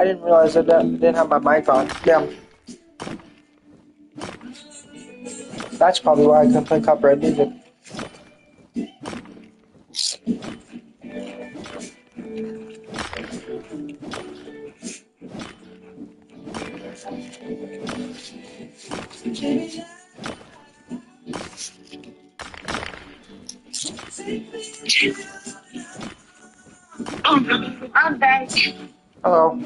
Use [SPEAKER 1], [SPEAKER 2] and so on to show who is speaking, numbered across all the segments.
[SPEAKER 1] I didn't realize that I didn't have my mic on. Damn. That's probably why I couldn't play copyright music.
[SPEAKER 2] I'm back.
[SPEAKER 1] Hello.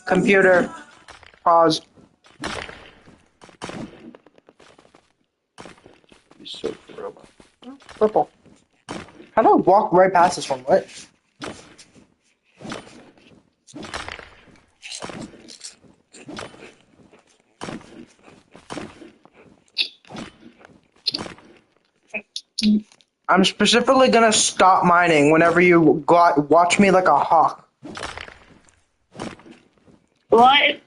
[SPEAKER 1] Computer. Pause. So purple. How do I walk right past this one? What? I'm specifically gonna stop mining whenever you watch me like a hawk.
[SPEAKER 2] What?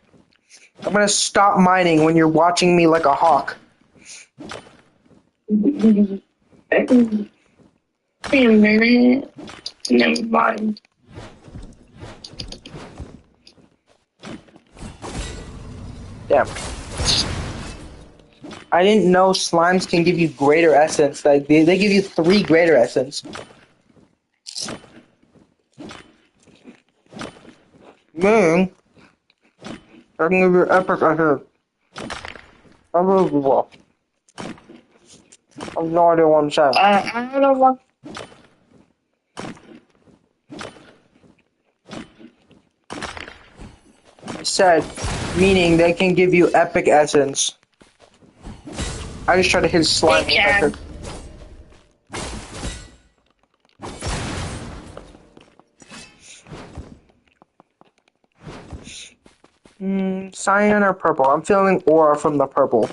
[SPEAKER 1] I'm gonna stop mining when you're watching me like a hawk.
[SPEAKER 2] Wait a minute. Never mind.
[SPEAKER 1] Damn. I didn't know slimes can give you greater essence. Like they give you 3 greater essence. Man, I can give you epic essence. Unbelievable. I have no idea what I'm saying.
[SPEAKER 2] I don't know what.
[SPEAKER 1] I said, meaning they can give you epic essence. I just tried to hit slime.
[SPEAKER 2] They can.
[SPEAKER 1] Cyan or purple? I'm feeling aura from the purple.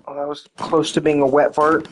[SPEAKER 1] Oh, that was close to being a wet fart.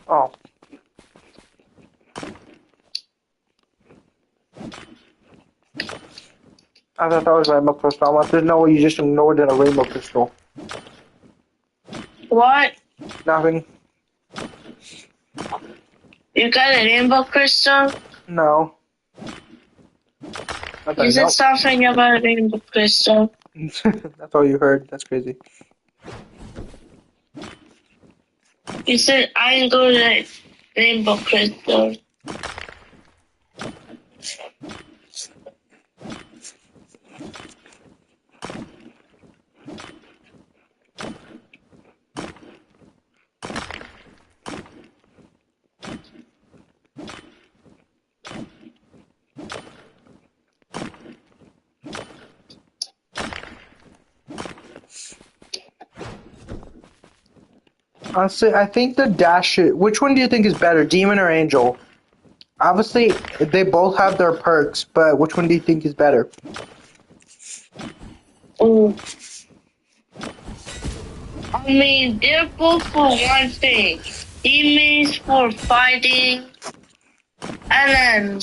[SPEAKER 1] Oh. I thought that was rainbow crystal. I'm like, there's no way you just ignored it a rainbow crystal.
[SPEAKER 2] What?
[SPEAKER 1] Nothing.
[SPEAKER 2] You got a rainbow crystal?
[SPEAKER 1] No.
[SPEAKER 2] You said something about a rainbow crystal.
[SPEAKER 1] That's all you heard. That's crazy.
[SPEAKER 2] You said I go to rainbow crystal.
[SPEAKER 1] Honestly, I think the dash. Which one do you think is better, demon or angel? Obviously, they both have their perks, but which one do you think is better?
[SPEAKER 2] I mean, they're both for one thing. Demons for fighting, and then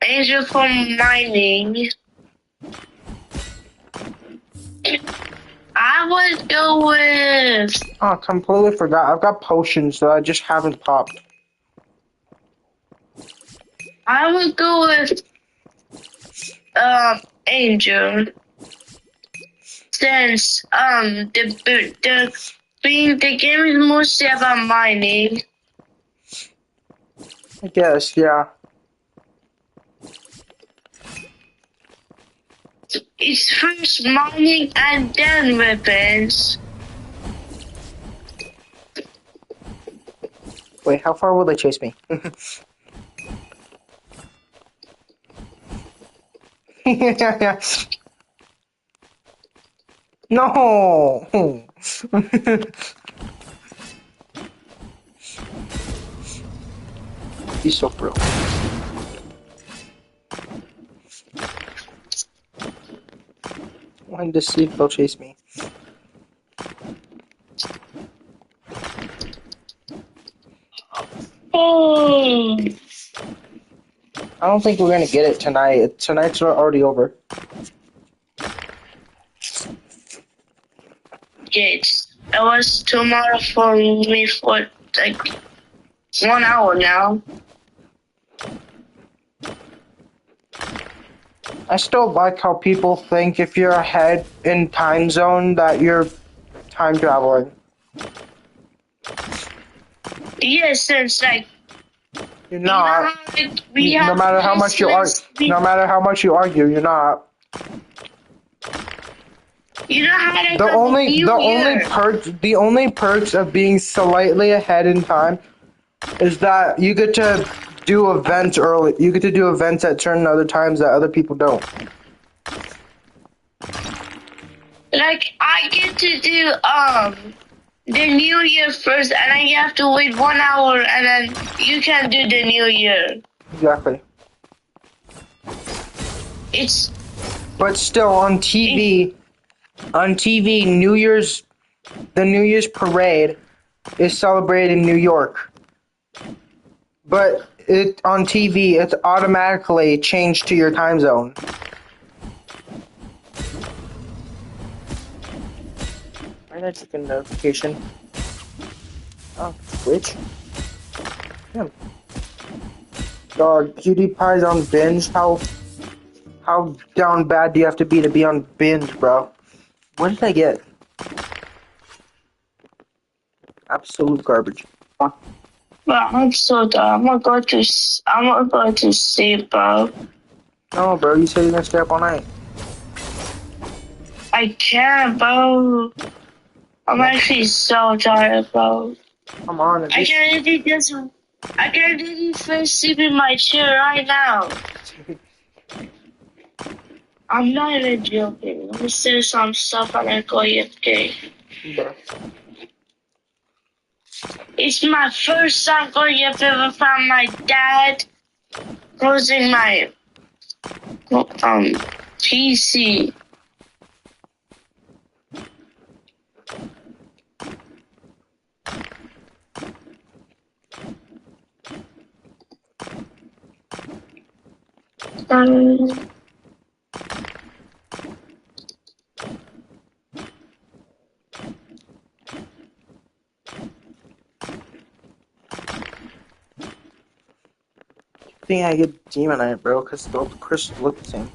[SPEAKER 2] angel for mining. I would go with.
[SPEAKER 1] Oh, I completely forgot. I've got potions that I just haven't popped.
[SPEAKER 2] I would go with angel. Since the game is mostly about mining.
[SPEAKER 1] I guess, yeah.
[SPEAKER 2] It's first mining and then weapons.
[SPEAKER 1] Wait, how far will they chase me? Yeah. No. He's so bro. Wanted to see if they'll chase me.
[SPEAKER 2] Oh,
[SPEAKER 1] I don't think we're gonna get it tonight. Tonight's already over.
[SPEAKER 2] yes. It was tomorrow for me for like 1 hour now.
[SPEAKER 1] I still like how people think if you're ahead in time zone that you're time traveling.
[SPEAKER 2] Yes, since like
[SPEAKER 1] You're
[SPEAKER 2] you know
[SPEAKER 1] not.
[SPEAKER 2] how like we
[SPEAKER 1] No
[SPEAKER 2] have
[SPEAKER 1] matter how much you argue,
[SPEAKER 2] Christmas.
[SPEAKER 1] no matter how much you argue, you're not.
[SPEAKER 2] You know how they
[SPEAKER 1] The
[SPEAKER 2] have a
[SPEAKER 1] only
[SPEAKER 2] New Year.
[SPEAKER 1] the only perks of being slightly ahead in time is that you get to do events early. You get to do events at certain other times that other people don't.
[SPEAKER 2] Like I get to do the New Year first, and then you have to wait 1 hour, and then you can do the New Year.
[SPEAKER 1] Exactly.
[SPEAKER 2] It's
[SPEAKER 1] But still, on TV, the New Year's parade is celebrated in New York. But it on TV, it's automatically changed to your time zone. Why did I get a notification? Oh, Twitch. Damn. Dog, PewDiePie's on binge. How down bad do you have to be on binge, bro? What did I get? Absolute garbage.
[SPEAKER 2] But I'm so done. I'm gonna go to sleep, bro.
[SPEAKER 1] No, bro, you said you're gonna stay up all night.
[SPEAKER 2] I can't, bro. I'm actually so tired, bro.
[SPEAKER 1] Come on,
[SPEAKER 2] I can literally first sleep in my chair right now. I'm not even joking. Let me say some stuff and I go AFK.
[SPEAKER 1] Bro.
[SPEAKER 2] It's my first time going I've ever found my dad closing my PC.
[SPEAKER 1] I think I get Demonite, bro, because the crystals look the same.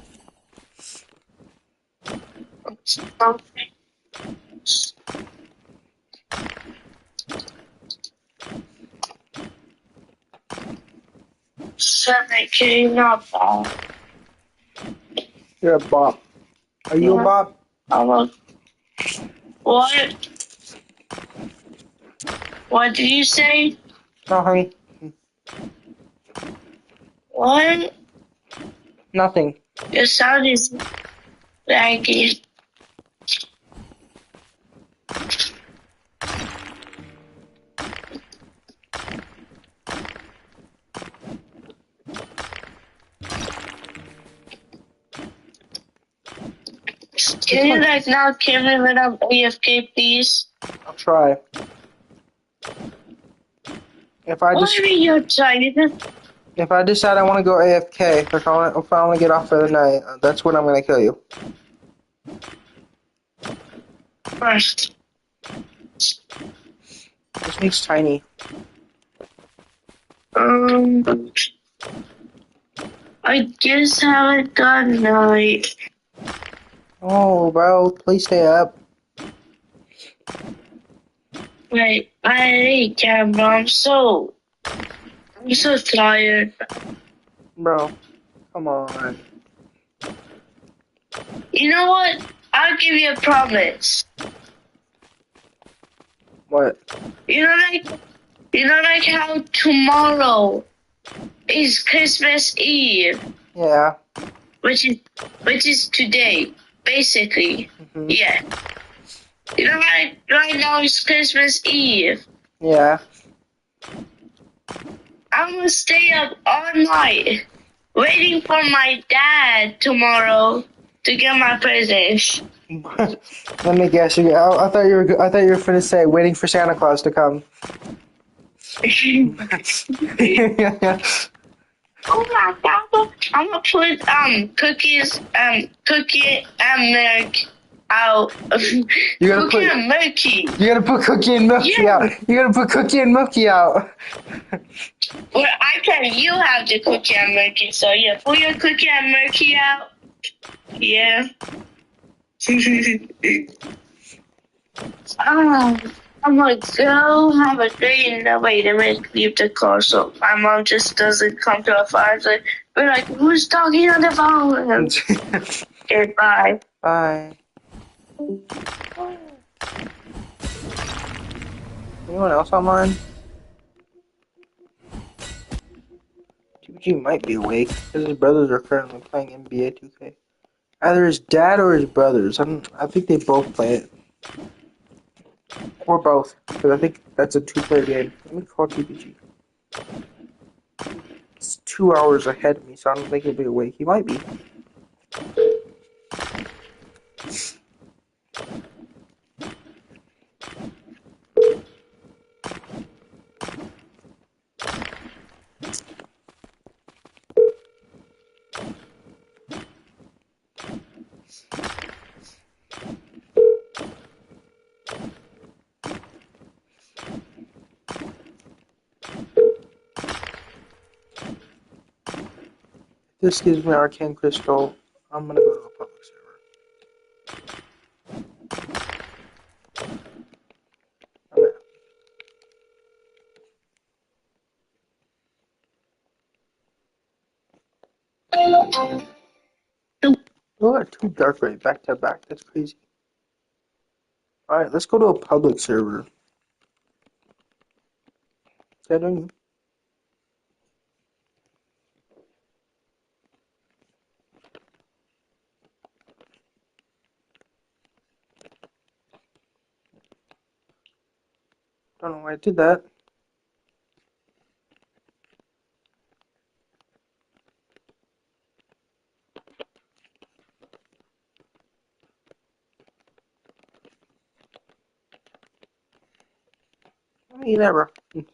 [SPEAKER 2] Not bad.
[SPEAKER 1] You're a bop. Are you a bop?
[SPEAKER 2] What? What did you say?
[SPEAKER 1] Nothing.
[SPEAKER 2] What?
[SPEAKER 1] Nothing.
[SPEAKER 2] Your sound is laggy. Can you like now kill me when I'm AFK, please?
[SPEAKER 1] I'll try. If I
[SPEAKER 2] What do you mean you're trying?
[SPEAKER 1] if I decide I want to go AFK, if I want to get off for the night, that's when I'm gonna kill you.
[SPEAKER 2] First.
[SPEAKER 1] This thing's tiny.
[SPEAKER 2] I guess have a good night.
[SPEAKER 1] Oh, bro, please stay up.
[SPEAKER 2] Wait, I really can't, bro. I'm so tired.
[SPEAKER 1] Bro, come on.
[SPEAKER 2] You know what? I'll give you a promise.
[SPEAKER 1] What?
[SPEAKER 2] You know like how tomorrow is Christmas Eve,
[SPEAKER 1] Yeah.
[SPEAKER 2] which is today, basically.
[SPEAKER 1] Mm-hmm.
[SPEAKER 2] Yeah. You know, right now it's Christmas Eve.
[SPEAKER 1] Yeah.
[SPEAKER 2] I'm gonna stay up all night waiting for my dad tomorrow to get my presents.
[SPEAKER 1] Let me guess. I thought you were. I thought you were going to say waiting for Santa Claus to come.
[SPEAKER 2] Oh my god! I'm gonna put cookie and milk out.
[SPEAKER 1] You gotta
[SPEAKER 2] Cookie
[SPEAKER 1] put.
[SPEAKER 2] and milky.
[SPEAKER 1] You gotta put Cookie and Milky out.
[SPEAKER 2] Yeah.
[SPEAKER 1] You gotta put Cookie and Milky out.
[SPEAKER 2] Well, I can. You have the cookie and milky, so yeah, put your cookie and milky out. Yeah. Oh, I'm gonna go have a drink. No, wait, let me leave the car so my mom just doesn't come to our fire. So we're like, who's talking on the phone? Okay, bye.
[SPEAKER 1] Bye. Anyone else online? TBG might be awake because his brothers are currently playing NBA 2K. Either his dad or his brothers. I think they both play it. Or both. Because I think that's a two-player game. Let me call TBG. It's 2 hours ahead of me, so I don't think he'll be awake. He might be. This gives me arcane crystal. I'm gonna go to a public server. Oh, two dark raid back to back. That's crazy. Alright, let's go to a public server. Is that on you? Don't know why I did that. I mean, never. I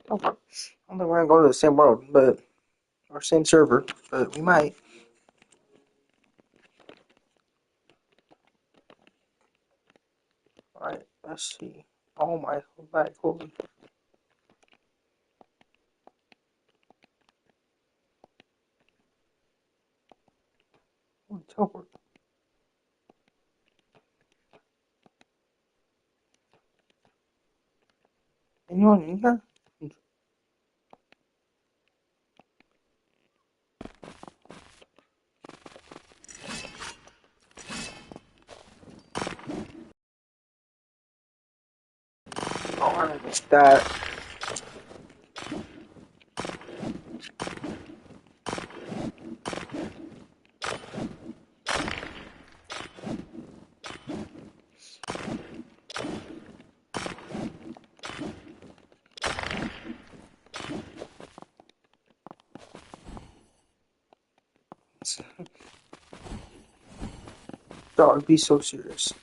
[SPEAKER 1] don't think we're gonna go to the same world, but or same server, but we might. Alright, let's see. Oh my, back, holy. Holy teleport. Anyone in here? Oh, I missed that. Dog, be so serious.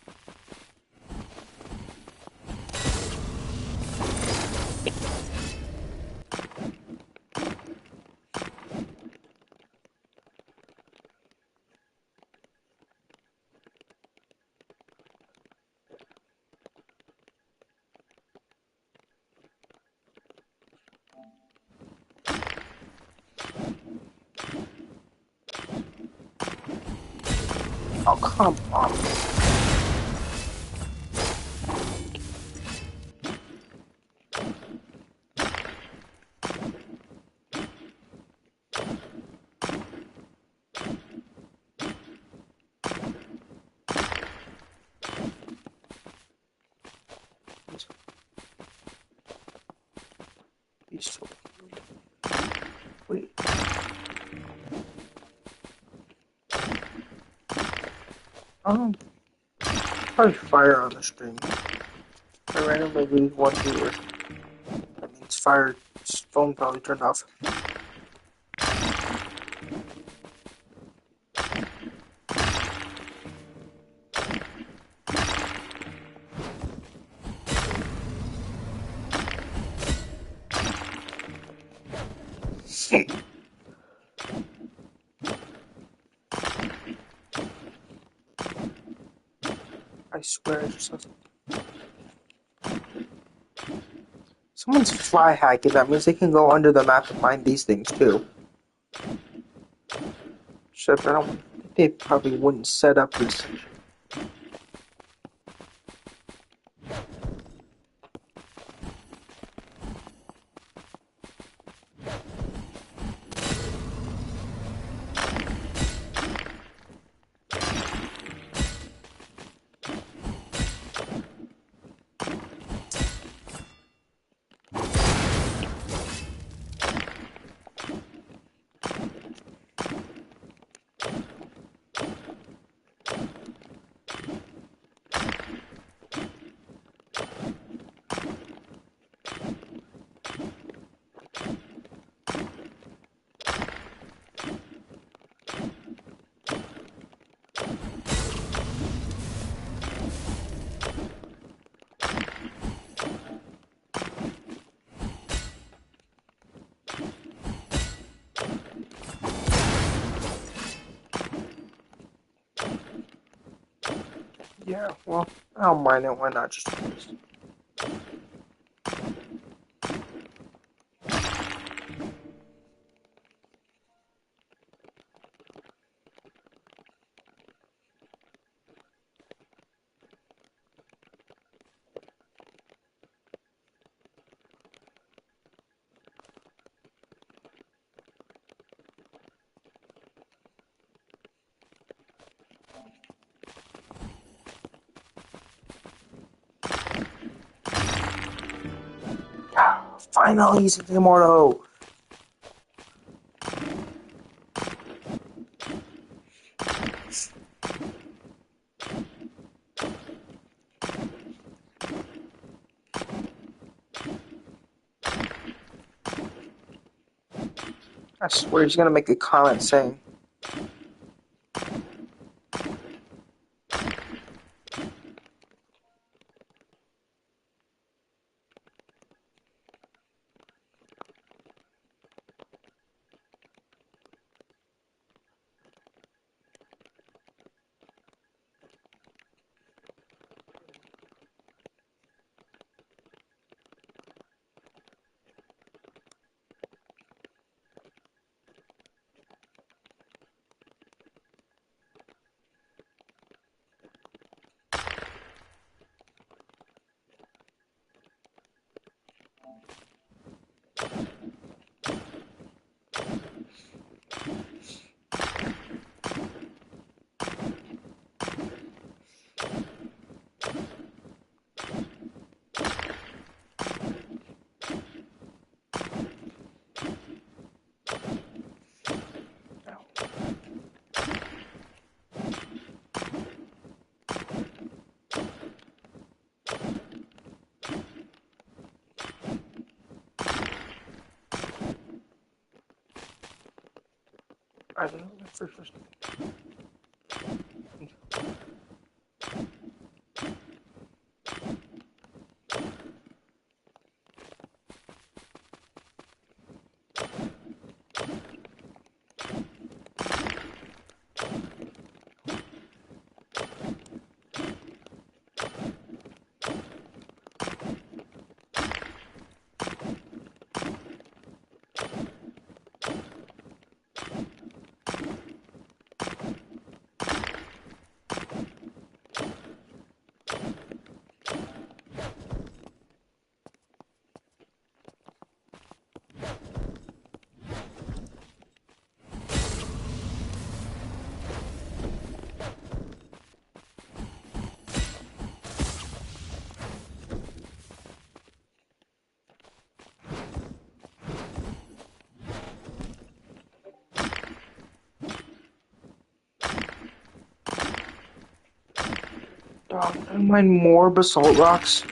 [SPEAKER 1] Oh, come on. Be so. Wait. Um. Probably fire on the stream. I randomly lose one viewer. That means fire's phone probably turned off. I swear I just saw something. Someone's fly hacking. That means they can go under the map and find these things too. Except I don't think they probably wouldn't set up this section. Yeah, well, I don't mind it. Why not just do this? Finally, he's immortal. I swear he's gonna make a comment saying, I don't know, first. Can I mine more basalt rocks?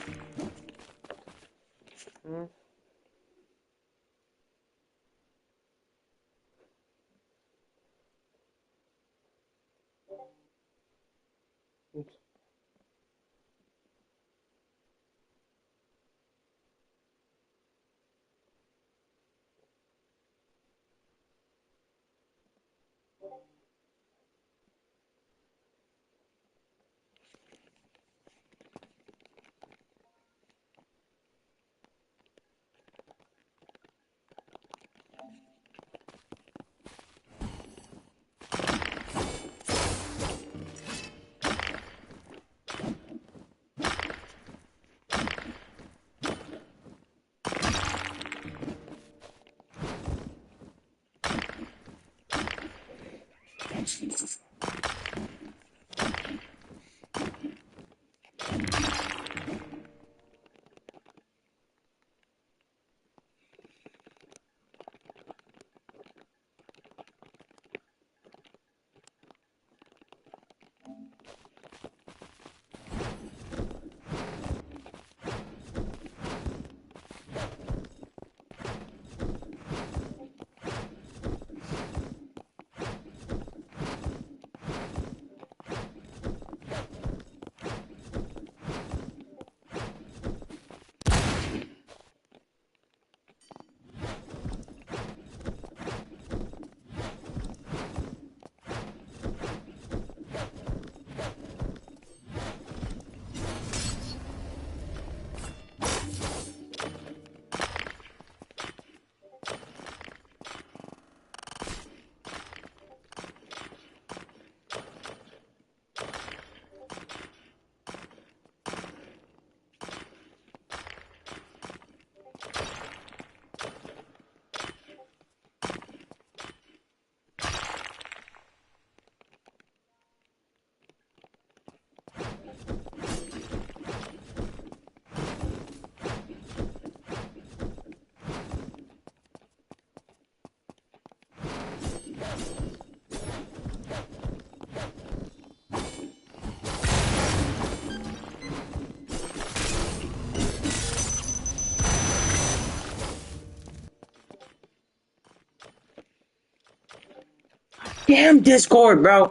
[SPEAKER 1] Damn Discord, bro.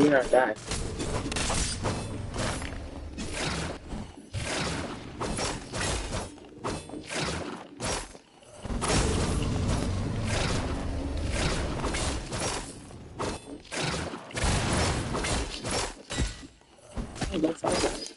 [SPEAKER 1] you're gonna die. Hey, that's all right.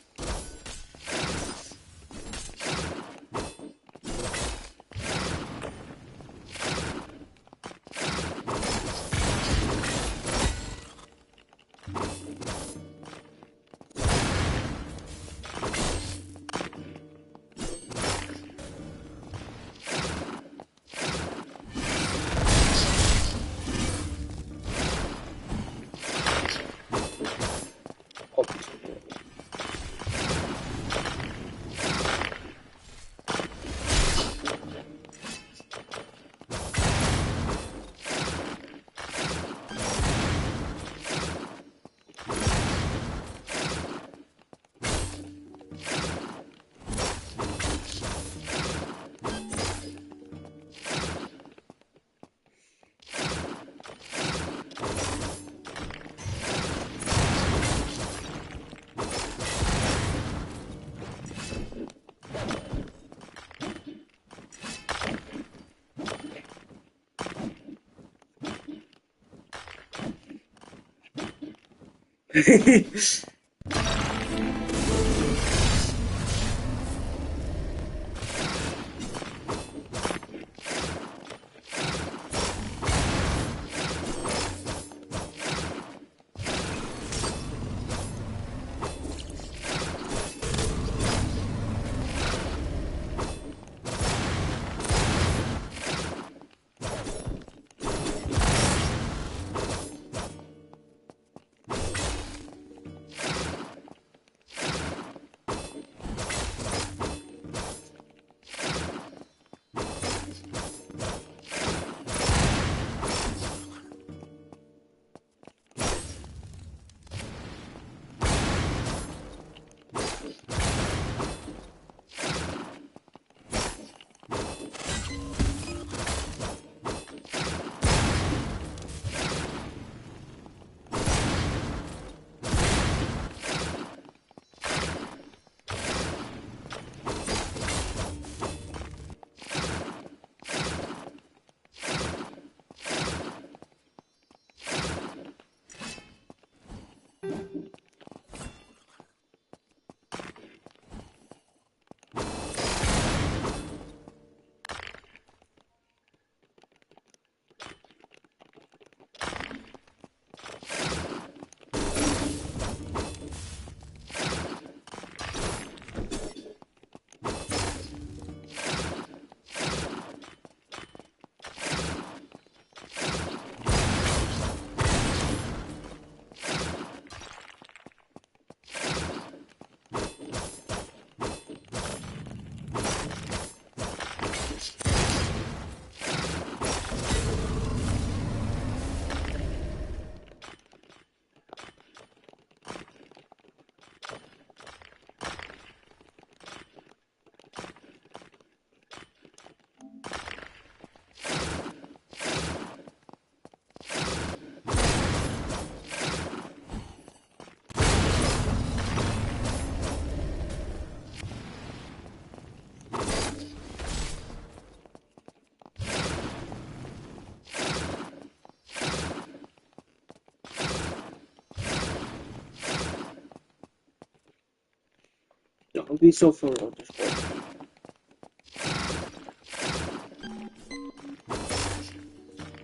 [SPEAKER 1] Don't be so for real, just wait.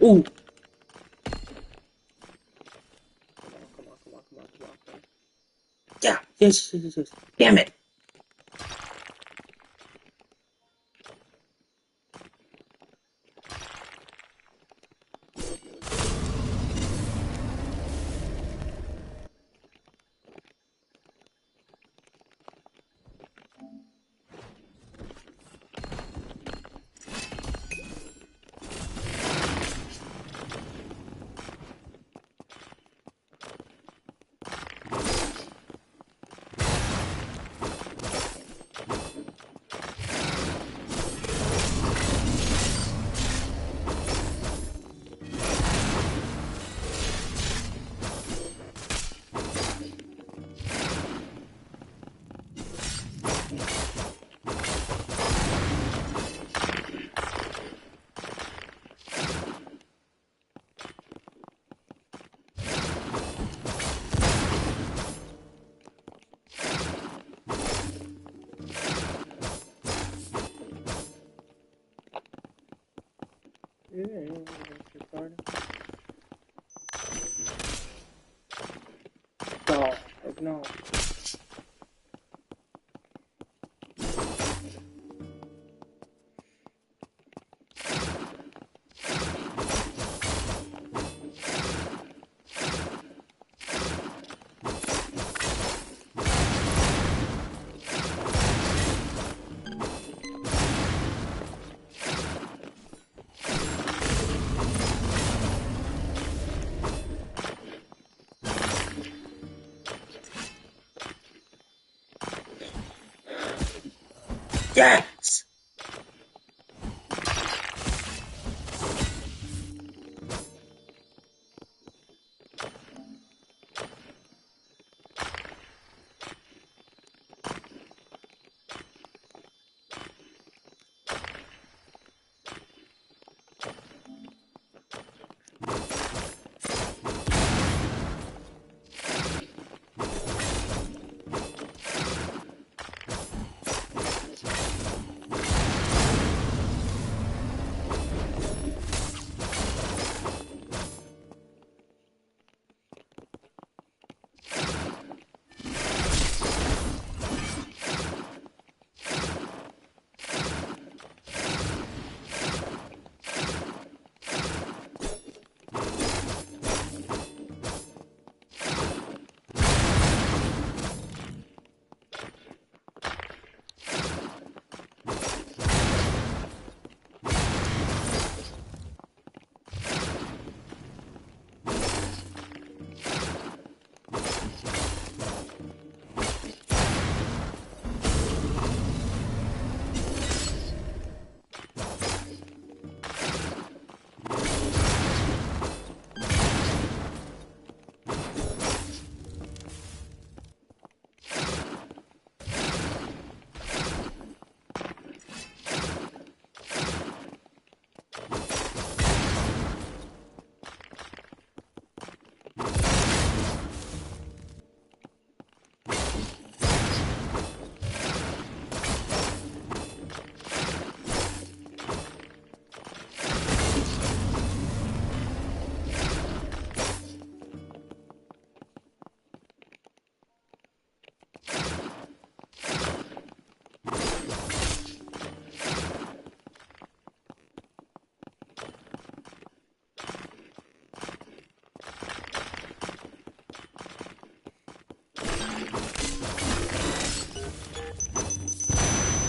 [SPEAKER 1] Ooh! Come on. Yeah, yes. Damn it! Oh, no. Yes!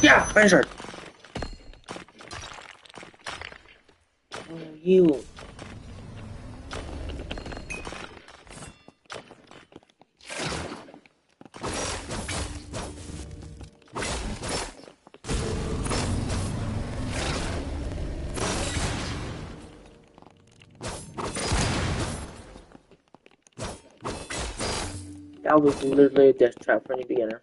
[SPEAKER 1] Yeah, finish her. Oh, you. That was literally a death trap for any beginner.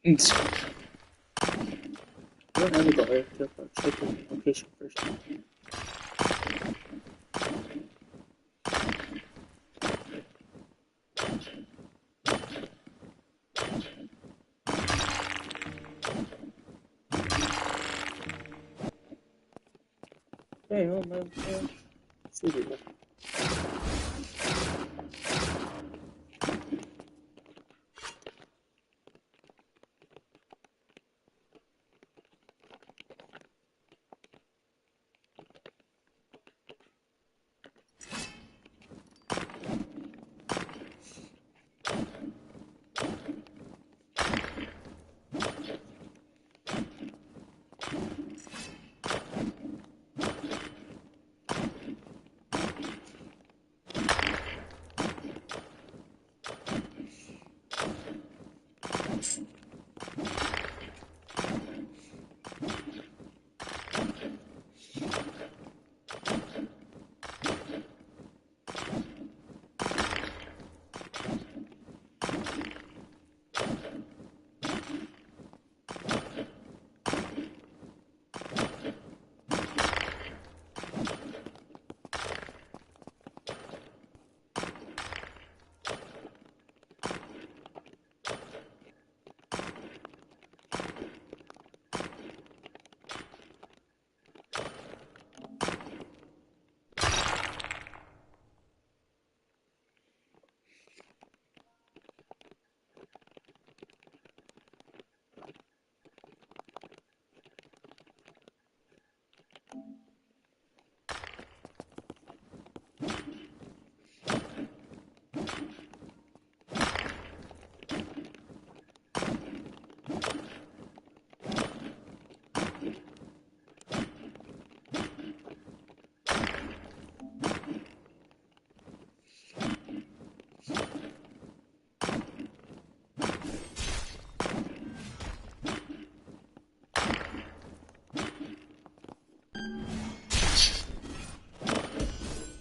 [SPEAKER 1] You don't have to go there. Check the location first. Hey, oh man, see you.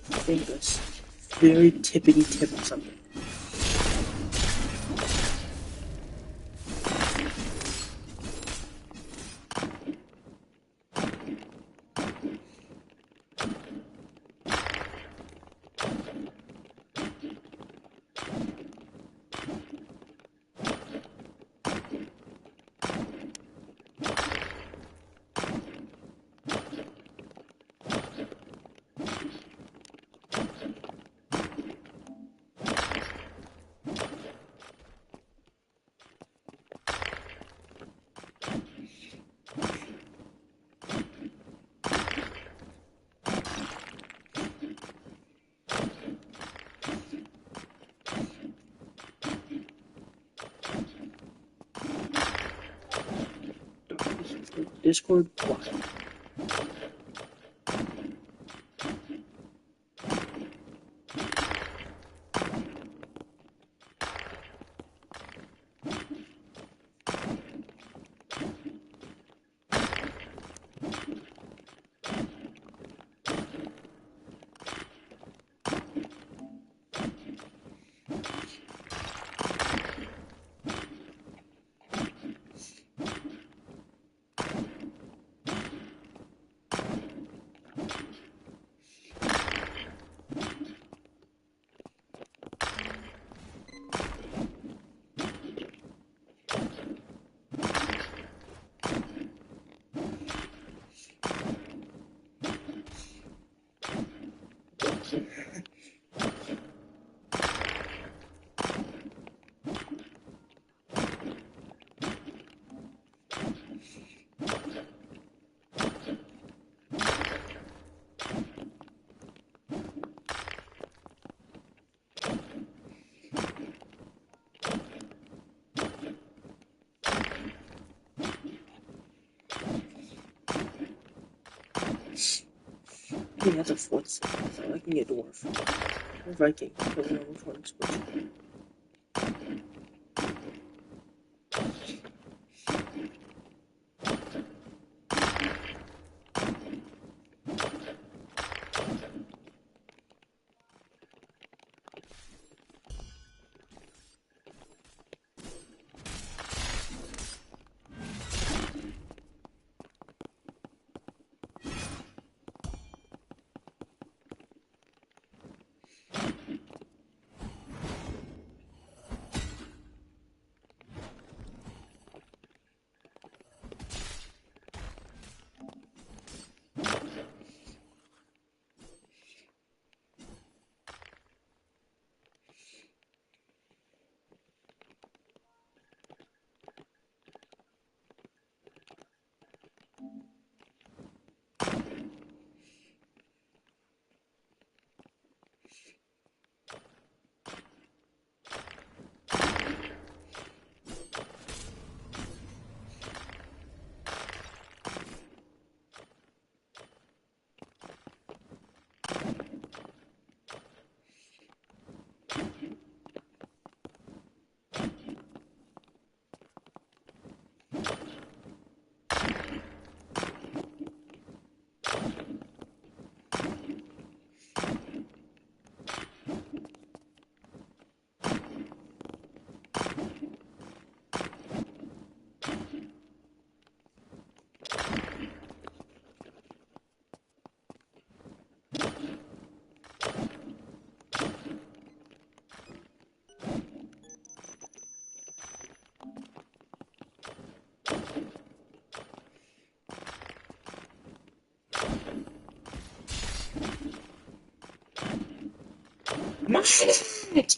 [SPEAKER 1] I think that's very tippity tip or something. Discord, why? I think that's a fourth second, so I can get dwarf. Or Viking, I don't know which one's which. Mine it!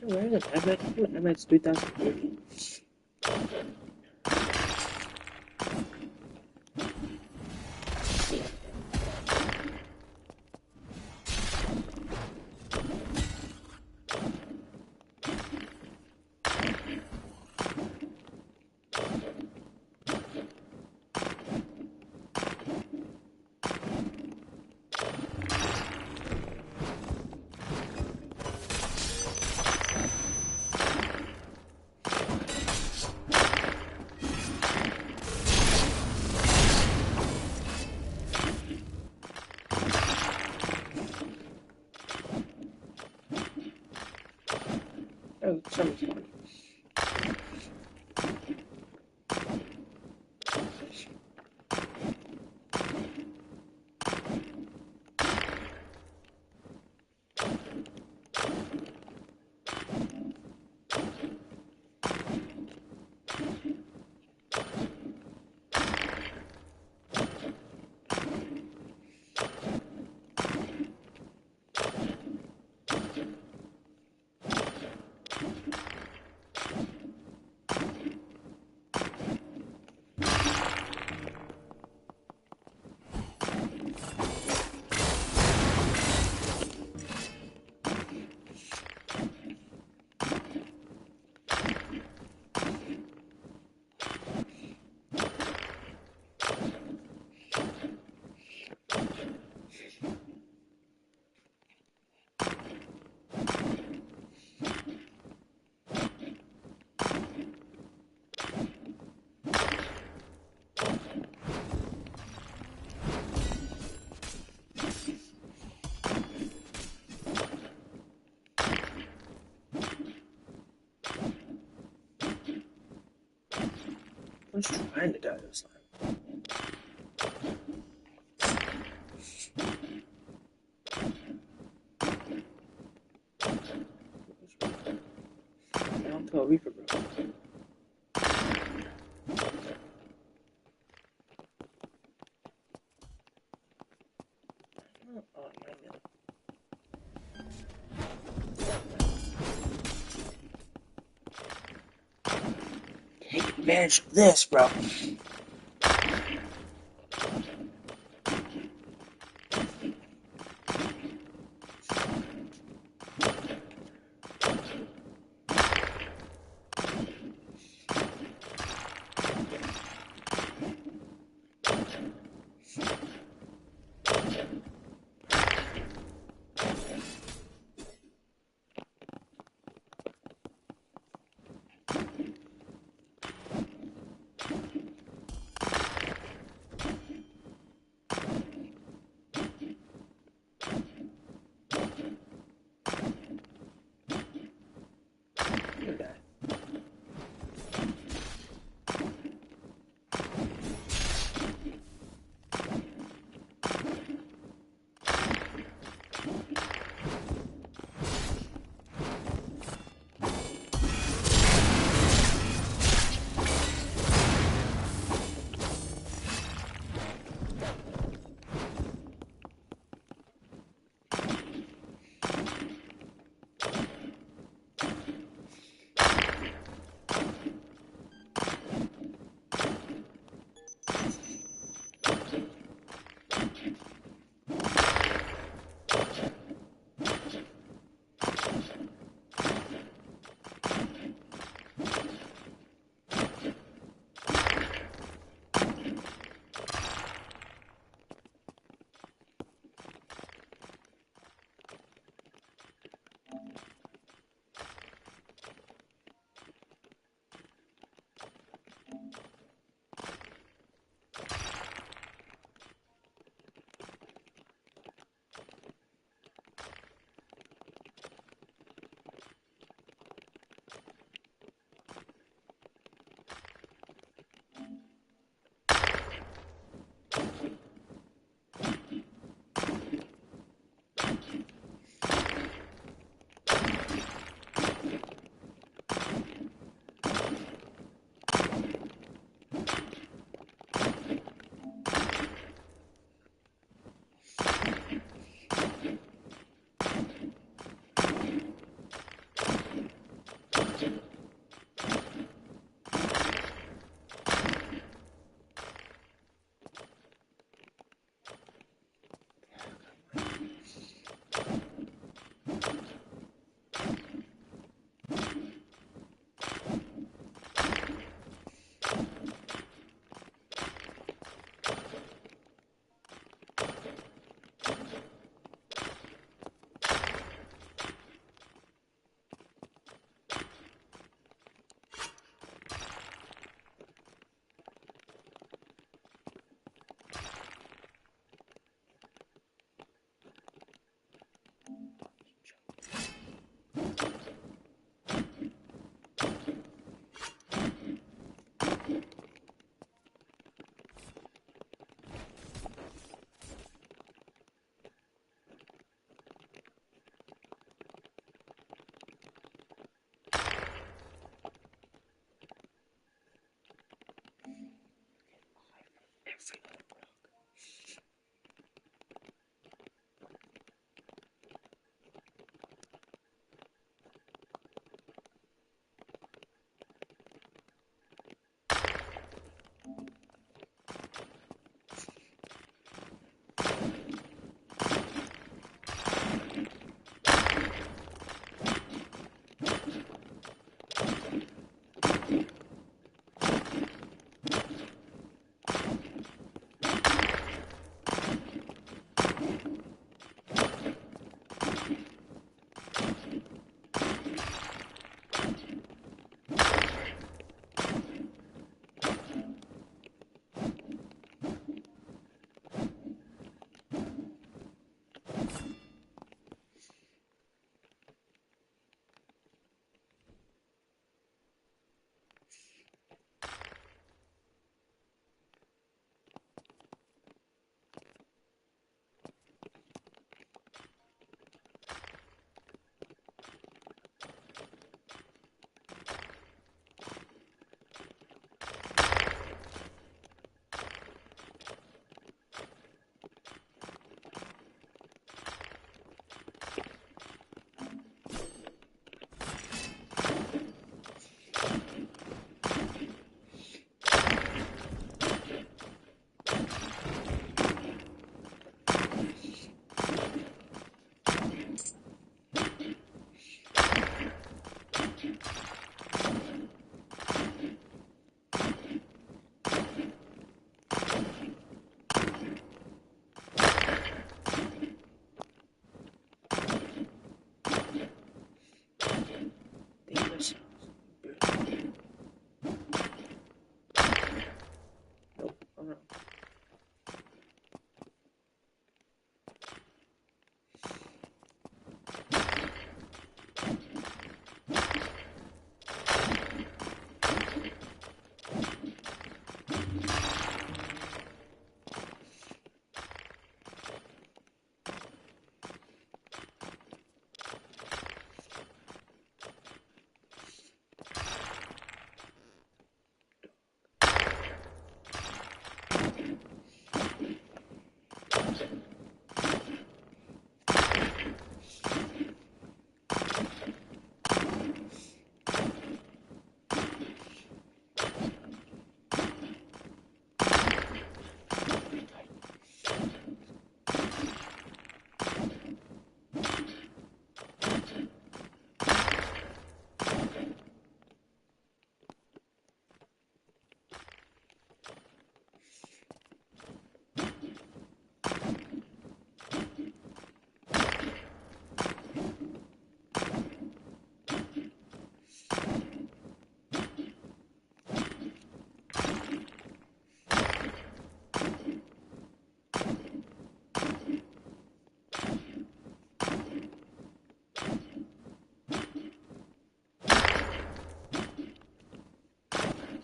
[SPEAKER 1] Where is it? IMAX 3030. Oh, someone's gone. I was trying to die this time. Down to a reaper, bro. Oh, man. Take advantage of this, bro.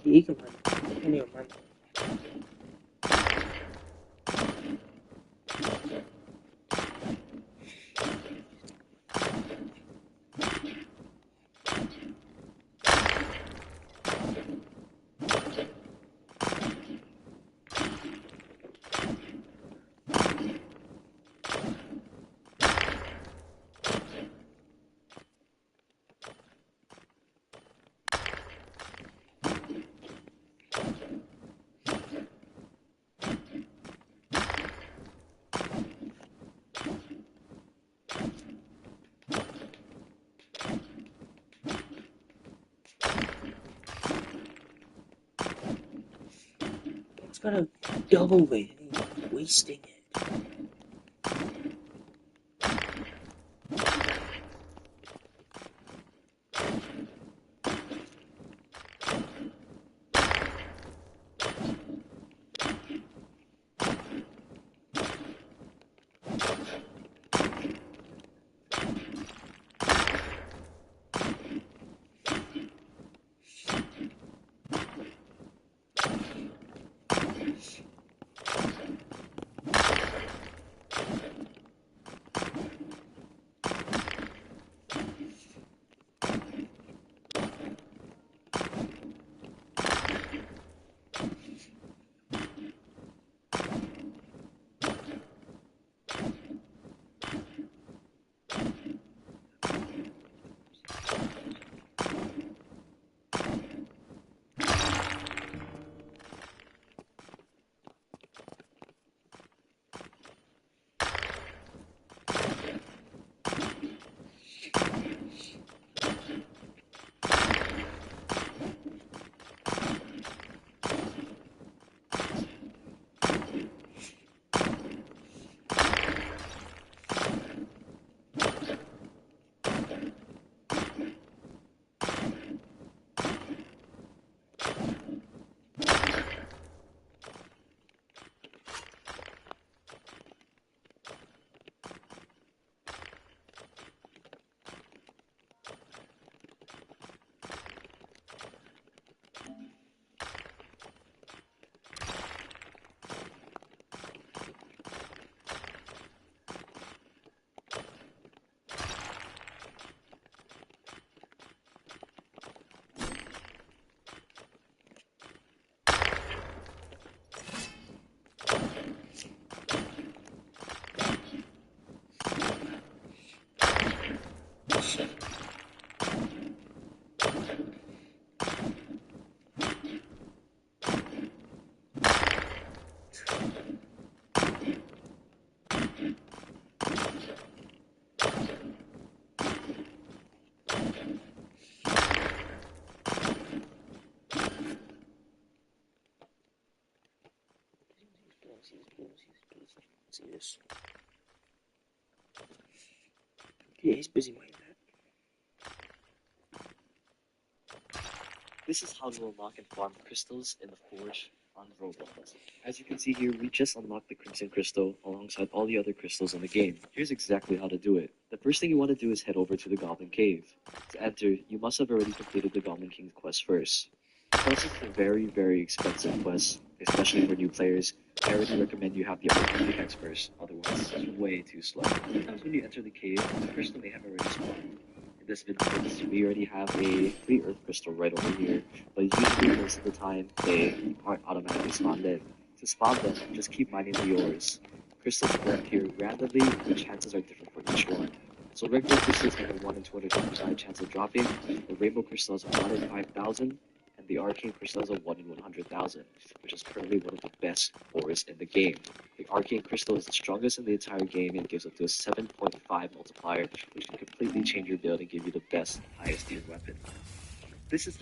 [SPEAKER 1] He can run. He can even run. It's got a double weight and he's wasting it. See this? Yeah, he's busy mining that.
[SPEAKER 3] This is how to unlock and farm crystals in the Forge on Roblox. As you can see here, we just unlocked the Crimson Crystal alongside all the other crystals in the game. Here's exactly how to do it. The first thing you want to do is head over to the Goblin Cave. To enter, you must have already completed the Goblin King's quest first. Because it's a very expensive quest, especially for new players, I already recommend you have the Arcane pickaxe first, otherwise it's way too slow. Sometimes when you enter the cave, the crystal may have already spawned. In this instance, we already have a free earth crystal right over here, but usually most of the time they aren't automatically spawned in. To spawn them, just keep mining the ores. Crystals will appear randomly, and the chances are different for each one. So regular crystals have a 1 in 255 chance of dropping, the rainbow crystal has a 1 in 5,000, and the arcane crystal has a 1 in 100,000, which is currently one of the best ores in the game. The arcane crystal is the strongest in the entire game and gives up to a 7.5 multiplier, which can completely change your build and give you the best, highest tier weapon. This is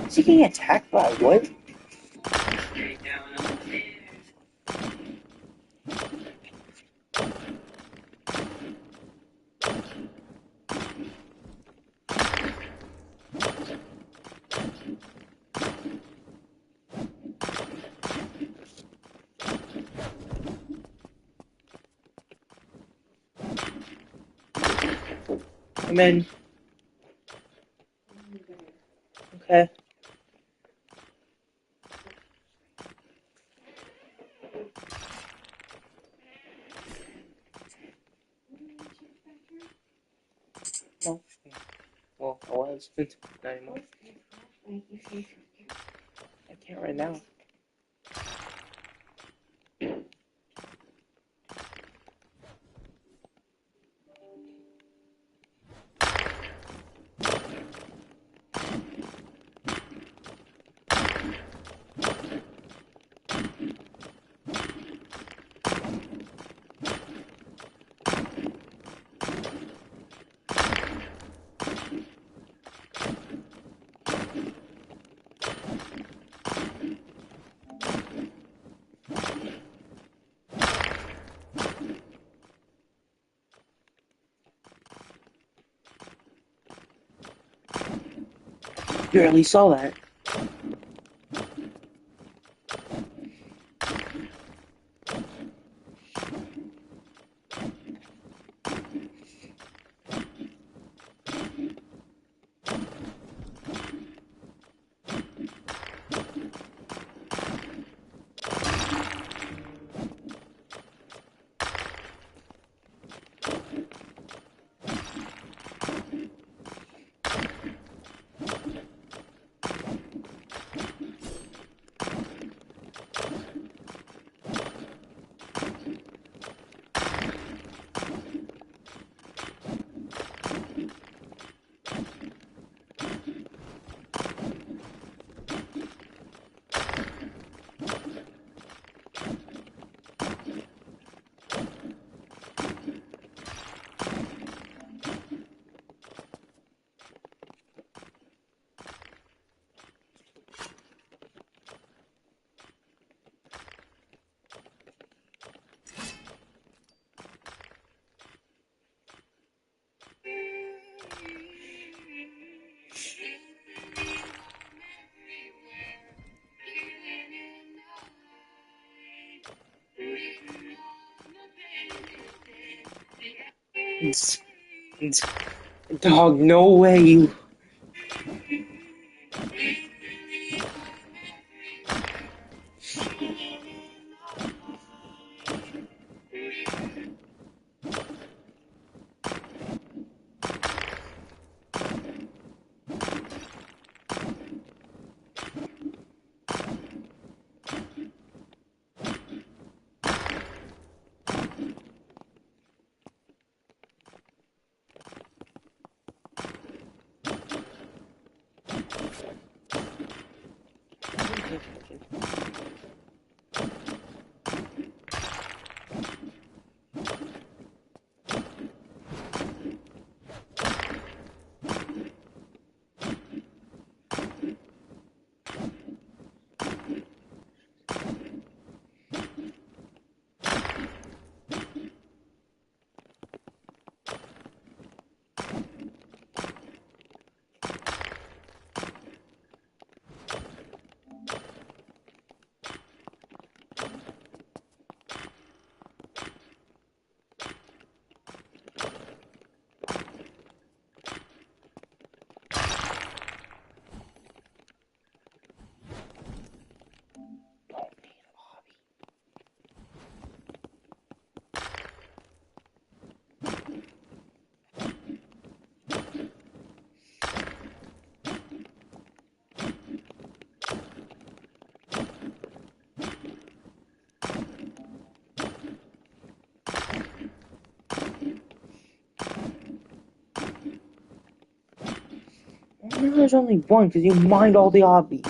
[SPEAKER 1] Is he getting attacked by what? Come in. Okay. No. Well, I was. Not anymore. I can't right now. Barely saw that. Dog, no way you. No, there's only one because you mined all the obby.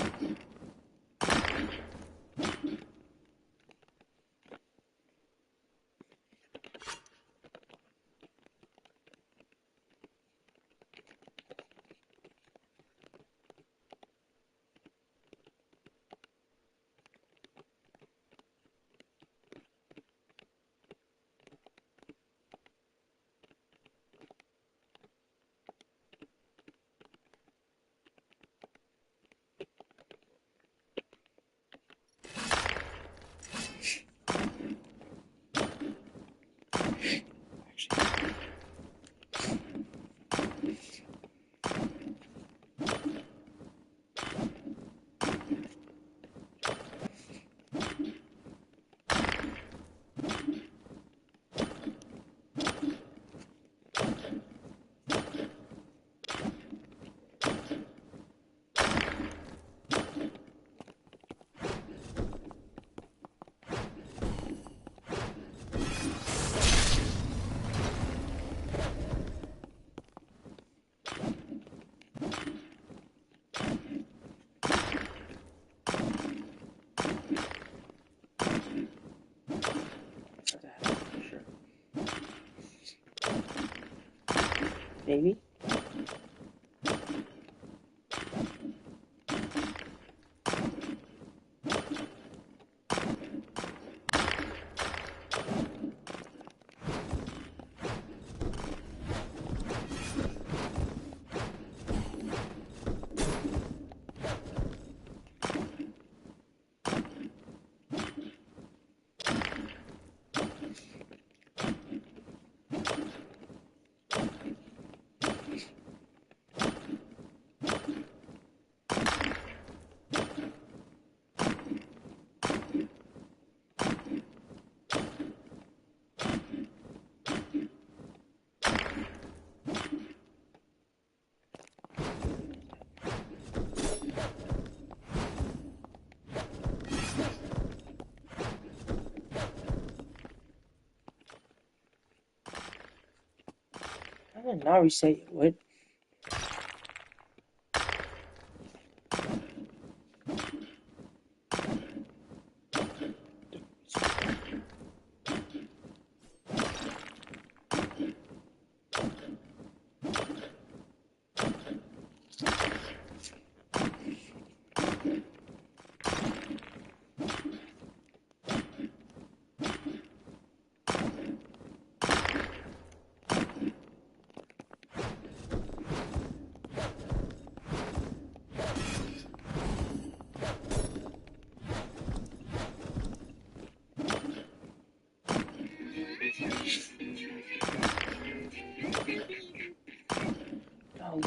[SPEAKER 1] Maybe. I did not reset it. What?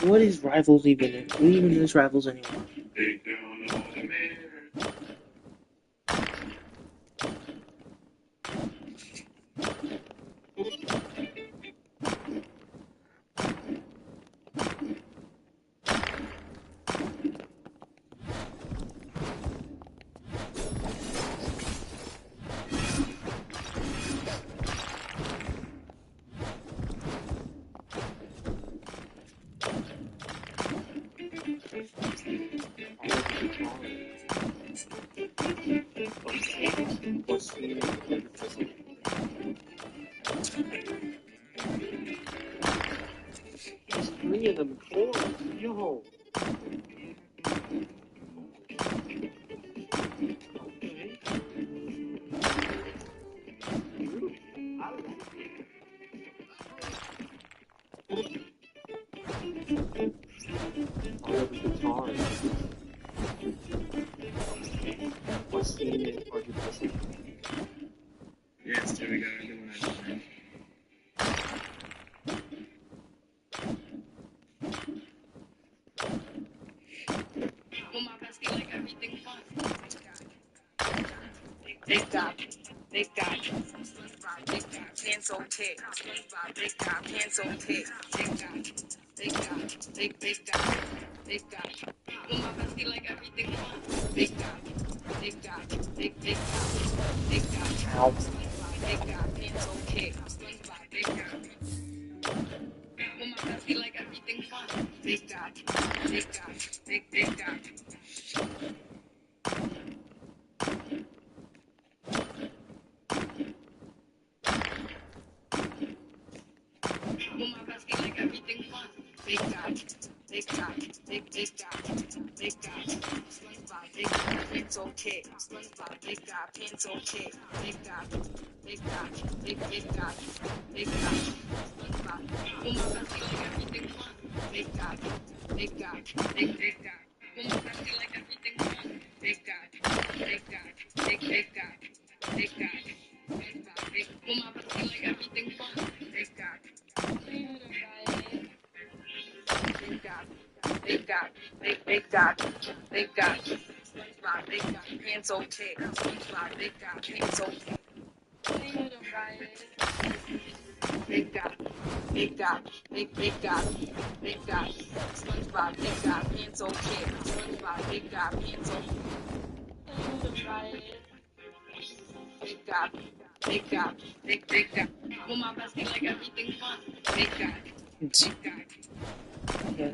[SPEAKER 1] What is Rivals even in? What even is Rivals anymore?
[SPEAKER 3] There's three of them. Four. Yo. Okay. All of the guitars. What scene are you pressing?
[SPEAKER 4] Yes, there we go. I know what I'm doing.
[SPEAKER 5] Well, my bestie like everything fun. Big dog, big dog, big dog, pants on tick. Big dog, pants on tick. Big dog, big dog, big dog, big dog. Well, my bestie like everything fun. Big dog, big dog, big dog, big dog. Big dog, pants on tick. Big dog. Well, my bestie like everything fun. Big dog, big guy. With my bestie like everything fun. Big guy, big guy, big guy, big guy. SpongeBob, big guy, pants okay. SpongeBob, big guy, pants okay. Big guy, big guy, big guy, big guy. SpongeBob, with my bestie like everything fun. Big guy, big guy, big guy. With my bestie like everything fun. Big guy, big guy, big guy, big guy. SpongeBob, big. With my bestie like everything fun. Big guy. Big guy, big guy, big guy, big guy. SpongeBob, big guy, pants okay. SpongeBob, big guy, pants okay. Big guy, big guy, big guy, big guy. SpongeBob, big guy, pants okay. SpongeBob, big guy, pants okay. Big guy, big guy, big guy. With my bestie like everything fun. Big guy, big guy.
[SPEAKER 1] Yeah.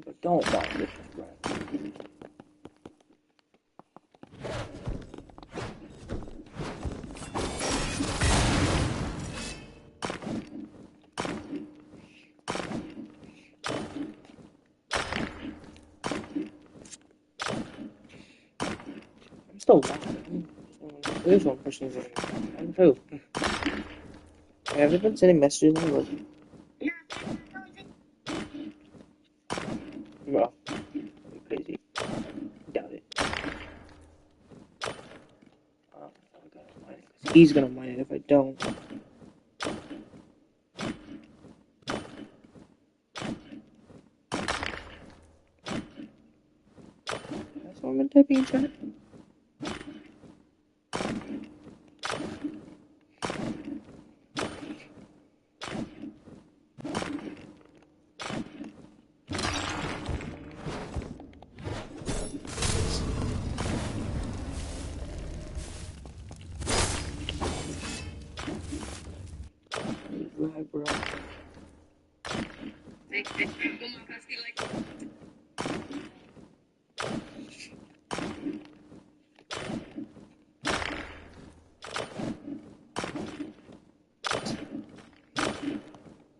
[SPEAKER 1] But don't mind this run. I'm still watching. There's one person and who? Have you been sending messages on like well, crazy. Doubt it. I gotta mine it 'cause he's gonna mine it if I don't. That's what I'm typing in chat. Lag, bro.
[SPEAKER 5] With my bestie like.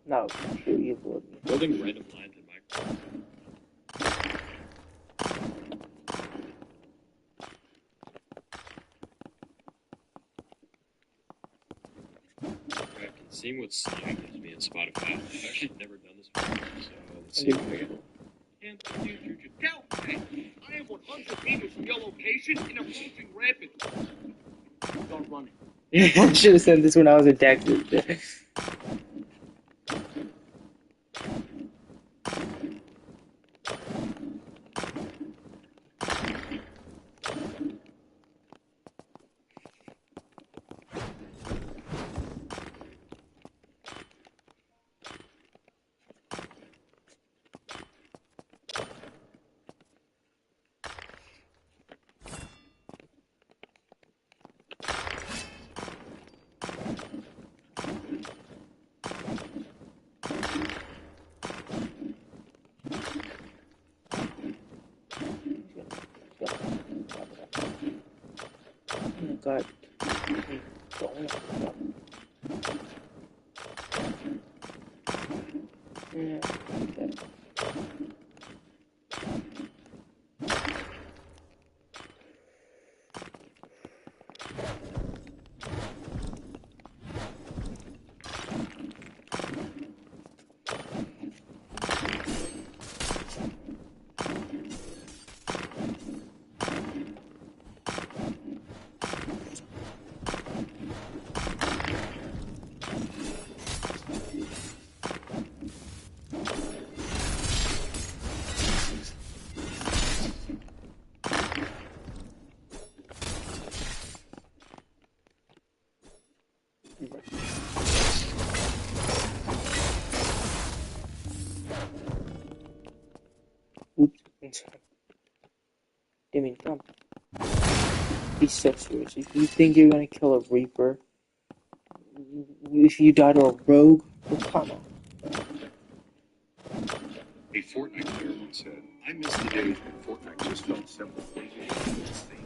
[SPEAKER 1] No, shoot, you blew me.
[SPEAKER 3] Building random lines in Minecraft. Seeing what Sonic gives me in Spotify. I've actually never done this before, so let's see if we can.
[SPEAKER 6] And you should tell me I am 100 meters from your location and approaching rapidly. Don't run it.
[SPEAKER 1] I should have said this when I was attacked. god. Don't. Yeah, okay. Oops. Damien, come. Be so serious. If you think you're gonna kill a Reaper, if you die to a rogue, well, come on.
[SPEAKER 7] A Fortnite player once said, I miss the days when Fortnite just felt simple. We could just think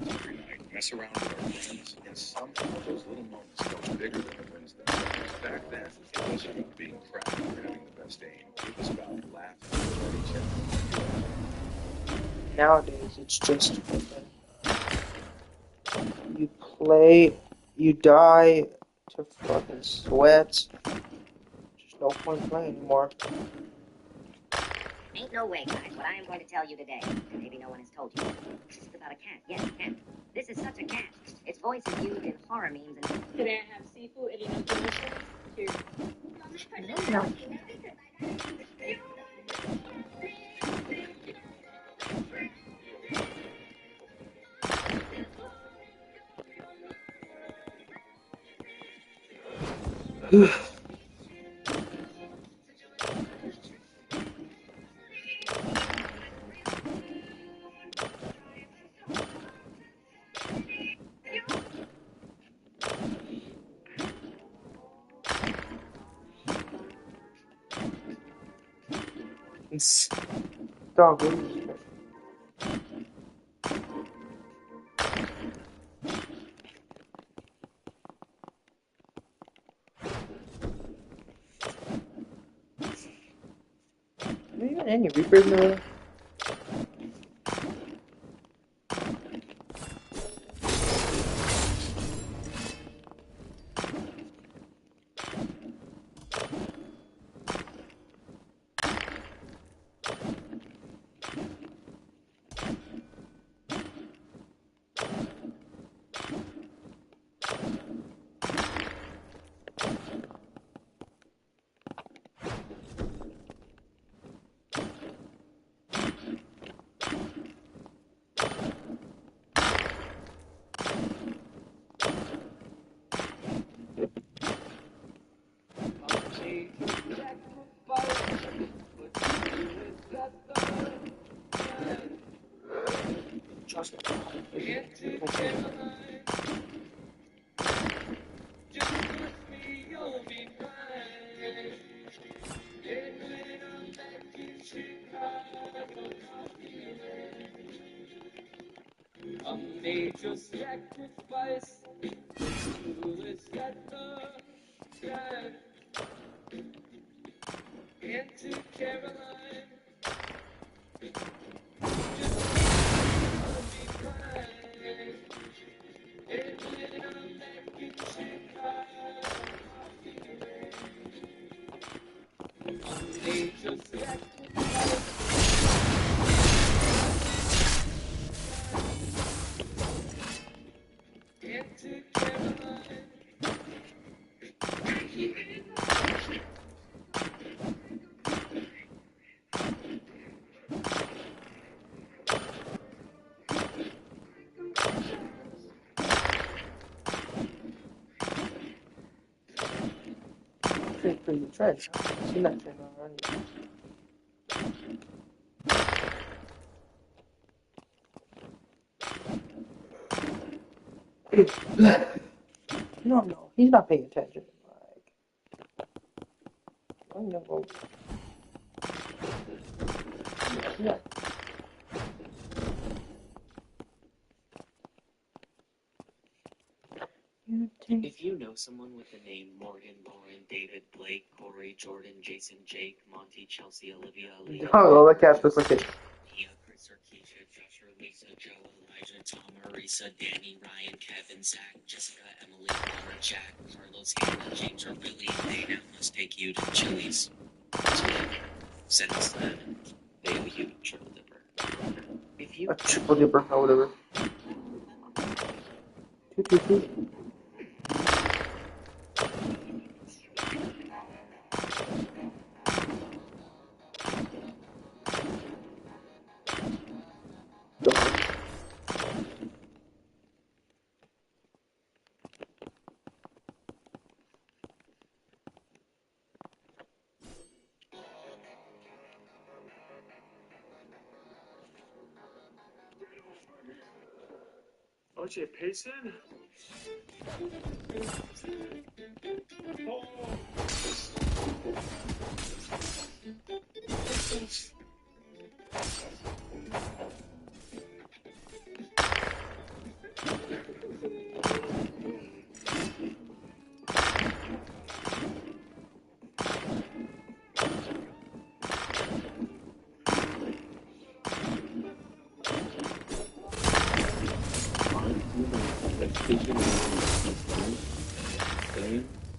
[SPEAKER 7] every night, mess around with our friends, and somehow those little moments felt bigger than the wins themselves. Back then, it wasn't about being proud or having the best aim. It was about laughing at each other.
[SPEAKER 1] Nowadays, it's just fucking. You play, you die to fucking sweat. There's no point playing anymore.
[SPEAKER 8] Ain't no way, guys. What I am going to tell you today, maybe no one has told you yet. This is about a cat. Yes, a cat. This is such a cat. Its voice is used in horror memes and...
[SPEAKER 5] Can I have seafood and no delicious? Cheers.
[SPEAKER 2] No.
[SPEAKER 1] It's dog really. Have you got any Reapers in there? Just
[SPEAKER 6] A major sacrifice to set the stand into Caroline. Major sacrifice into Caroline.
[SPEAKER 1] pretty good trench. I've seen that trench already. No, he's not paying attention. Like, I know. Yeah.
[SPEAKER 3] If you know someone with the name Morgan, Lauren, David, Blake, Corey, Jordan, Jason, Jake, Monty, Chelsea, Olivia, Leah,
[SPEAKER 1] Oh, the cats look like it.
[SPEAKER 3] Mia, Chris, Keisha, Joshua, Lisa, Joe, Elijah, Tom, Marisa, Danny, Ryan, Kevin, Zach, Jessica, Emily, Connor, Jack, Carlos, Hannah, James, or Billy, they now must take you to Chili's. So send us to them and they owe you a triple dipper. If you
[SPEAKER 1] A triple dipper or whatever. Toot, toot, toot. Go ahead.
[SPEAKER 4] OJ Payson?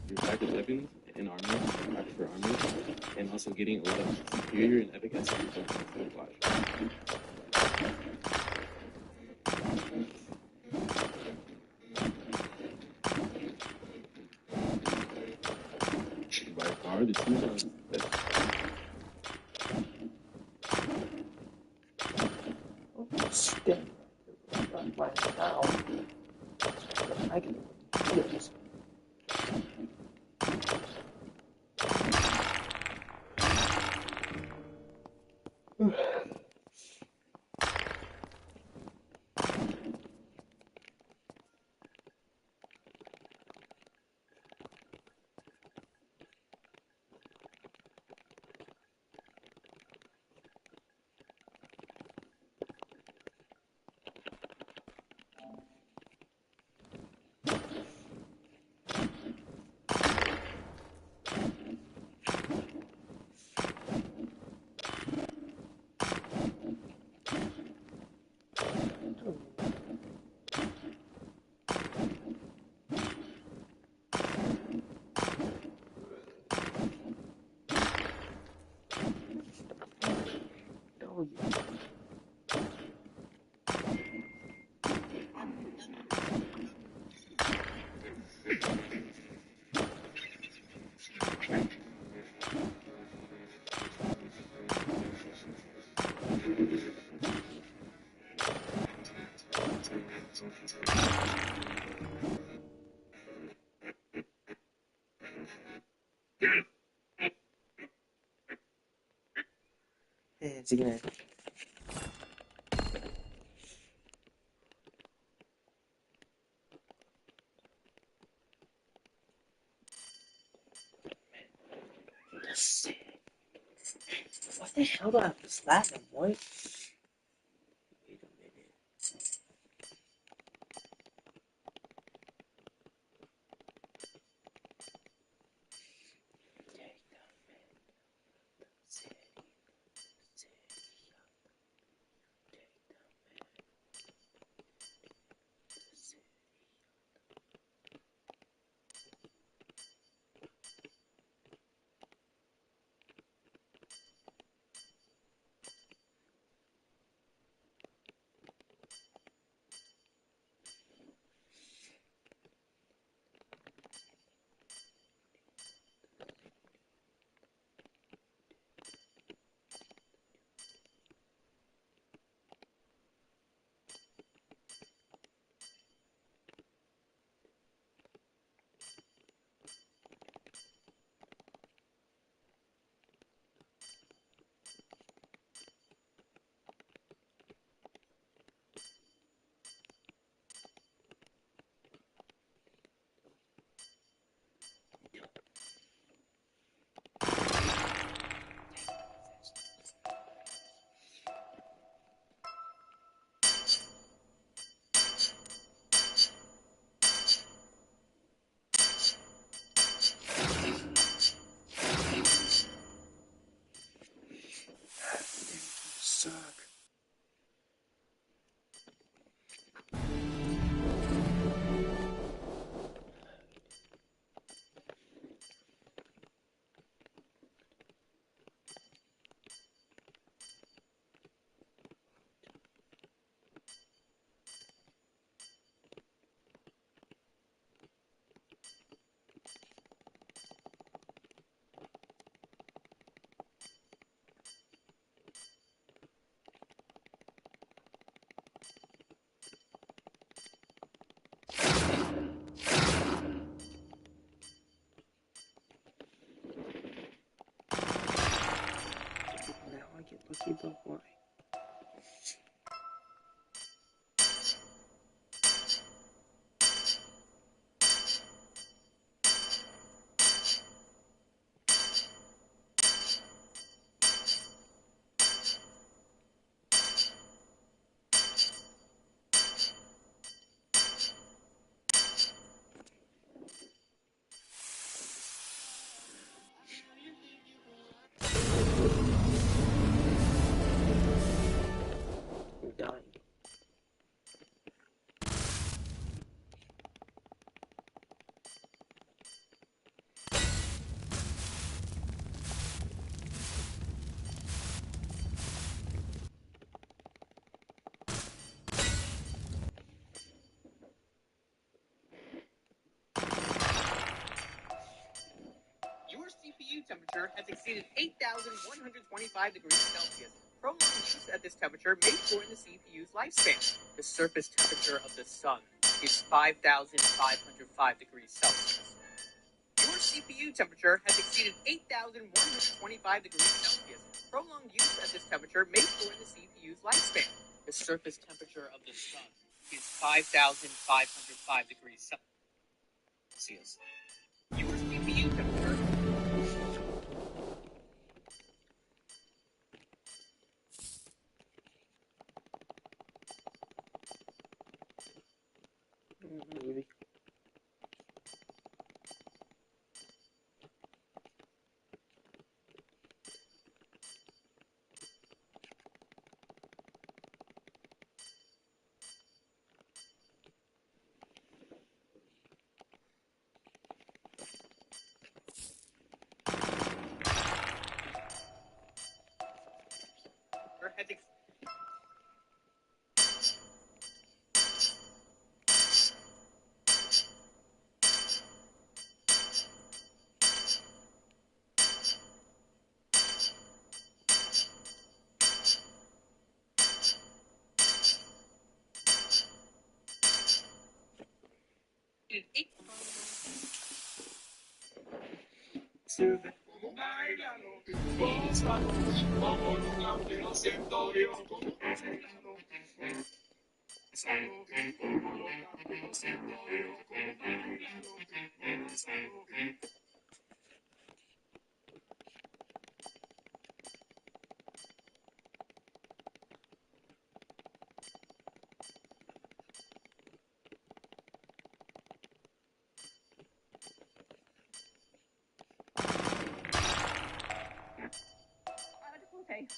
[SPEAKER 4] Your pack of weapons and armor, pack for armor, and also getting a lot of superior and epic attributes on Flash. By far, the two ones that
[SPEAKER 1] Stand. Right now. I can do this. It's again. What the hell do I have to slap him, boy? Wait a minute. keyboard. Why? I'm dying.
[SPEAKER 6] Your CPU temperature has exceeded 8,125 degrees Celsius. Prolonged use at this temperature may shorten the CPU's lifespan. The surface temperature of the sun is 5,505 degrees Celsius. Your CPU temperature has exceeded 8,125 degrees Celsius. Prolonged use at this temperature may shorten the CPU's lifespan. The surface temperature of the sun is 5,505 degrees Celsius. Your CPU temperature.
[SPEAKER 1] Not really.
[SPEAKER 6] Has okay.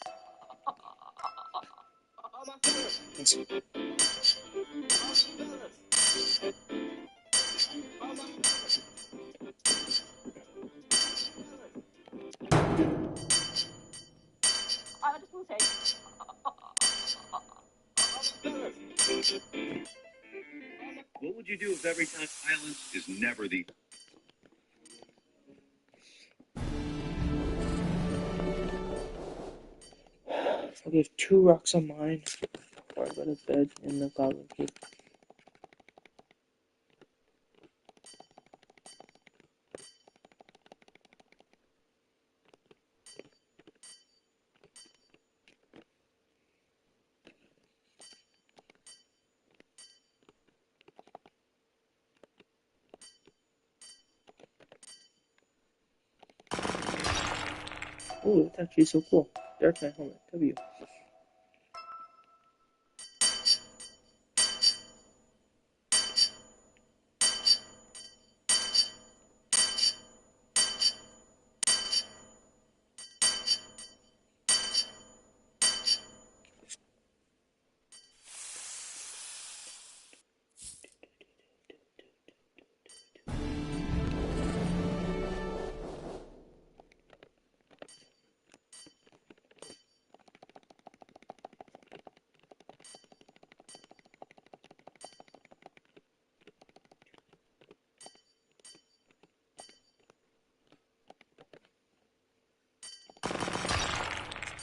[SPEAKER 6] I just want to say.
[SPEAKER 7] What would you do if every time violence is never the
[SPEAKER 1] I'll give 2 rocks on mine before I go to bed in the goblin cave. Oh, that's actually so cool. Dark Knight helmet. W.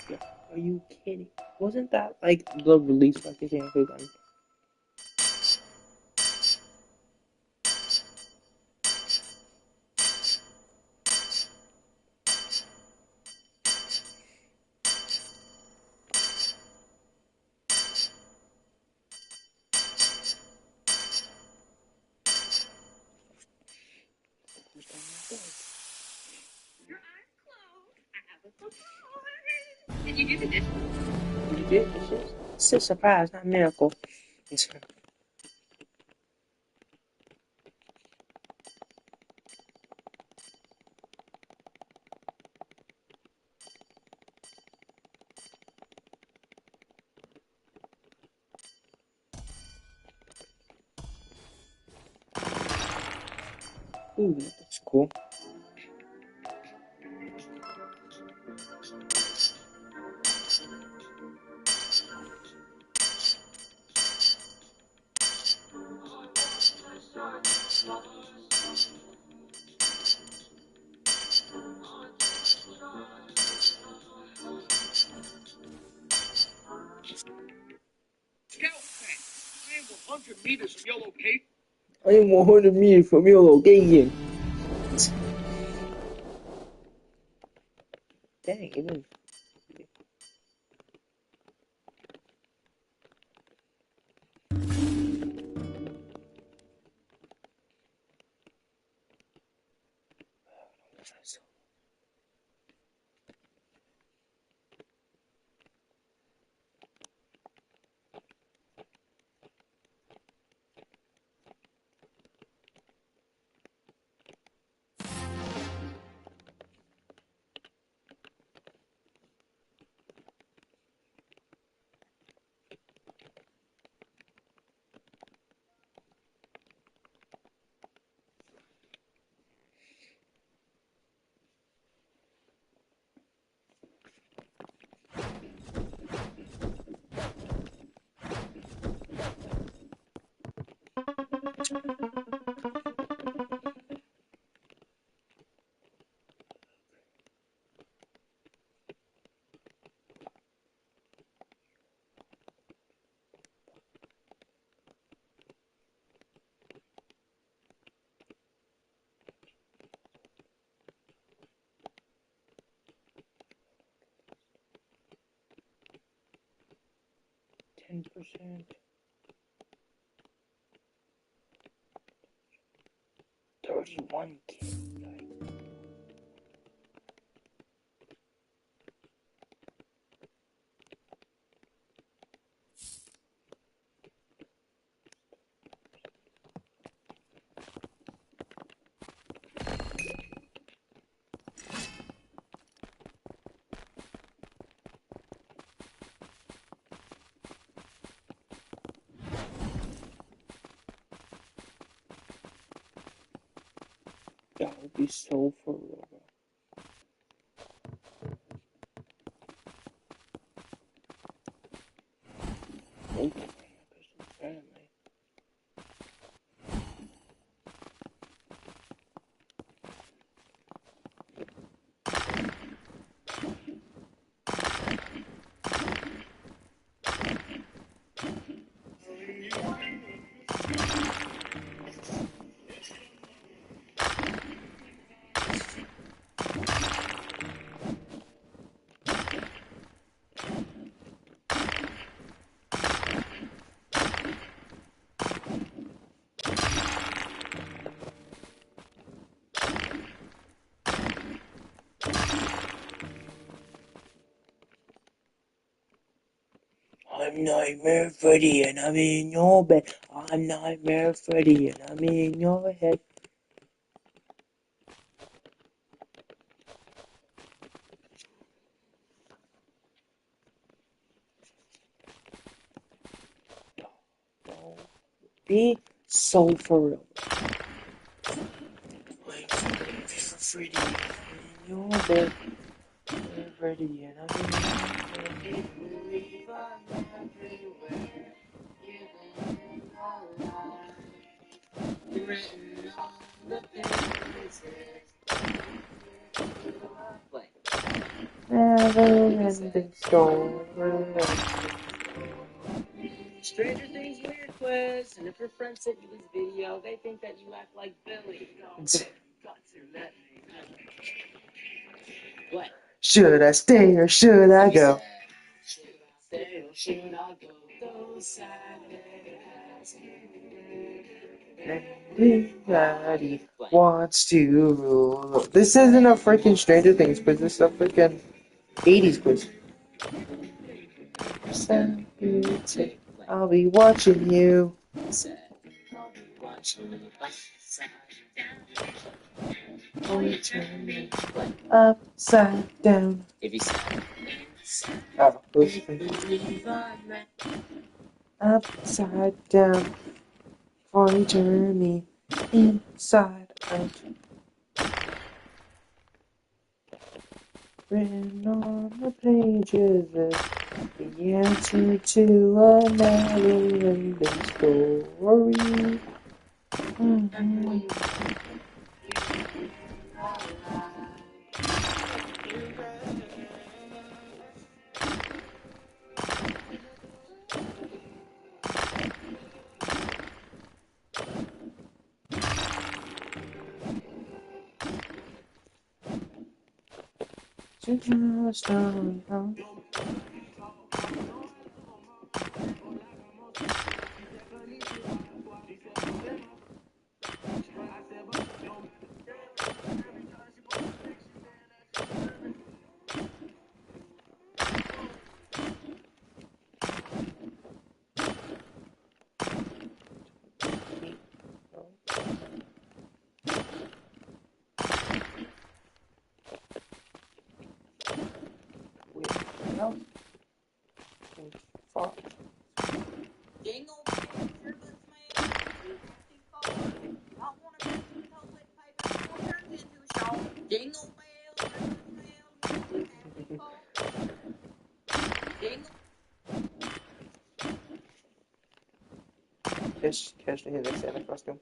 [SPEAKER 1] Yeah. Are you kidding? Wasn't that like the release packaging I could have done?
[SPEAKER 5] Did you do the dishes?
[SPEAKER 1] Did you do dishes? It's a surprise, not a miracle. It's ooh, that's cool.
[SPEAKER 7] Scout tank. I am 100 meters from your location.
[SPEAKER 1] I am 100 meters from your location. Dang, even. %. 31 kids. That would be so for real, bro. Okay, apparently. I'm Nightmare Freddy and I'm in your bed. I'm Nightmare Freddy and I'm in your head. Don't be so for real. I'm Freddy and I'm in your bed. I'm Freddy and I'm in your bed. Never ending story.
[SPEAKER 9] Stranger Things weird quiz, and if your friends sent you this video, they think that you act like Billy. What?
[SPEAKER 1] Should I stay or should I go?
[SPEAKER 9] Should I stay or should I go? Those sad days.
[SPEAKER 1] Everybody wants to rule. This isn't a freaking Stranger Things quiz. This is a freaking 80s quiz. I'll be watching you. Only turn me upside down.
[SPEAKER 9] If you said
[SPEAKER 1] Oh, who's upside down? Only turn me inside out. Written on the pages is the answer to a never-ending story.
[SPEAKER 5] Jingle bells, your books may be 54. Not one of them toilet paper before it turns into a shawl. Jingle bells, your books may be 54. Jingle.
[SPEAKER 1] Just catch the next Santa costume.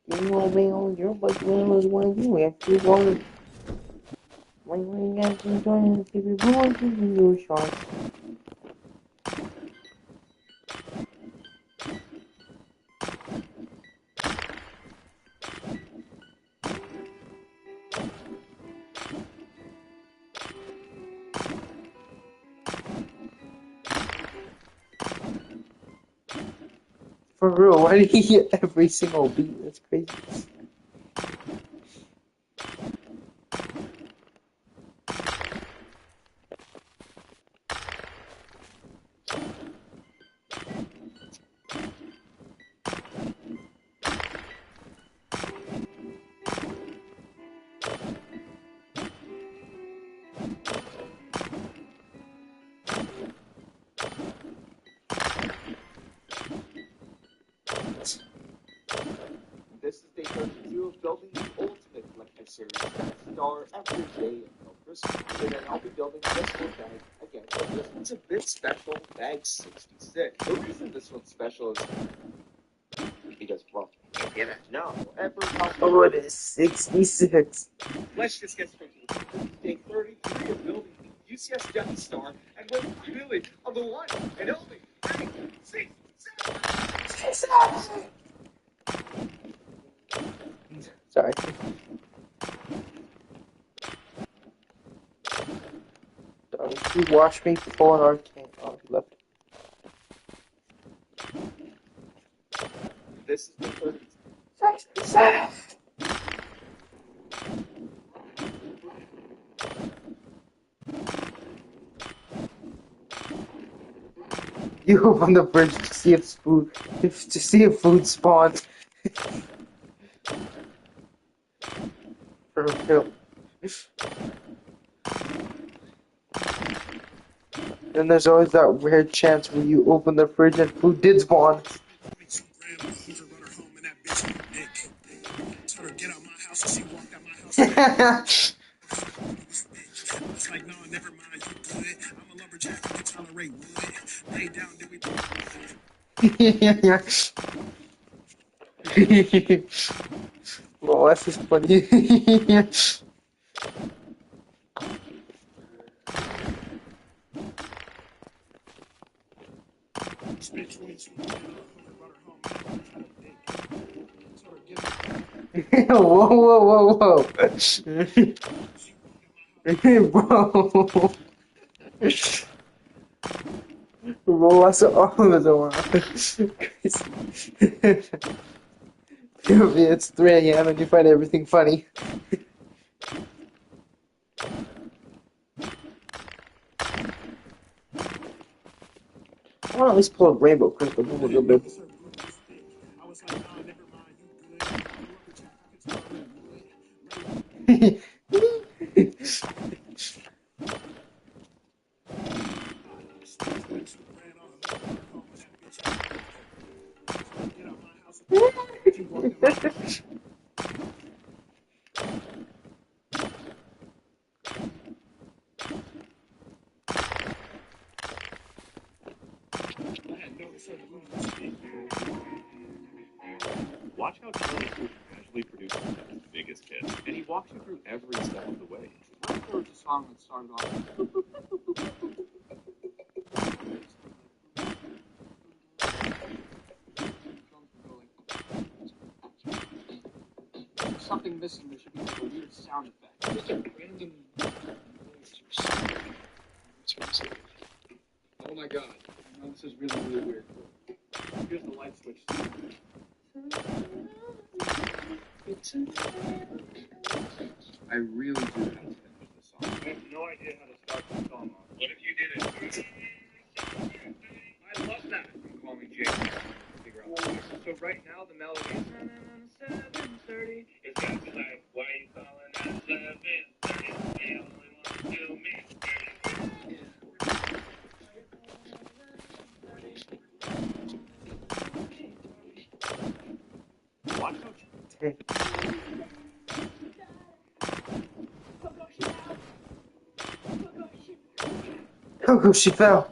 [SPEAKER 1] Jingle bells, your bus wheel is when you have to go. When we get to join, keep it going to your shot. For real, why did he hit every single beat? That's crazy.
[SPEAKER 7] This is day 32 of building the ultimate collector series that star every day until Christmas. Today I'll be building this one bag again, but this one's a bit special, bag 66. The reason this one's special is because, well, if you didn't know, every house.
[SPEAKER 1] Oh, it is 66.
[SPEAKER 6] Let's just get straight to it. This is day 33 of building the UCS Death Star, and we're really on the one and only 36.
[SPEAKER 1] Sorry. You watched me pull an arcane. Oh, he left.
[SPEAKER 6] This is the 30.
[SPEAKER 1] 67. You open the fridge to see if food spawns. For real. And there's always that rare chance where you open the fridge and food did spawn.
[SPEAKER 10] It's like, no, never mind, you good. I'm a lumberjack, I can tolerate wood. Lay down, do we?
[SPEAKER 1] Well, that's just funny.
[SPEAKER 10] Spent 22 million on a hooker, brought her home, and tried to date. Told her, get
[SPEAKER 1] Whoa, whoa, whoa, whoa. Bro. Bro, that's all of us around. It's 3 a.m. and you find everything funny. I want to at least pull a rainbow crystal. Move a little bit.
[SPEAKER 10] I was like, nah, never mind, you good. I'm a lumberjack, I can tolerate wood. Ran off the car, calling that bitch. Get out my house. You walk in my I had no certain
[SPEAKER 4] Watch how Charlie will casually produce his biggest hits, and he walks you through every step of the way.
[SPEAKER 6] What if there was a song that started off? There's something missing. There should be like a weird sound effect.
[SPEAKER 7] Just a random noise or something. That's what I'm saying. Oh my god. No, this is really, really weird.
[SPEAKER 6] Here's the light switch.
[SPEAKER 4] I really do have to finish this song.
[SPEAKER 7] I have no idea how to start the song off. What if you did it? I love that.
[SPEAKER 6] Call me Jake. Figure out the lyrics. So right now the melody is 7:30.
[SPEAKER 7] It's got to be like, why you calling at 11:30? They only want to do me.
[SPEAKER 4] Watch how
[SPEAKER 1] Hey. Coco, she fell.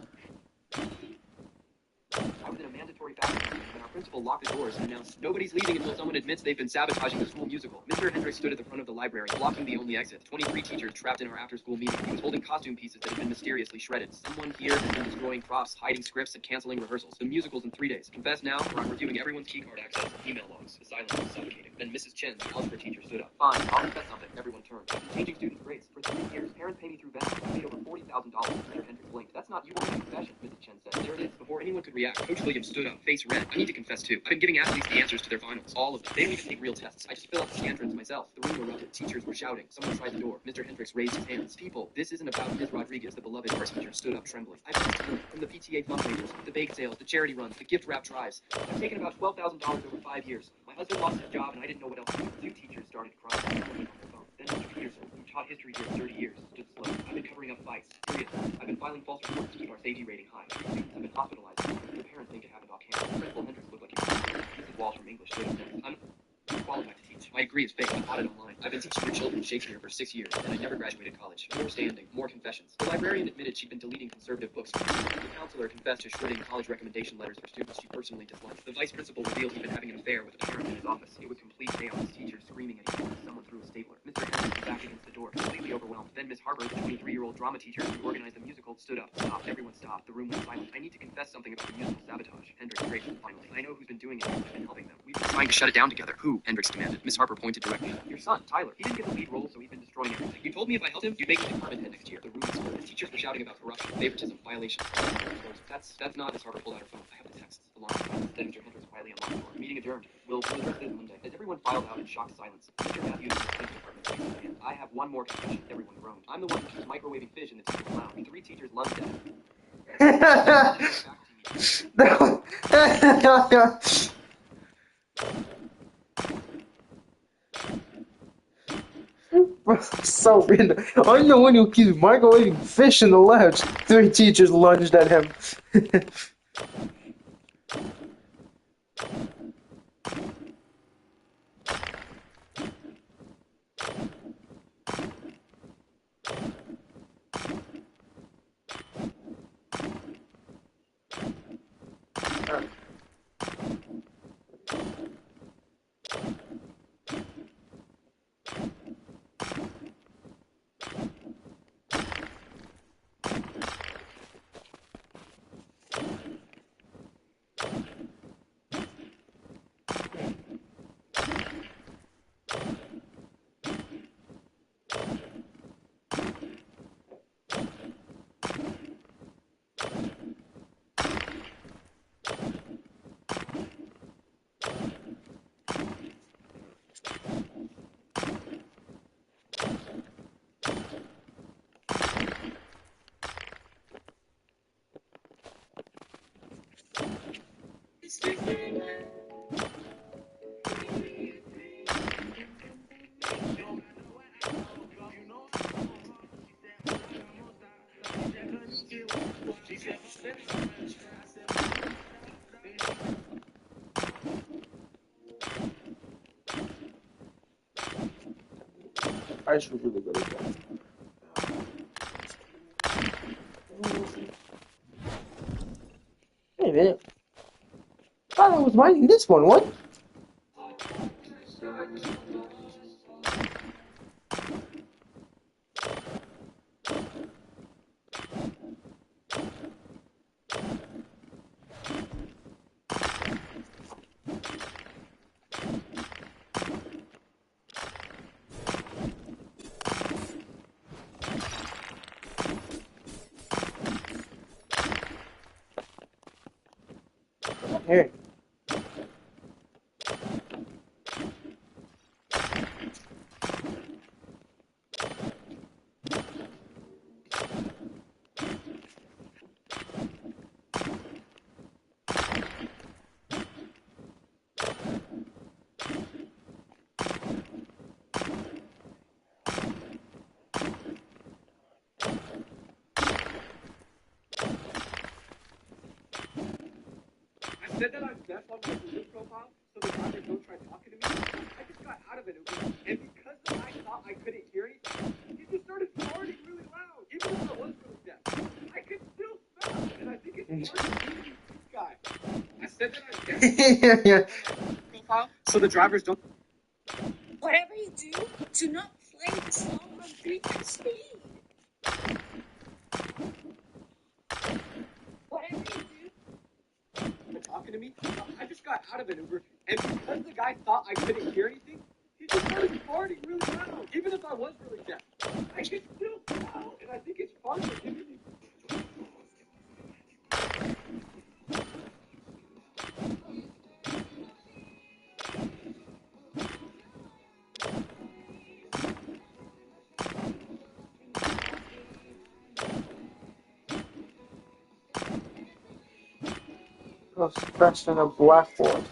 [SPEAKER 6] I was in a mandatory fashion when our principal locked the doors and announced nobody's leaving until someone admits they've been sabotaging the school musical. Mr. Hendricks stood at the front of the library, blocking the only exit. 23 teachers trapped in our after-school meeting. He was holding costume pieces that had been mysteriously shredded. Someone here has been destroying props, hiding scripts, and canceling rehearsals. The musical's in 3 days. Confess now, or I'm reviewing everyone's keycard access and email logs. The silence was suffocating. Then Mrs. Chen, the algebra teacher, stood up. Fine, I'll confess something. Everyone turned. I've been changing students' grades for 3 years. Parents pay me through Venmo. I paid over $40,000. Mr. Hendricks blinked. That's not you wanting a confession, Mrs. Chen said. There it is. Before anyone could react, Coach Williams stood up, face red. I need to confess too. I've been giving athletes the answers to their finals. All of them. They don't even take real tests. I just fill out the scantrons myself. The room erupted. Teachers were shouting. Someone tried the door. Mr. Hendricks raised his hands. People, this isn't about Ms. Rodriguez, the beloved art teacher, stood up trembling. I've done from the PTA fundraisers, the bake sales, the charity runs, the gift wrap drives. I've taken about $12,000 over 5 years. My husband lost his job and I didn't know what else to do. 2 teachers started crying. On their phone. Then Mr. Peterson, who taught history here 30 years, stood slow. I've been covering up fights. Period. I've been filing false reports to keep our safety rating high. 3 students have been hospitalized. Their parents think it happened off camera. Principal Hendricks looked like he was Mrs. Walsh from English stood up next. I'm qualified to teach. My degree is fake. I bought it online. I've been teaching your children Shakespeare for 6 years, and I never graduated college. More standing, more confessions. The librarian admitted she'd been deleting conservative books. The counselor confessed to shredding college recommendation letters for students she personally disliked. The vice principal revealed he'd been having an affair with a parent in his office. It was complete chaos. Teachers screaming at each other. Someone threw a stapler. Mr. Hendricks was back against the door, completely overwhelmed. Then Miss Harper, the 23-year-old drama teacher who organized the musical, stood up. Stopped. Everyone stopped. The room went silent. I need to confess something about the musical sabotage. Hendricks grated finally. I know who's been doing it. I've been helping them. We've been trying to shut it down together. Who? Hendricks demanded. Miss Harper pointed directly. Your son, Tyler. He didn't get the lead role, so he's been destroying everything. You told me if I helped him, you'd make me department head next year. The room was full. The teachers were shouting about corruption, favoritism, violations. That's not. Miss Harper pulled out her phone. I have the texts. The long silence. Then Mr. Hendricks quietly unlocked the door. Meeting adjourned. We'll address this Monday. As everyone filed out in shocked silence, Mr. Matthews, the safety department, raised his hand. I have one more confession. Everyone groaned. I'm the one who was microwaving fish in the teacher's lounge. 3 teachers lunged at him.
[SPEAKER 1] So random. I'm the one who keeps microwaving fish in the lounge. 3 teachers lunged at him. I should really good at that. Wait a minute. I thought I was mining this one. What? Here.
[SPEAKER 6] I said that I'm deaf on my Uber profile, so the drivers don't try talking to me. I just got out of an Uber, and because the guy thought I couldn't hear anything, he just started farting really loud, even if I was really deaf. I could still smell, and I think it's part of being this guy. I said that I'm deaf
[SPEAKER 1] Yeah.
[SPEAKER 6] profile, so the drivers don't.
[SPEAKER 5] Whatever you do not play the song on 3x speed. Whatever you do.
[SPEAKER 6] Talking to me. I just got out of an Uber, and because the guy thought I couldn't hear anything, he just started farting really loud, even if I was really deaf. I could still smell, and I think it's part of giving me.
[SPEAKER 1] Goes faster than a blackboard.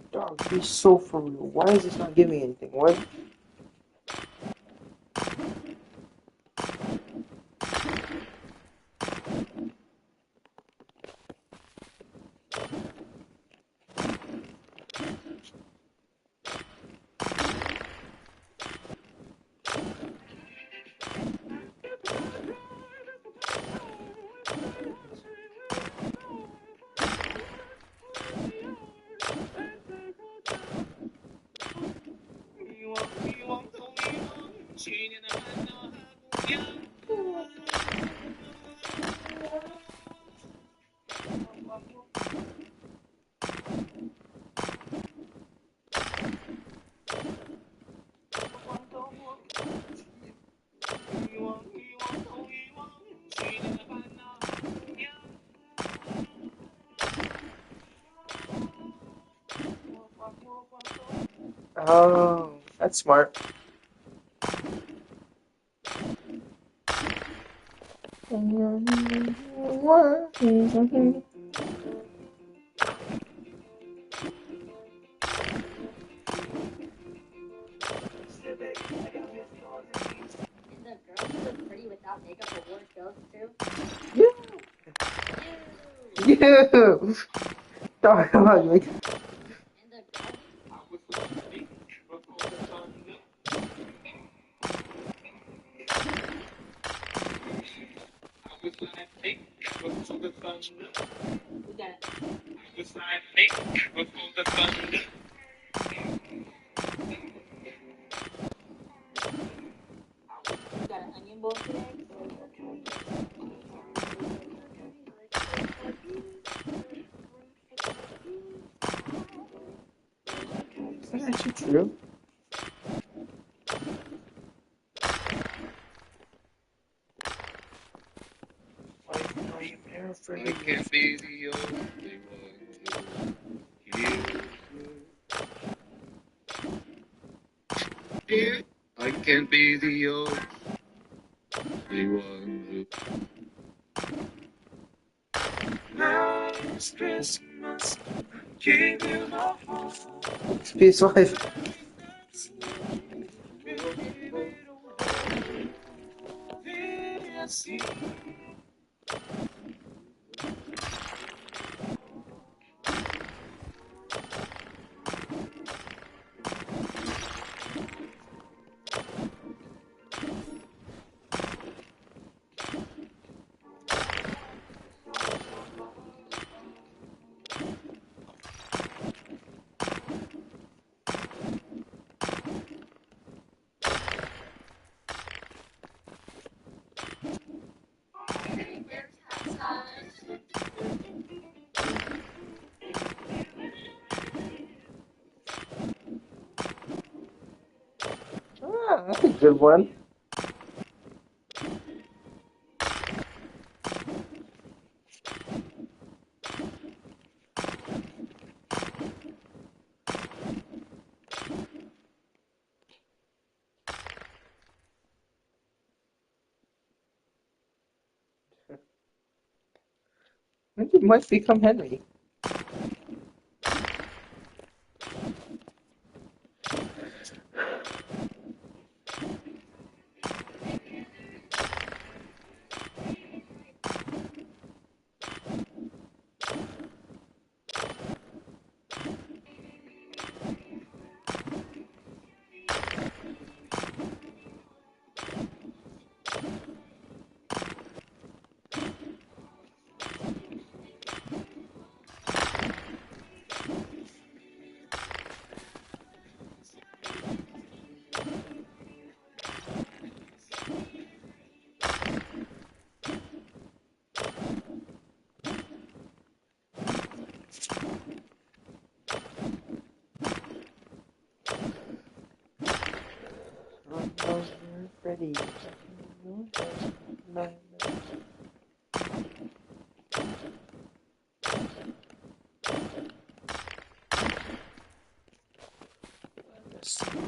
[SPEAKER 1] Dog, be so for real. Why is this not giving me anything? What? Oh, that's smart.
[SPEAKER 8] And the girls who look pretty without makeup or wore ghosts too.
[SPEAKER 1] You.
[SPEAKER 8] You.
[SPEAKER 1] You. Talk about me.
[SPEAKER 8] And the girls. We got we got an onion bowl today.
[SPEAKER 1] Is that actually true?
[SPEAKER 7] I can't be the only one who hears. I can't be the only one who. Last Christmas, gave you my heart.
[SPEAKER 1] Peace wife. Ah, that's a good one. When did Mike become Henry? Freddy.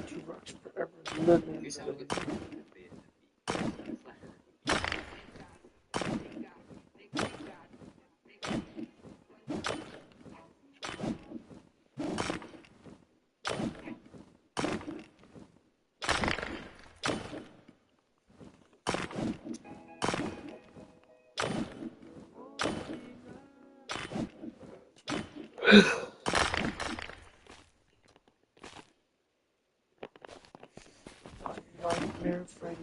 [SPEAKER 1] Two rocks forever living. Nightmare Freddy.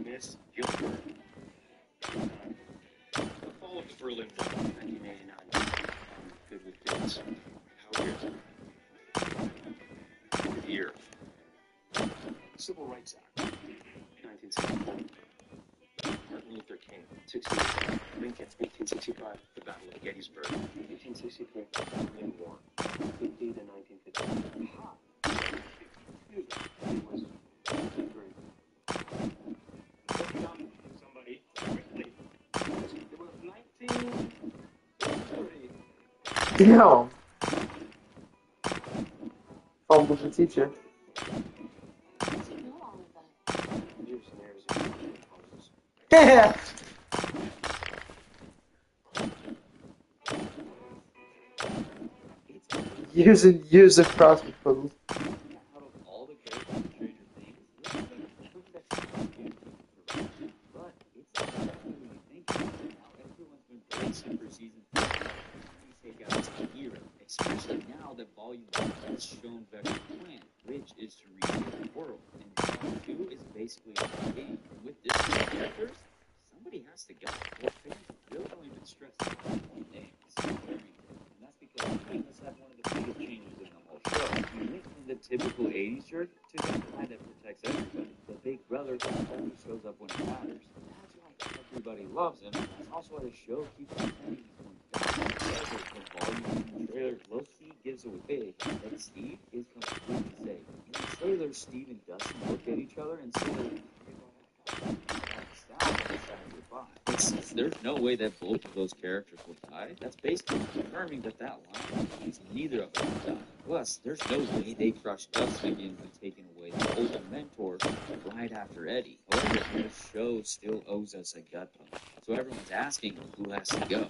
[SPEAKER 3] Miss Gilbert.
[SPEAKER 7] Berlin Wall, 1989. Good with dates. How good? Good year. Civil Rights Act, 1964. Martin Luther King, 68. Lincoln, 1865. The Battle of Gettysburg, 1863. Korean War, 50 to 1950. Ha! 52. It was great. Look up, somebody, quickly. It was 1930.
[SPEAKER 1] Damn. Fumbled the teacher.
[SPEAKER 5] Does he know all of that?
[SPEAKER 7] Years and years of pauses.
[SPEAKER 1] Yeah. Years and years of crossword puzzles.
[SPEAKER 3] Out of all the characters in Stranger Things, this is the one that's confusing. But it's exactly what you think. Now everyone's been bracing for season 4. You take out Kira, especially now that Volume 1 has shown Vector's plan, which is to recreate the world. And Volume 2 is basically a game. And with this many characters, somebody has to go. Well, fans really only been stressed about one name, Steve Harrington. And that's because he has had one of the biggest changes in the whole show. He went from the typical 80s jerk to the guy that protects everybody. The big brother who only shows up when it matters. That's why everybody loves him. That's also why the show keeps pretending he's going to die. However, the volume in the trailer low-key gives away that Steve is completely safe. In the trailer, Steve and Dustin look at each other and say, there's no way that both of those characters will die. That's basically confirming that line means neither of them will die. Plus, there's no way they crushed Dustin again by taking away the older mentor right after Eddie. However, the show still owes us a gut punch. So everyone's asking who has to go.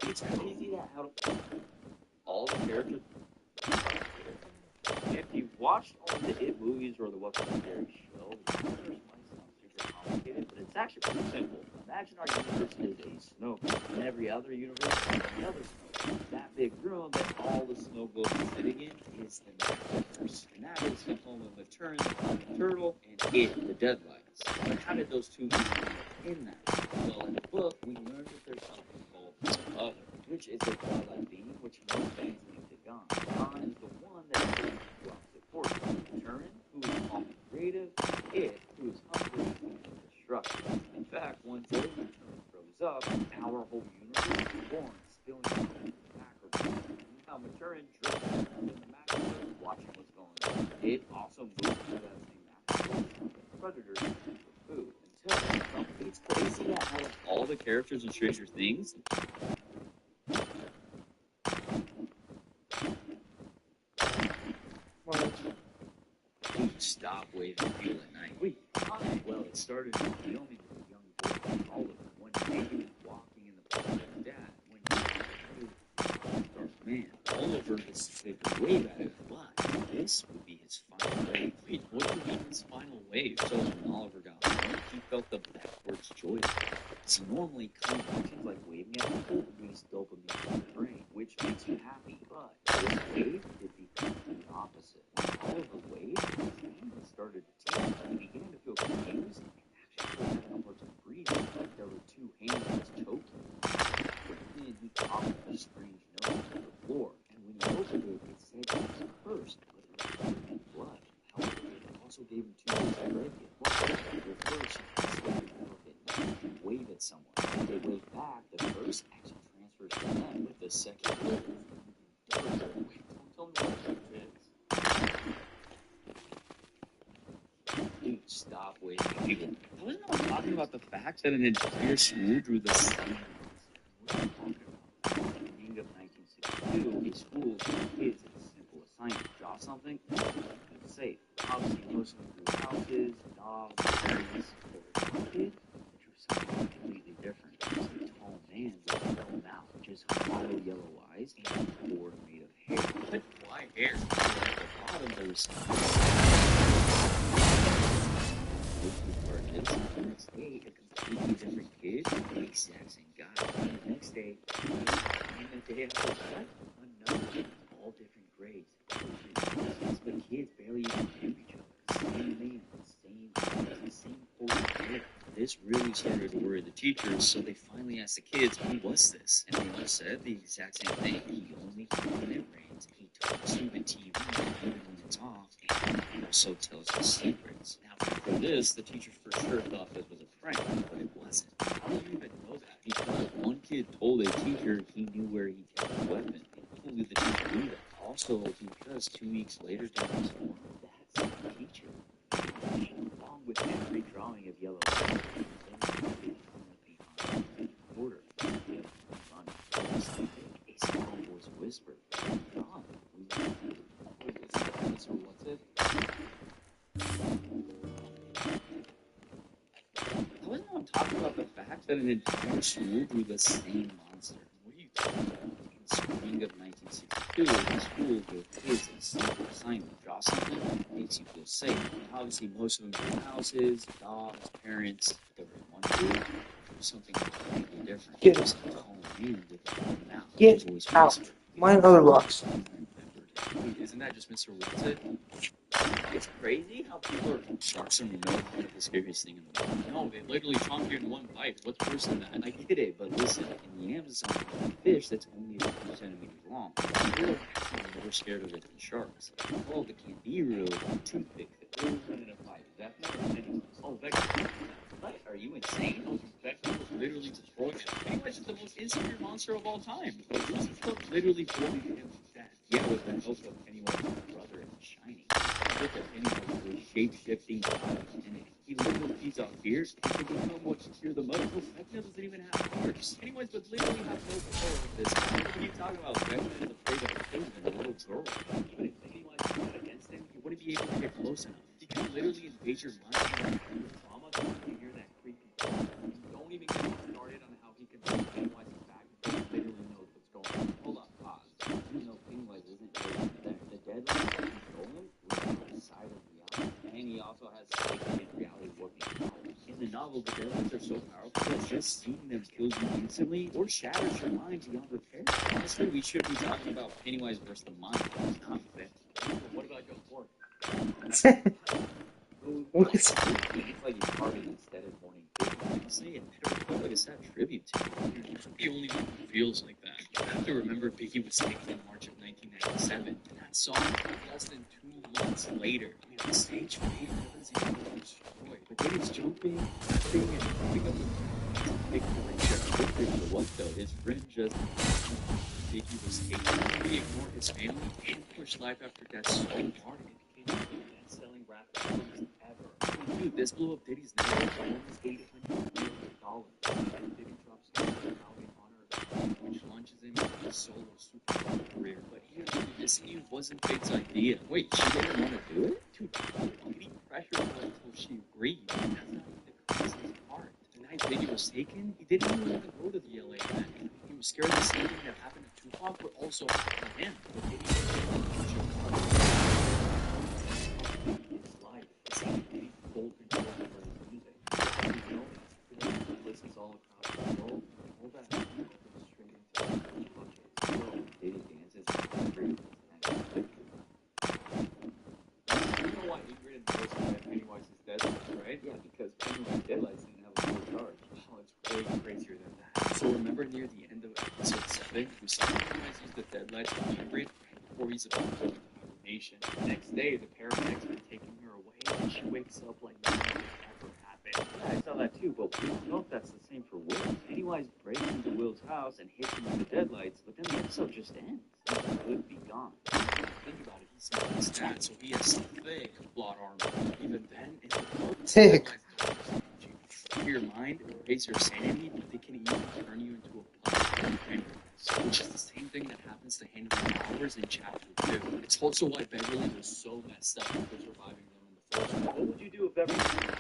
[SPEAKER 3] It's crazy that out of all the characters, if you've watched all the It movies or the What's the Scary show, the universe might sound super complicated, but it's actually pretty simple. Imagine our universe is a snow globe, and every other universe is another snow globe. That big room that all the snow globes are sitting in is the universe, and that is the home of Maturin, the comic turtle, and It, the Deadlights. But how did those two even end up in that? Well, in the book, we learned that there's something called the Other, which is a godlike being which most fans link to Gon. Gon is the one that is the opposite force. Turin, who is calm and creative, It, who is hungry and destructive. In fact, one day when Turin grows up, our whole universe is born, spilling into the macro. Now, Maturin drifts around in the macro, watching what's going on. It also moves through that same macro, predators for food. Until it's crazy that out of all the characters in Stranger Things, dude, stop waving people at night. Wait, why? Well, it started filming with a young boy named Oliver. One day he was walking in the park with his dad. When he was man, Oliver was taking a wave at him, but this would be his final wave. Wait, what do you mean his final wave? So when Oliver got home, he felt the backwards joy. See, normally kind actions like waving at people release dopamine in the brain, which makes you happy, but this wave did become the opposite. When Oliver waved, his hands started to tingle. He began to feel confused and actually started having a hard time breathing, like there were two hands just choking. But then he coughed a strange noise on the floor, and when he opened it, it said he was cursed, but it was dripping blood. However, it also gave him two ways to break it. Well, first, he started to look at night and wave at someone. If they wave back, the curse actually transfers to them with the second wave. Wait, don't tell me what it is. Dude, stop waving people. I wasn't talking about the fact that an entire school drew the same monster. What are you talking about? At the beginning of 1962, a school gave kids a simple assignment. Draw something that's safe. Obviously, most of them drew houses, dogs, trees. But one kid drew something completely different. It was a tall man with a yellow mouth, just hollow yellow eyes, and a board made of hair. But why hair? At the bottom, there was the next day, a completely different kid, the exact same guy. And the next day, and the day after that, another, all different grades, different races, but kids barely even knew each other. Same man, same eyes, the same holy hair. This really started to worry the teachers, so they finally asked the kids, who was this? And they all said the exact same thing. He only comes when it rains, he talks through the TV even when it's off, and he also tells us secrets. Now, after this, the teachers for sure thought this was a prank, but it wasn't. How do you even know that? Because one kid told a teacher he knew where he kept the weapon. And only the teacher knew that. Also, because 2 weeks later during school, that's the teacher. Along with every drawing of yellow light, quarter, a small voice whispered, "John, so what's it?" I wasn't I'm talking about the fact that an entire school drew the same monster. What are you talking about? In spring of 1962, the school gave kids a simple assignment. Draw something that makes you feel safe. And obviously, most of them drew houses, dogs, parents. But there was one kid who drew something completely different.
[SPEAKER 1] Get
[SPEAKER 3] It was a tall man with a big mouth.
[SPEAKER 1] Get
[SPEAKER 3] His voice
[SPEAKER 1] out.
[SPEAKER 3] whispered.
[SPEAKER 1] Mine other rocks.
[SPEAKER 4] Wait, isn't that just Mr. What's-It?
[SPEAKER 3] It's crazy how people are sharks are no longer the scariest thing in the world.
[SPEAKER 4] No, they literally chomp you in one bite. What's worse than that?
[SPEAKER 3] I get it, but listen, in the Amazon, there's a fish that's only a few centimeters long. People are actually more scared of it than sharks. Oh, the Candiru, toothpick fish. Who's winning a fight? Vecna or Pennywise? Oh, Vecna. What? Are you insane?
[SPEAKER 4] No, Vecna was literally destroying it. Pennywise is the most insecure monster of all time. Literally bullied him to death.
[SPEAKER 3] Yeah, with the help of Pennywise's brother in Shining. Look at Pennywise with shape-shifting eyes, and he literally feeds off fears. He can become what you fear the most.
[SPEAKER 4] Vecna doesn't even have fears. Pennywise would literally have no control of this.
[SPEAKER 3] What are you talking about? Vecna is afraid of a caveman, a little girl. Even if Pennywise fought against him, he wouldn't be able to get close enough.
[SPEAKER 4] He can literally invade your mind and with trauma so you hear that creepy sound. Don't even get me started on how he can bring Pennywise's back because he literally knows what's going on. Hold up, pause.
[SPEAKER 3] You know Pennywise isn't really there. The deadline to control him was outside of reality. And he also has significant reality warping powers. In the novel, the deadlines are so powerful that just seeing them kills you instantly or shatters your mind beyond repair. Honestly, we should be talking about Pennywise versus the mind. It's not fair.
[SPEAKER 4] What about Young Fork?
[SPEAKER 3] It's like he's carving instead of mourning. Honestly, it never felt like a sad tribute to him.
[SPEAKER 4] You're not the only one who feels like that. You have to remember Biggie was taken in March of 1997, and that song came less than 2 months later. I mean, on stage, Faith Evans and he was destroyed.
[SPEAKER 3] But then he's jumping, laughing, and jumping up the victory. Victory for what though? His friend just...
[SPEAKER 4] Biggie was taken. He ignored his family and pushed life after death so hard it became one of the best-selling rap albums ever.
[SPEAKER 3] Dude, this blew up Diddy's net almost $800 million.
[SPEAKER 4] And Diddy drops an album in honor of him, which launches him into a solo superstar career. But here, this you wasn't Big's idea.
[SPEAKER 3] Wait, she didn't want to do it?
[SPEAKER 4] Dude, Diddy pressured her until she agreed. And that's not even the craziest part. The night Biggie was taken, he didn't even want to go to the LA event. He was scared the same thing that happened to Tupac would also happen to him. But Diddy was
[SPEAKER 3] His life. It's like Diddy full control over his music. You know, listens all across the world. All that goes straight into the bucket. So Diddy dances and screams and
[SPEAKER 4] You know why Ingrid and Melissa said Pennywise is dead, right?
[SPEAKER 3] yeah, because Pennywise Deadlights didn't have a full charge.
[SPEAKER 4] Oh, it's way crazier than that. So remember near the end of episode 7, we saw Pennywise use the deadlights on Ingrid right before he's about to go into hibernation. The next day, the paramedics are taking her away, and she wakes up like nothing ever happened.
[SPEAKER 3] Yeah, I saw that too, but we don't know if that's the same for Will. Pennywise breaks into Will's house and hits him with the deadlights, but then the episode just ends. He could be gone.
[SPEAKER 4] Think about it, he's not his dad, so he has thick plot armor. Even then, in the book,
[SPEAKER 1] Thick.
[SPEAKER 4] your mind, raise your sanity, but they can even turn you into a puppet, which is the same thing that happens to Henry Powers in chapter 2. It's also why Beverly was so messed up after surviving them in the first one.
[SPEAKER 3] What would you do if everything...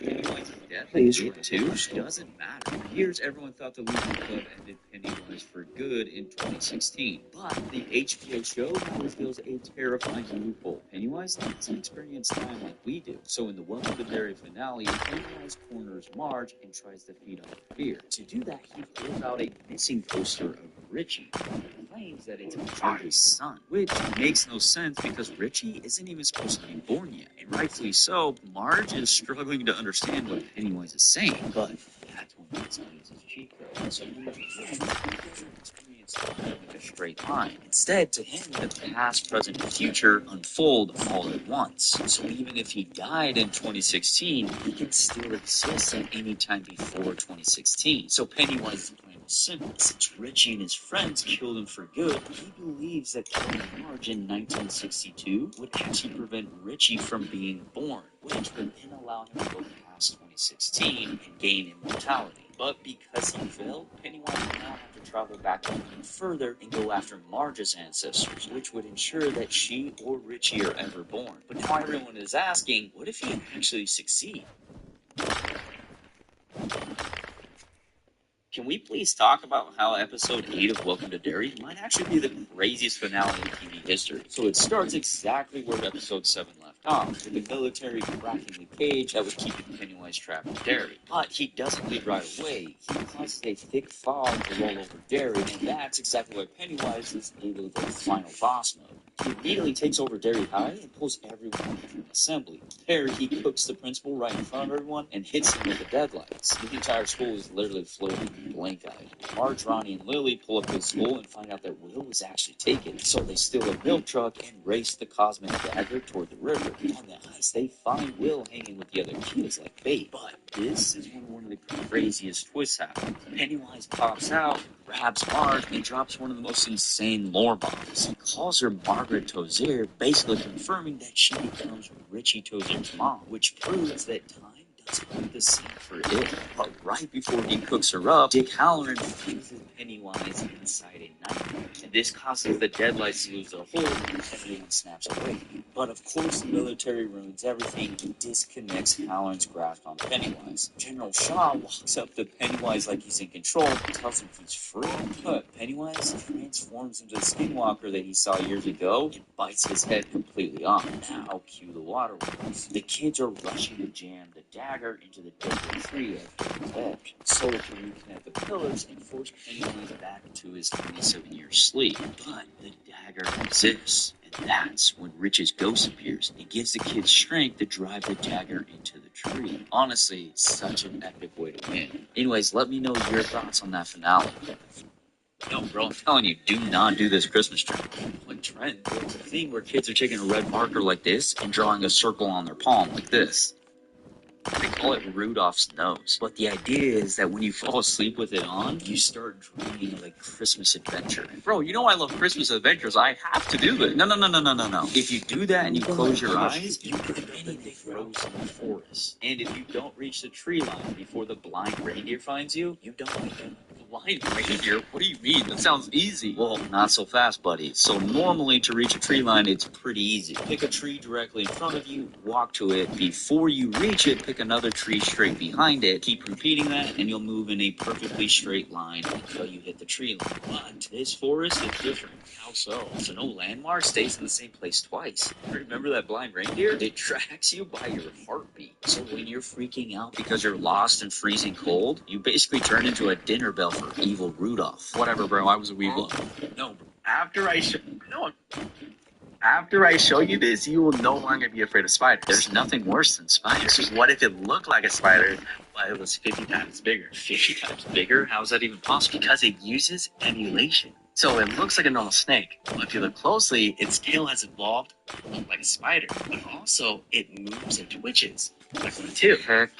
[SPEAKER 3] Pennywise's death
[SPEAKER 1] Please.
[SPEAKER 3] it too doesn't matter. For years, everyone thought the Losers Club ended Pennywise for good in 2016. But the HBO show now reveals a terrifying loophole. Pennywise doesn't experience time like we do. So in the Welcome to Derry finale, Pennywise corners Marge and tries to feed off fear. To do that, he pulls out a missing poster of Richie.
[SPEAKER 11] claims that it's Marge's son, which makes no sense because Richie isn't even supposed to be born yet. And rightfully so, Marge is struggling to understand what Pennywise is saying, but that's when he displays his cheat code. So when he doesn't experience time like a straight line. Instead, to him, the past, present, and future unfold all at once. So even if he died in 2016, he can still exist at any time before 2016. So Pennywise's plan was simple. Since Richie and his friends killed him for good, he believes that killing Marge in 1962 would actually prevent Richie from being born, which would then allow him to go past 2016 and gain immortality. But because he failed, Pennywise would now have to travel back even further and go after Marge's ancestors, which would ensure that she or Richie are ever born. But now everyone is asking, what if he actually succeeds? Can we please talk about how episode 8 of Welcome to Derry might actually be the craziest finale in TV history? So it starts exactly where episode 7 left off, with the military cracking the cage that was keeping Pennywise trapped in Derry. But he doesn't leave right away. He causes a thick fog to roll over Derry, and that's exactly why Pennywise is able to go final boss mode. He immediately takes over Derry High and pulls everyone into an assembly. There, he cooks the principal right in front of everyone and hits him with the deadlights. The entire school is literally floating blank-eyed. Marge, Ronnie, and Lily pull up to the school and find out that Will was actually taken. So they steal a milk truck and race the cosmic dagger toward the river. On the ice, they find Will hanging with the other kids like bait. But this is when one of the craziest twists happens. Pennywise pops out, grabs Marge, and drops one of the most insane lore bombs. He calls her Margaret Tozier, basically confirming that she becomes Richie Tozier's mom, which proves that time doesn't look the same for it. But right before he cooks her up, Dick Halloran freezes Pennywise inside a nightmare, and this causes the deadlights to lose their hold and everyone snaps awake. But of course, the military ruins everything and disconnects Halloran's grasp on Pennywise. General Shaw walks up to Pennywise like he's in control and tells him he's free. But Pennywise transforms into the skinwalker that he saw years ago and bites his head completely off. Now, cue the waterworks. The kids are rushing to jam the dagger into the deadly tree at its edge, so they can reconnect the pillars and force Pennywise back to his 27-year sleep. But the dagger exists. And that's when Rich's ghost appears and gives the kids strength to drive the dagger into the tree. Honestly, such an epic way to win. Anyways, let me know your thoughts on that finale. No, bro, I'm telling you, do not do this Christmas trend. What trend? It's a thing where kids are taking a red marker like this and drawing a circle on their palm like this. They call it Rudolph's nose. But the idea is that when you fall asleep with it on, you start dreaming of a Christmas adventure. Bro, you know I love Christmas adventures. I have to do this. No. If you do that and you close your eyes, you get anything grows in the forest. And if you don't reach the tree line before the blind reindeer finds you, you don't wake up. Blind reindeer? What do you mean? That sounds easy. Well, not so fast, buddy. So normally to reach a tree line, it's pretty easy. Pick a tree directly in front of you, walk to it. Before you reach it, pick another tree straight behind it. Keep repeating that, and you'll move in a perfectly straight line until you hit the tree line. But this forest is different. How so? So no landmark stays in the same place twice. Remember that blind reindeer? It tracks you by your heartbeat. So when you're freaking out because you're lost and freezing cold, you basically turn into a dinner bell for evil Rudolph. Whatever, bro. I was a weevil. No, bro. After I show you this, you will no longer be afraid of spiders. There's nothing worse than spiders. What if it looked like a spider, but it was 50 times bigger? 50 times bigger? How is that even possible? Because it uses emulation. So it looks like a normal snake, but if you look closely, its tail has evolved to look like a spider, but also it moves and twitches like one too. Heck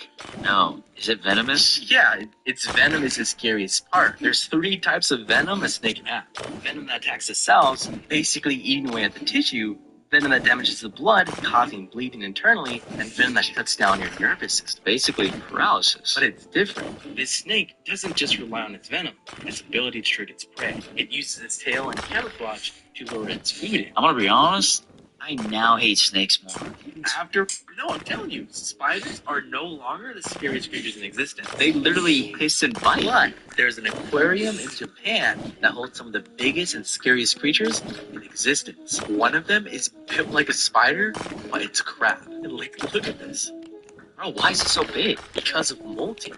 [SPEAKER 11] no. Is it venomous? Yeah, its venom is the scariest part. There's 3 types of venom a snake can have. Venom that attacks the cells, basically eating away at the tissue. Venom that damages the blood, causing bleeding internally, and venom that shuts down your nervous system. Basically paralysis. But it's different. This snake doesn't just rely on its venom, its ability to trick its prey. It uses its tail and camouflage to lure its food in. I'm gonna be honest, I now hate snakes more. I'm telling you, spiders are no longer the scariest creatures in existence. They literally hiss and bite. But there's an aquarium in Japan that holds some of the biggest and scariest creatures in existence. One of them is built like a spider, but it's a crab. And look at this. Bro, why is it so big? Because of molting.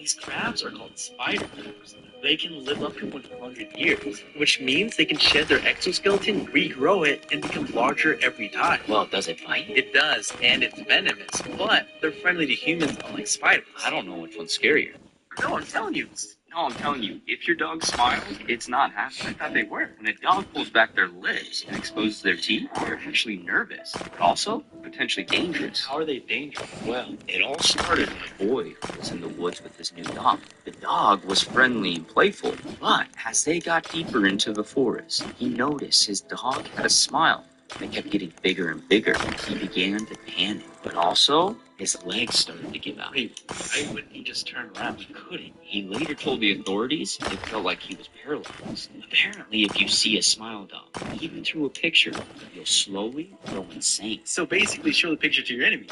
[SPEAKER 3] These crabs are called spider crabs. They can live up to 100 years, which means they can shed their exoskeleton, regrow it, and become larger every time.
[SPEAKER 11] Well, does it bite?
[SPEAKER 3] It does, and it's venomous, but they're friendly to humans unlike spiders.
[SPEAKER 11] I don't know which one's scarier.
[SPEAKER 3] No, I'm telling you.
[SPEAKER 11] No, I'm telling you, if your dog smiles, it's not happy. I thought they were. When a dog pulls back their lips and exposes their teeth, they're actually nervous, but also potentially dangerous.
[SPEAKER 3] How are they dangerous?
[SPEAKER 11] Well, it all started when a boy was in the woods with his new dog. The dog was friendly and playful, but as they got deeper into the forest, he noticed his dog had a smile that kept getting bigger and bigger. He began to panic, but also his legs started to give out.
[SPEAKER 3] Wait, why wouldn't he just turn around? He couldn't.
[SPEAKER 11] He later told the authorities it felt like he was paralyzed. Apparently, if you see a smile dog, even through a picture, you'll slowly go insane.
[SPEAKER 3] So basically, show the picture to your enemies.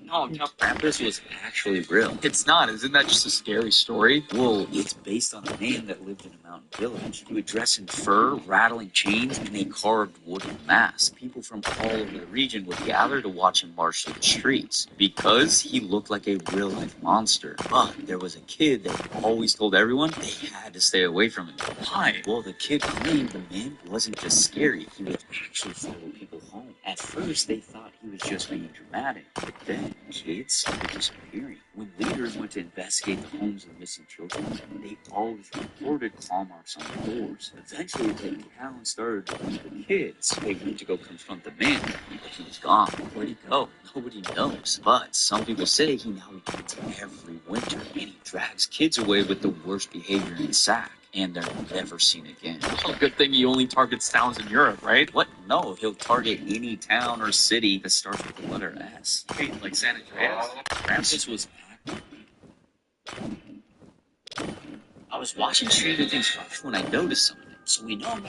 [SPEAKER 11] No, Krampus was actually real.
[SPEAKER 4] It's not. Isn't that just a scary story?
[SPEAKER 11] Well, it's based on a man that lived in a mountain village. He would dress in fur, rattling chains, and a carved wooden mask. People from all over the region would gather to watch him march through the streets because he looked like a real-life monster. But there was a kid that always told everyone they had to stay away from him. Why? Well, the kid claimed the man wasn't just scary. He would actually follow people home. At first, they thought he was just being dramatic, but then kids started disappearing. When leaders went to investigate the homes of missing children, they always reported claw marks on the doors. Eventually, the town started to leave the kids. They went to go confront the man, but he was gone. Where'd he go? Nobody knows. But some people say he now returns every winter, and he drags kids away with the worst behavior in his sack. And they're never seen again.
[SPEAKER 4] Well, good thing he only targets towns in Europe, right?
[SPEAKER 11] What? No, he'll target any town or city that starts with the letter S.
[SPEAKER 4] Wait, like San Andreas?
[SPEAKER 11] Krampus was back. I was watching Stranger Things 5 when I noticed something, so we know.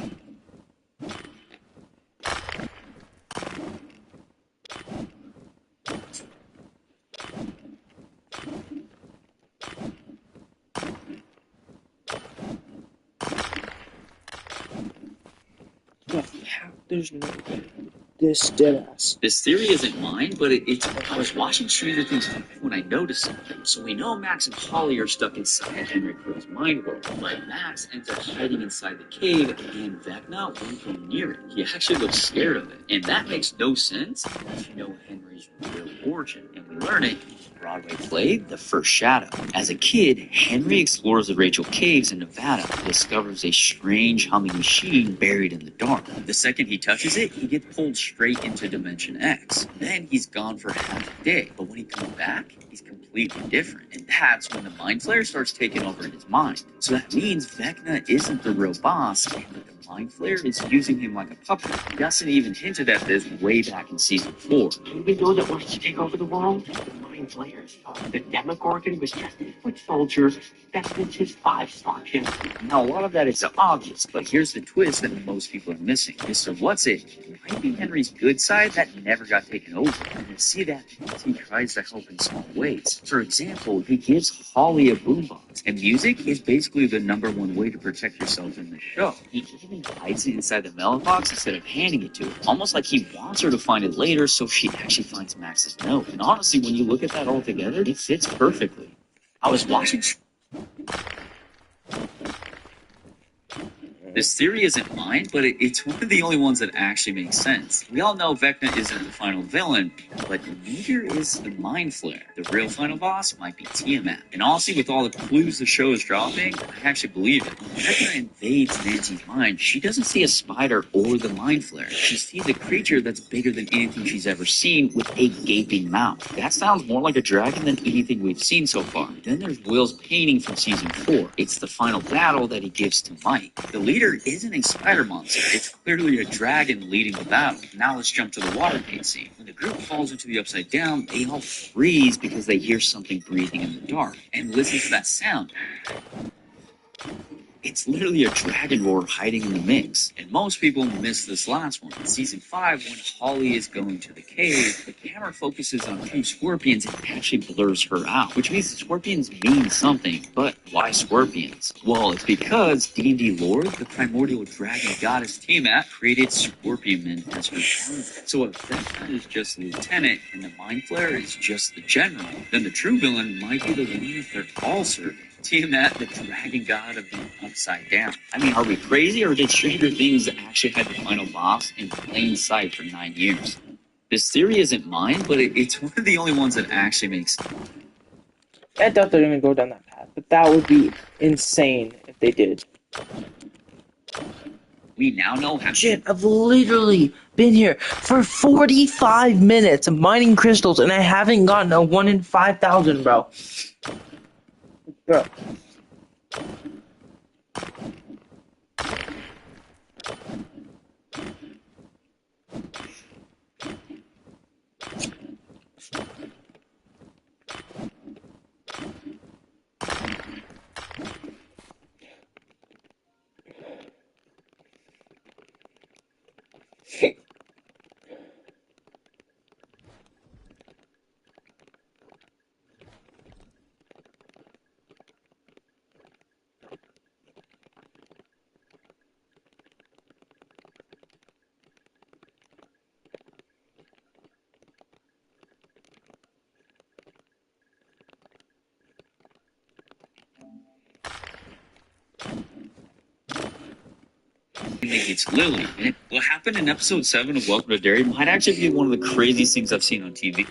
[SPEAKER 1] There's no way. This deadass.
[SPEAKER 11] This theory isn't mine, but it's. I was watching Stranger Things 5 when I noticed something. So we know Max and Holly are stuck inside Henry Crow's mind world. But Max ends up hiding inside the cave, and Vecna won't go near it. He actually looks scared of it. And that makes no sense if you know Henry's real origin. And we learn it in Broadway play, The First Shadow. As a kid, Henry explores the Rachel Caves in Nevada and discovers a strange humming machine buried in the dark. The second he touches it, he gets pulled straight into Dimension X. Then he's gone for half a day, but when he comes back, he's completely different. And that's when the Mind Flayer starts taking over in his mind. So that means Vecna isn't the real boss, and that the Mind Flayer is using him like a puppet. Dustin even hinted at this way back in season 4.
[SPEAKER 3] Even though that wants to take over the world, the Mind Flayers thought the Demogorgon was just a foot soldier. That's his 5-star ship.
[SPEAKER 11] Now, a lot of that is obvious, but here's the twist that most people are missing. Mr. What's-It might be Henry's good side that never got taken over. And you see that because he tries to help in small ways. For example, he gives Holly a boombox, and music is basically the #1 way to protect yourself in the show. He even hides it inside the mailbox instead of handing it to her, almost like he wants her to find it later so she actually finds Max's note. And honestly, when you look at that all together, it fits perfectly. I was watching... This theory isn't mine, but it's one of the only ones that actually makes sense. We all know Vecna isn't the final villain, but neither is the Mind Flayer. The real final boss might be Tiamat. And honestly, with all the clues the show is dropping, I actually believe it. When Vecna invades Nancy's mind, she doesn't see a spider or the Mind Flayer. She sees a creature that's bigger than anything she's ever seen with a gaping mouth. That sounds more like a dragon than anything we've seen so far. Then there's Will's painting from season 4. It's the final battle that he gives to Mike. The leader isn't a spider monster. It's clearly a dragon leading the battle. Now let's jump to the water gate scene. When the group falls into the Upside Down, they all freeze because they hear something breathing in the dark. And listen to that sound. It's literally a dragon roar hiding in the mix. And most people miss this last one. In season 5, when Holly is going to the cave, the camera focuses on 2 scorpions and actually blurs her out. Which means the scorpions mean something. But why scorpions? Well, it's because D&D lore, the primordial dragon goddess Tiamat created Scorpionman as her father. So if Vecna is just the lieutenant and the Mind Flayer is just the general, then the true villain might be the one that they're all serving. Tiamat, the dragon god of the Upside Down. I mean, are we crazy, or did Stranger Things actually have the final boss in plain sight for 9 years? This theory isn't mine, but it's one of the only ones that actually makes sense.
[SPEAKER 1] I doubt they're gonna go down that path, but that would be insane if they did.
[SPEAKER 11] We now know how.
[SPEAKER 1] Shit, I've literally been here for 45 minutes mining crystals, and I haven't gotten a 1 in 5,000, bro. Bro.
[SPEAKER 11] It's Lily. And what happened in episode 7 of Welcome to Derry might actually be one of the craziest things I've seen on TV.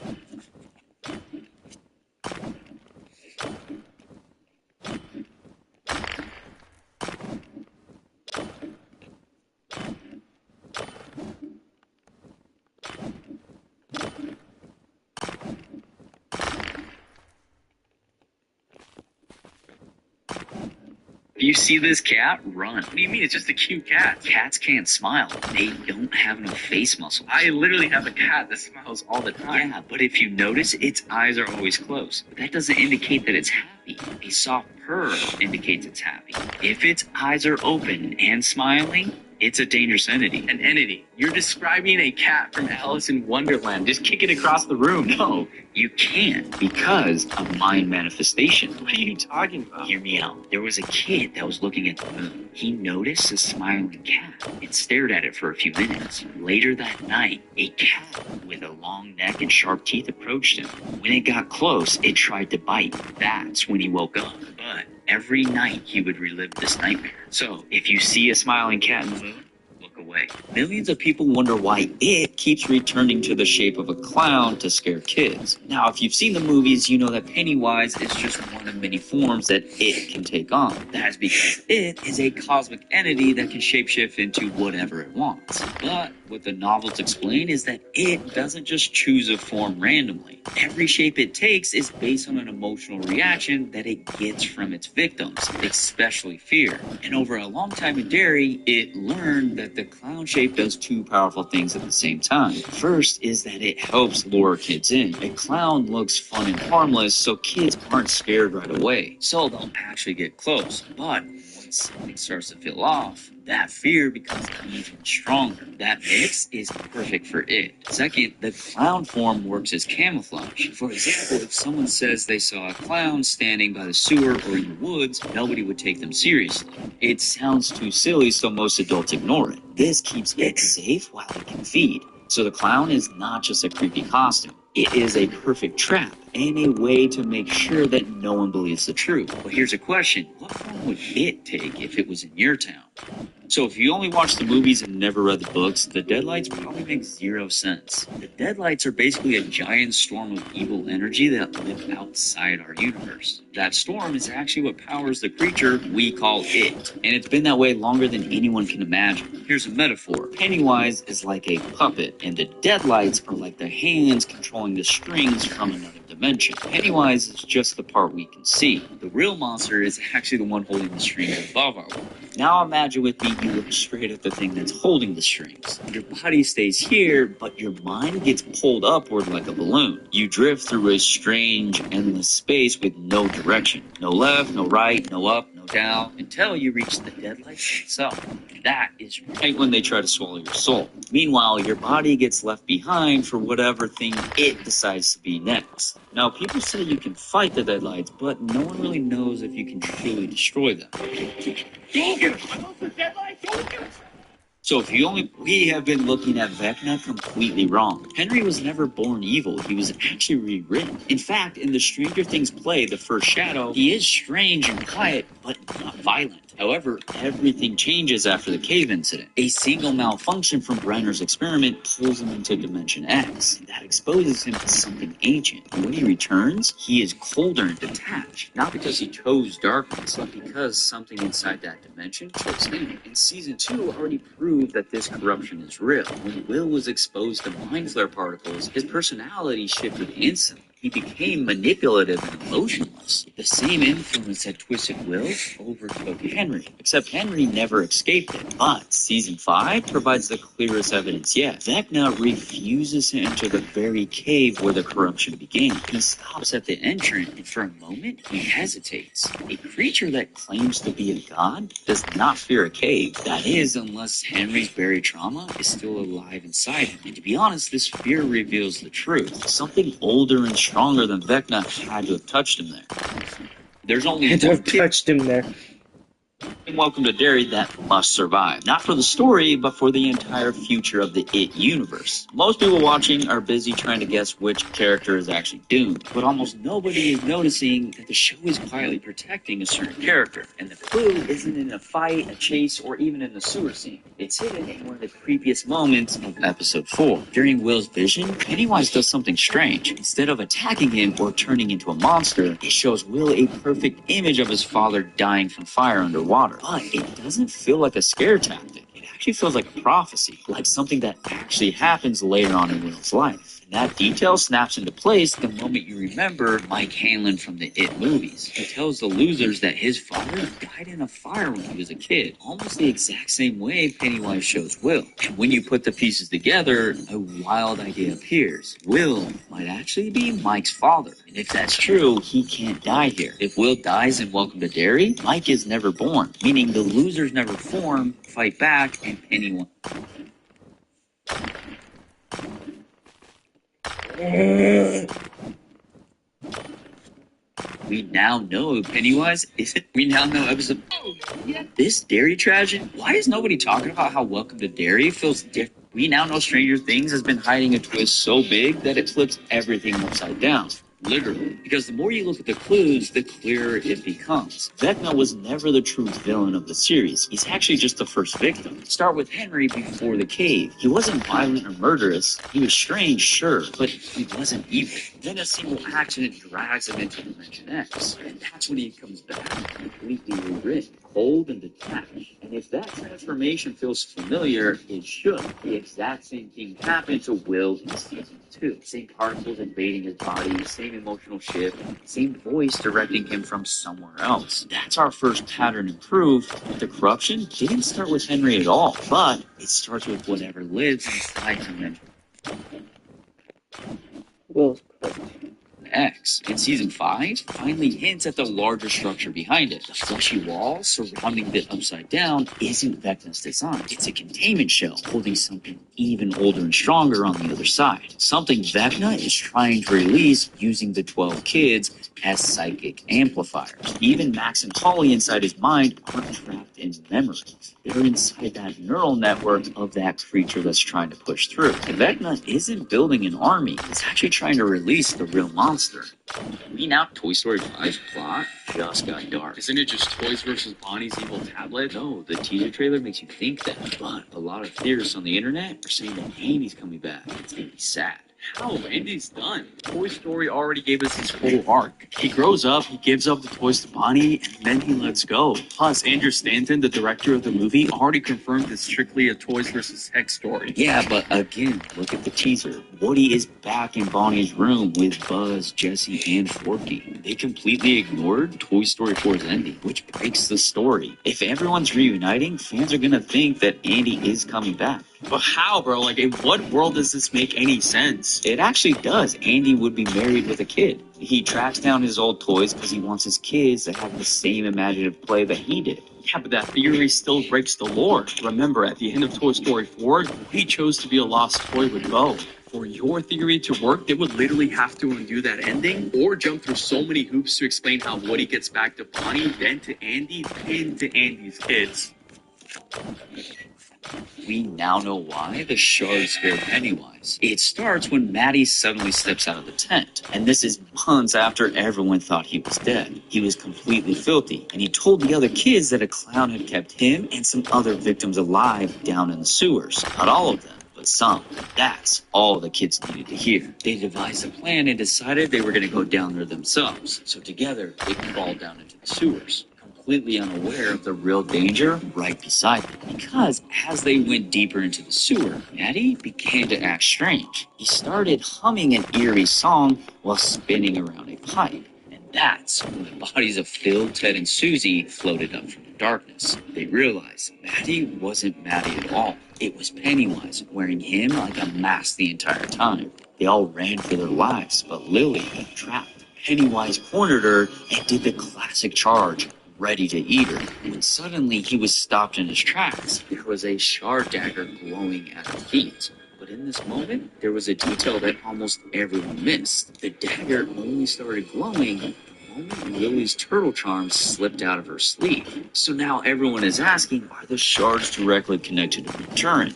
[SPEAKER 11] If you see this cat, run. What do you mean? It's just a cute cat. Cats can't smile. They don't have no face muscles.
[SPEAKER 6] I literally have a cat that smiles all the time.
[SPEAKER 11] Yeah, but if you notice, its eyes are always closed. But that doesn't indicate that it's happy. A soft purr indicates it's happy. If its eyes are open and smiling, it's a dangerous entity.
[SPEAKER 6] An entity. You're describing a cat from Alice in Wonderland. Just kick it across the room.
[SPEAKER 11] No, you can't, because of mind manifestation.
[SPEAKER 6] What are you talking about?
[SPEAKER 11] Hear me out. There was a kid that was looking at the moon. He noticed a smiling cat and stared at it for a few minutes. Later that night, a cat with a long neck and sharp teeth approached him. When it got close, it tried to bite. That's when he woke up. But every night he would relive this nightmare. So, if you see a smiling cat in the moon, look away. Millions of people wonder why it keeps returning to the shape of a clown to scare kids. Now, if you've seen the movies, you know that Pennywise is just one of many forms that it can take on. That's because it is a cosmic entity that can shapeshift into whatever it wants. But what the novels explain is that it doesn't just choose a form randomly. Every shape it takes is based on an emotional reaction that it gets from its victims, especially fear. And over a long time in Derry, it learned that the clown shape does two powerful things at the same time. First is that it helps lure kids in. A clown looks fun and harmless, so kids aren't scared right away. So they'll actually get close. But once something starts to feel off, that fear becomes even stronger. That mix is perfect for it. Second, the clown form works as camouflage. For example, if someone says they saw a clown standing by the sewer or in the woods, nobody would take them seriously. It sounds too silly, so most adults ignore it. This keeps it safe while it can feed. So the clown is not just a creepy costume. It is a perfect trap and a way to make sure that no one believes the truth. But here's a question. What form would it take if it was in your town? So if you only watch the movies and never read the books, the Deadlights probably make zero sense. The Deadlights are basically a giant storm of evil energy that live outside our universe. That storm is actually what powers the creature we call it. And it's been that way longer than anyone can imagine. Here's a metaphor. Pennywise is like a puppet, and the Deadlights are like the hands controlling the strings from another dimension. Pennywise is just the part we can see. The real monster is actually the one holding the strings above our world. Now imagine with me, you look straight at the thing that's holding the strings. Your body stays here, but your mind gets pulled upward like a balloon. You drift through a strange, endless space with no direction. No left, no right, no up, no down, until you reach the Deadlights itself. That is right when they try to swallow your soul. Meanwhile, your body gets left behind for whatever thing it decides to be next. Now, people say you can fight the Deadlights, but no one really knows if you can truly destroy them. So we have been looking at Vecna completely wrong. Henry was never born evil. He was actually rewritten. In fact, in the Stranger Things play, The First Shadow, he is strange and quiet, but not violent. However, everything changes after the cave incident. A single malfunction from Brenner's experiment pulls him into Dimension X. That exposes him to something ancient. And when he returns, he is colder and detached. Not because he chose darkness, but because something inside that dimension chose him. And Season 2 already proved that this corruption is real. When Will was exposed to mind flare particles, his personality shifted instantly. He became manipulative and emotionless. The same influence that twisted Will overtook Henry, except Henry never escaped it. But Season 5 provides the clearest evidence yet. Vecna refuses to enter the very cave where the corruption began. He stops at the entrance, and for a moment, he hesitates. A creature that claims to be a god does not fear a cave. That is, unless Henry's buried trauma is still alive inside him. And to be honest, this fear reveals the truth. Something older and stronger than Vecna had to have touched him there. There's only
[SPEAKER 1] Had to
[SPEAKER 11] one
[SPEAKER 1] have touched him there.
[SPEAKER 11] in Welcome to Derry that must survive. Not for the story, but for the entire future of the It universe. Most people watching are busy trying to guess which character is actually doomed, but almost nobody is noticing that the show is quietly protecting a certain character, and the clue isn't in a fight, a chase, or even in the sewer scene. It's hidden in one of the creepiest moments of episode 4. During Will's vision, Pennywise does something strange. Instead of attacking him or turning into a monster, it shows Will a perfect image of his father dying from fire underwater. But it doesn't feel like a scare tactic. It actually feels like a prophecy, like something that actually happens later on in Will's life. And that detail snaps into place the moment you remember Mike Hanlon from the It movies. He tells the losers that his father died in a fire when he was a kid, almost the exact same way Pennywise shows Will. And when you put the pieces together, a wild idea appears. Will might actually be Mike's father. And if that's true, he can't die here. If Will dies in Welcome to Derry, Mike is never born, meaning the losers never form, fight back, and Pennywise. We now know Pennywise isn't. We now know episode. This Derry tragedy. Why is nobody talking about how Welcome to Derry feels different? We now know Stranger Things has been hiding a twist so big that it flips everything upside down. Literally. Because the more you look at the clues, the clearer it becomes. Vecna was never the true villain of the series. He's actually just the first victim. Start with Henry before the cave. He wasn't violent or murderous. He was strange, sure, but he wasn't evil. Then a single accident drags him into Dimension X. And that's when he comes back completely rewritten, cold and detached. And if that transformation feels familiar, it should. The exact same thing happened to Will in Season 2. Same particles invading his body, same emotional shift, same voice directing him from somewhere else. That's our first pattern in proof. The corruption didn't start with Henry at all, but it starts with whatever lives inside him.
[SPEAKER 1] Will's correct.
[SPEAKER 11] X in Season 5 finally hints at the larger structure behind it. The fleshy wall surrounding the upside down isn't Vecna's design. It's a containment shell holding something even older and stronger on the other side. Something Vecna is trying to release using the 12 kids as psychic amplifiers. Even Max and Holly inside his mind aren't trapped in memory. They're inside that neural network of that creature that's trying to push through. And Vecna isn't building an army. He's actually trying to release the real monster. We now Toy Story 5's plot just got dark.
[SPEAKER 4] Isn't it just Toys versus Bonnie's evil tablet?
[SPEAKER 11] No, the teaser trailer makes you think that. But a lot of theorists on the internet are saying that Andy's coming back. It's gonna be sad.
[SPEAKER 4] How? Andy's done. Toy Story already gave us his whole arc. He grows up, he gives up the toys to Bonnie, and then he lets go. Plus, Andrew Stanton, the director of the movie, already confirmed it's strictly a Toys versus Hex story.
[SPEAKER 11] Yeah, but again, look at the teaser. Woody is back in Bonnie's room with Buzz, Jesse, and Forky. They completely ignored Toy Story 4's ending, which breaks the story. If everyone's reuniting, fans are gonna think that Andy is coming back.
[SPEAKER 4] But how, bro? Like, in what world does this make any sense?
[SPEAKER 11] It actually does. Andy would be married with a kid. He tracks down his old toys because he wants his kids to have the same imaginative play that he did.
[SPEAKER 4] Yeah, but that theory still breaks the lore. Remember, at the end of Toy Story 4, he chose to be a lost toy with Bo. For your theory to work, they would literally have to undo that ending or jump through so many hoops to explain how Woody gets back to Bonnie, then to Andy, then to Andy's kids.
[SPEAKER 11] We now know why the shards scared Pennywise. It starts when Maddie suddenly steps out of the tent, and this is months after everyone thought he was dead. He was completely filthy, and he told the other kids that a clown had kept him and some other victims alive down in the sewers. Not all of them, but some. That's all the kids needed to hear. They devised a plan and decided they were going to go down there themselves. So together, they crawled down into the sewers, completely unaware of the real danger right beside them. Because as they went deeper into the sewer, Maddie began to act strange. He started humming an eerie song while spinning around a pipe. And that's when the bodies of Phil, Ted, and Susie floated up from the darkness. They realized Maddie wasn't Maddie at all. It was Pennywise, wearing him like a mask the entire time. They all ran for their lives, but Lily got trapped. Pennywise cornered her and did the classic charge, ready to eat her, when suddenly he was stopped in his tracks. There was a shard dagger glowing at her feet. But in this moment, there was a detail that almost everyone missed. The dagger only started glowing the moment Lily's turtle charm slipped out of her sleeve. So now everyone is asking, are the shards directly connected to the turret?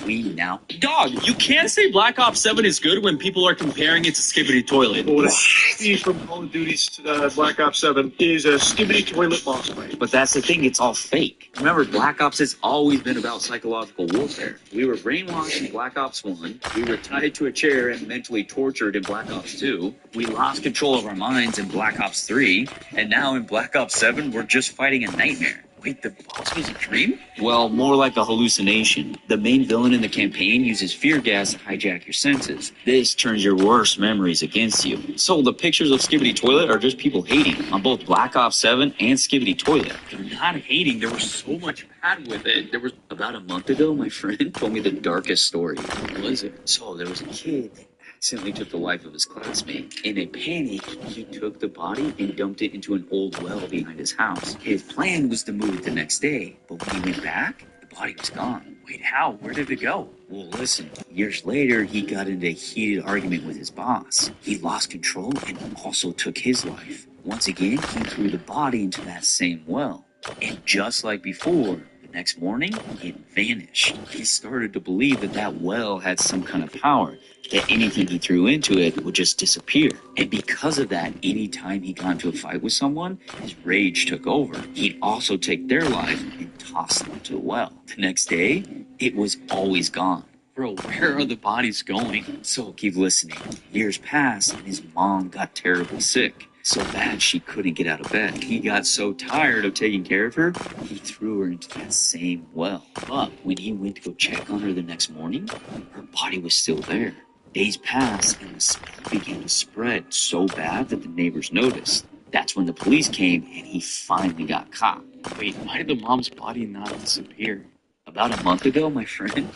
[SPEAKER 11] We now... Dog, you can't say Black Ops 7 is good when people are comparing it to Skibbity Toilet.
[SPEAKER 7] What I see from Call of Duty's Black Ops 7 is a skibbity toilet boss fight.
[SPEAKER 11] But that's the thing, it's all fake. Remember, Black Ops has always been about psychological warfare. We were brainwashed in Black Ops 1, we were tied to a chair and mentally tortured in Black Ops 2, we lost control of our minds in Black Ops 3, and now in Black Ops 7, we're just fighting a nightmare. Wait, the boss was a dream? Well, more like a hallucination. The main villain in the campaign uses fear gas to hijack your senses. This turns your worst memories against you. So the pictures of Skibbity Toilet are just people hating on both Black Ops 7 and Skibbity Toilet. They're not hating, there was so much bad with it. There was about a month ago, my friend told me the darkest story. What was it? So there was a kid that accidentally took the life of his classmate. In a panic, he took the body and dumped it into an old well behind his house. His plan was to move it the next day, but when he went back, the body was gone. Wait, how? Where did it go? Well, listen, years later, he got into a heated argument with his boss. He lost control and also took his life. Once again, he threw the body into that same well. And just like before, the next morning, it vanished. He started to believe that that well had some kind of power, that anything he threw into it would just disappear. And because of that, anytime he got into a fight with someone, his rage took over. He'd also take their life and toss them into the well. The next day, it was always gone. Bro, where are the bodies going? So keep listening. Years passed and his mom got terribly sick. So bad she couldn't get out of bed. He got so tired of taking care of her, he threw her into that same well. But when he went to go check on her the next morning, her body was still there. Days passed and the smell began to spread so bad that the neighbors noticed. That's when the police came and he finally got caught. Wait, why did the mom's body not disappear? About a month ago, my friend.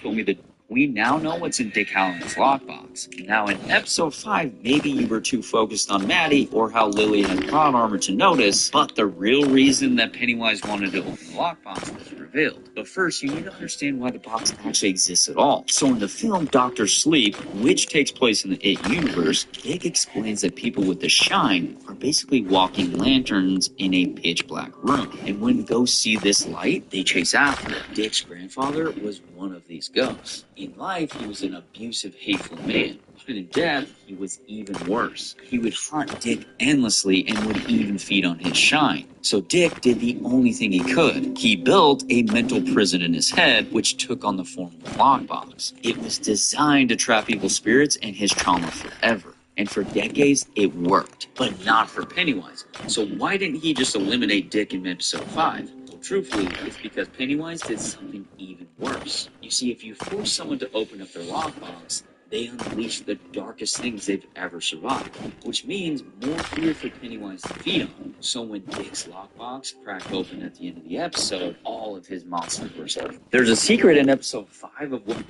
[SPEAKER 11] Told me that we now know what's in Dick Halloran's lockbox. Now in episode 5, maybe you were too focused on Maddie or how Lily has plot armor to notice, but the real reason that Pennywise wanted to open the lockbox was revealed. But first, you need to understand why the box actually exists at all. So in the film Dr. Sleep, which takes place in the It universe, Dick explains that people with the shine are basically walking lanterns in a pitch black room. And when ghosts see this light, they chase after it. Dick's grandfather was one of these ghosts. In life, he was an abusive, hateful man. But in death, he was even worse. He would hunt Dick endlessly and would even feed on his shine. So Dick did the only thing he could. He built a mental prison in his head, which took on the form of a lockbox. It was designed to trap evil spirits and his trauma forever. And for decades, it worked. But not for Pennywise. So why didn't he just eliminate Dick in episode 5? Well, truthfully, it's because Pennywise did something even worse. You see, if you force someone to open up their lockbox, they unleash the darkest things they've ever survived, which means more fear for Pennywise to feed on. So when Dick's lockbox cracked open at the end of the episode, all of his monsters were started. There's a secret in episode 5 of what...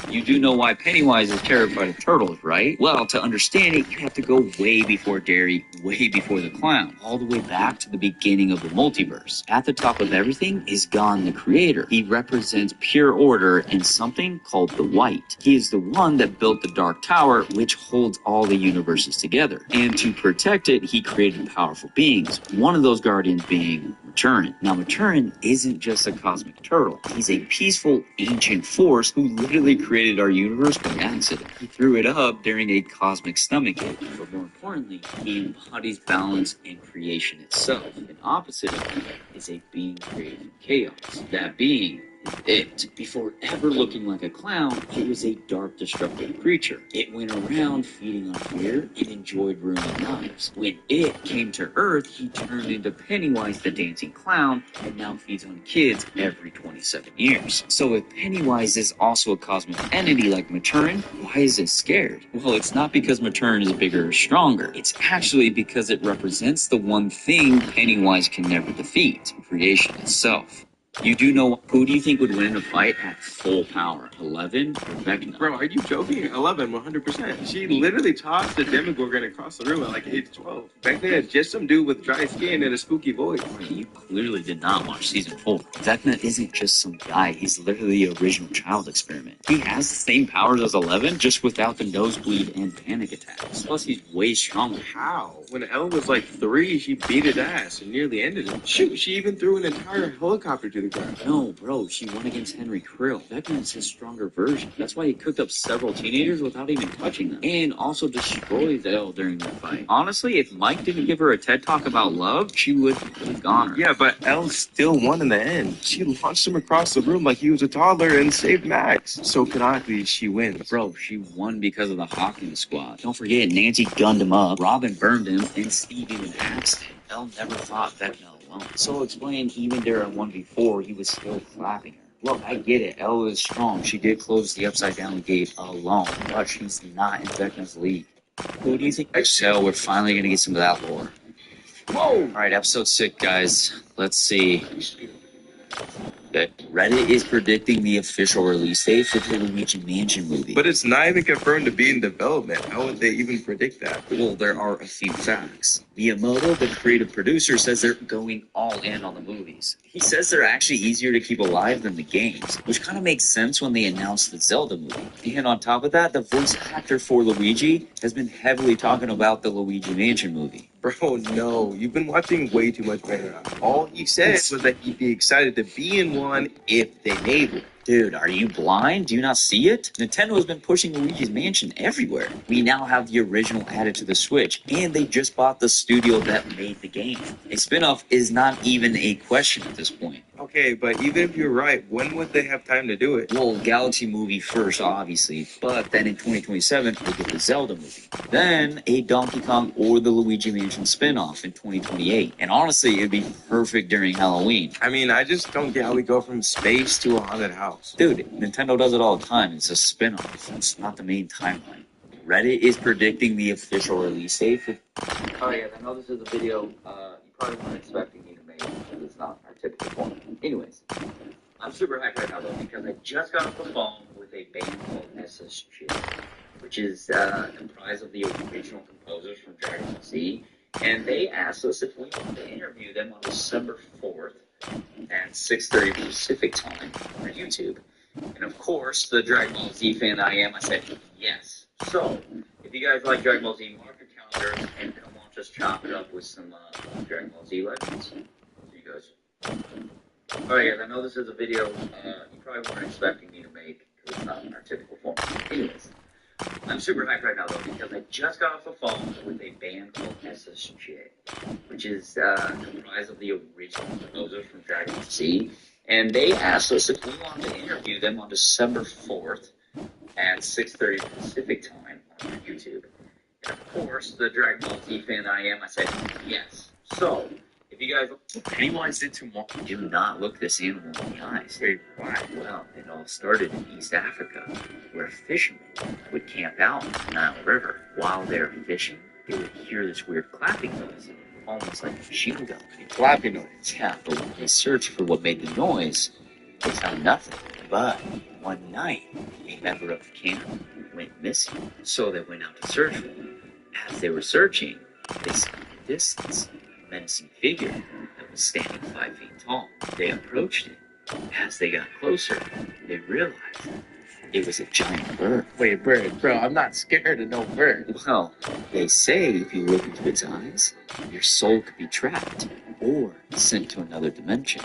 [SPEAKER 11] You do know why Pennywise is terrified of turtles, right? Well, to understand it, you have to go way before Derry, way before the clown, all the way back to the beginning of the multiverse. At the top of everything is Gon the Creator. He represents pure order and something called the White. He is the one that built the Dark Tower, which holds all the universes together. And to protect it, he created powerful beings, one of those guardians being Maturin. Now, Maturin isn't just a cosmic turtle. He's a peaceful, ancient force who literally created our universe by accident. He threw it up during a cosmic stomachache. But more importantly, he embodies balance and creation itself. An opposite of that is a being created from chaos. That being it. Before ever looking like a clown, it was a dark, destructive creature. It went around feeding on fear and enjoyed ruining lives. When it came to Earth, he turned into Pennywise the dancing clown and now feeds on kids every 27 years. So if Pennywise is also a cosmic entity like Maturin, why is it scared? Well, it's not because Maturin is bigger or stronger. It's actually because it represents the one thing Pennywise can never defeat, creation itself. You do know who do you think would win in a fight at full power? 11 or Vecna?
[SPEAKER 12] Bro, are you joking? 11, 100%. She literally tossed the Demogorgon across the room at like age 12. Back then, it's just some dude with dry skin and a spooky voice.
[SPEAKER 11] You clearly did not watch season 4. Vecna isn't just some guy, he's literally the original child experiment. He has the same powers as 11, just without the nosebleed and panic attacks. Plus, he's way stronger.
[SPEAKER 12] How? When Elle was like 3, she beat his ass and nearly ended him. Shoot, she even threw an entire helicopter to the ground.
[SPEAKER 11] No, bro, she won against Henry Krill. Vecna is his stronger version. That's why he cooked up several teenagers without even touching them. And also destroyed Elle during that fight. Honestly, if Mike didn't give her a TED Talk about love, she would have gone her.
[SPEAKER 12] Yeah, but Elle still won in the end. She launched him across the room like he was a toddler and saved Max. So canonically, she wins.
[SPEAKER 11] Bro, she won because of the Hawkins squad. Don't forget, Nancy gunned him up, Robin burned him, and Steve even axed him. Elle never fought Vecna alone. So explain, even during 1v4, he was still clapping her. Look, I get it. Elle is strong. She did close the upside down gate alone, but she's not in Vecna's league. Who do you think? So we're finally gonna get some of that lore. Whoa! Alright, episode 6, guys. Let's see. That Reddit is predicting the official release date for the Luigi Mansion movie.
[SPEAKER 12] But it's not even confirmed to be in development. How would they even predict that?
[SPEAKER 11] Well, there are a few facts. Miyamoto, the creative producer, says they're going all in on the movies. He says they're actually easier to keep alive than the games, which kind of makes sense when they announced the Zelda movie. And on top of that, the voice actor for Luigi has been heavily talking about the Luigi Mansion movie.
[SPEAKER 12] Bro, no. You've been watching way too much Better. All he said was that he'd be excited to be in one if they made one.
[SPEAKER 11] Dude, are you blind? Do you not see it? Nintendo has been pushing Luigi's Mansion everywhere. We now have the original added to the Switch, and they just bought the studio that made the game. A spin-off is not even a question at this point.
[SPEAKER 12] Okay, but even if you're right, when would they have time to do it?
[SPEAKER 11] Well, Galaxy movie first, obviously, but then in 2027, we'll get the Zelda movie. Then a Donkey Kong or the Luigi Mansion spin-off in 2028. And honestly, it'd be perfect during Halloween.
[SPEAKER 12] I mean, I just don't get how we go from space to a haunted house.
[SPEAKER 11] Dude, Nintendo does it all the time. It's a spin-off. It's not the main timeline. Reddit is predicting the official release date for... Oh yeah, I know this is a video you probably weren't expecting me to make, because it's not our typical format. Anyways, I'm super hyped right now though, because I just got off the phone with a band called SSG, which is comprised of the original composers from Dragon Ball Z, and they asked us if we wanted to interview them on December 4th at 6:30 Pacific time on YouTube. And of course, the Dragon Ball Z fan I am, I said yes. So, if you guys like Dragon Ball Z, mark your calendars and come on, just chop it up with some Dragon Ball Z legends. See you guys. Alright guys, I know this is a video you probably weren't expecting me to make, because it's not in our typical format. Anyways, I'm super hyped right now though, because I just got off the phone with a band called SSJ, which is comprised of the original composers from Dragon Ball Z, and they asked us if we wanted to interview them on December 4th at 6:30 Pacific time on YouTube. And of course, the Dragon Ball Z fan I am, I said yes. So, if you guys Pennywise did tomorrow, do not look this animal in the eyes.
[SPEAKER 12] Wait, why?
[SPEAKER 11] Well, it all started in East Africa, where fishermen would camp out in the Nile River. While they're fishing, they would hear this weird clapping noise, almost like a machine gun.
[SPEAKER 12] A clapping noise?
[SPEAKER 11] Yeah, but when they searched for what made the noise, they found nothing. But One night, a member of the camp went missing, so they went out to search for him. As they were searching, they saw in the distance a menacing figure that was standing 5 feet tall. They approached it. As they got closer, they realized it was a giant bird.
[SPEAKER 4] Wait, bird, bro, I'm not scared of no bird.
[SPEAKER 11] Well, they say if you look into its eyes, your soul could be trapped or sent to another dimension.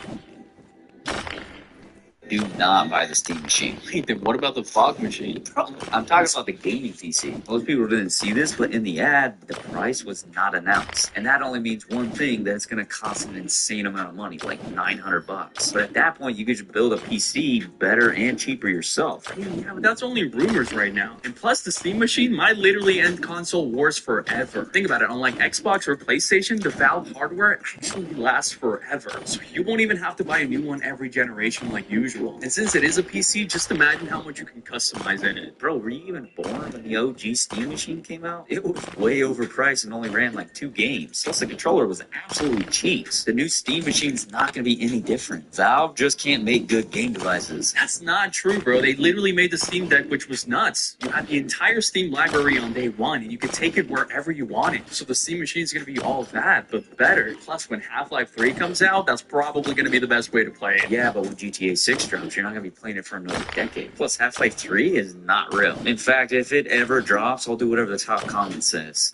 [SPEAKER 11] Do not buy the Steam machine.
[SPEAKER 4] Wait, then what about the fog machine?
[SPEAKER 11] Bro, I'm talking about the gaming PC. Most people didn't see this, but in the ad, the price was not announced. And that only means one thing, that it's going to cost an insane amount of money, like $900. But at that point, you could just build a PC better and cheaper yourself.
[SPEAKER 4] Yeah, but that's only rumors right now. And plus, the Steam machine might literally end console wars forever. Think about it, unlike Xbox or PlayStation, the Valve hardware actually lasts forever. So you won't even have to buy a new one every generation like usual. And since it is a PC, just imagine how much you can customize in it.
[SPEAKER 11] Bro, were you even born when the OG Steam machine came out? It was way overpriced and only ran like 2 games. Plus, the controller was absolutely cheap. The new Steam machine's not going to be any different. Valve just can't make good game devices.
[SPEAKER 4] That's not true, bro. They literally made the Steam Deck, which was nuts. You had the entire Steam library on day one, and you could take it wherever you wanted. So the Steam machine's going to be all that, but better. Plus, when Half-Life 3 comes out, that's probably going to be the best way to play it.
[SPEAKER 11] Yeah, but when GTA 6 drops, you're not going to be playing it for another decade. Plus, Half-Life 3 is not real. In fact, if it ever drops, I'll do whatever the top comment says.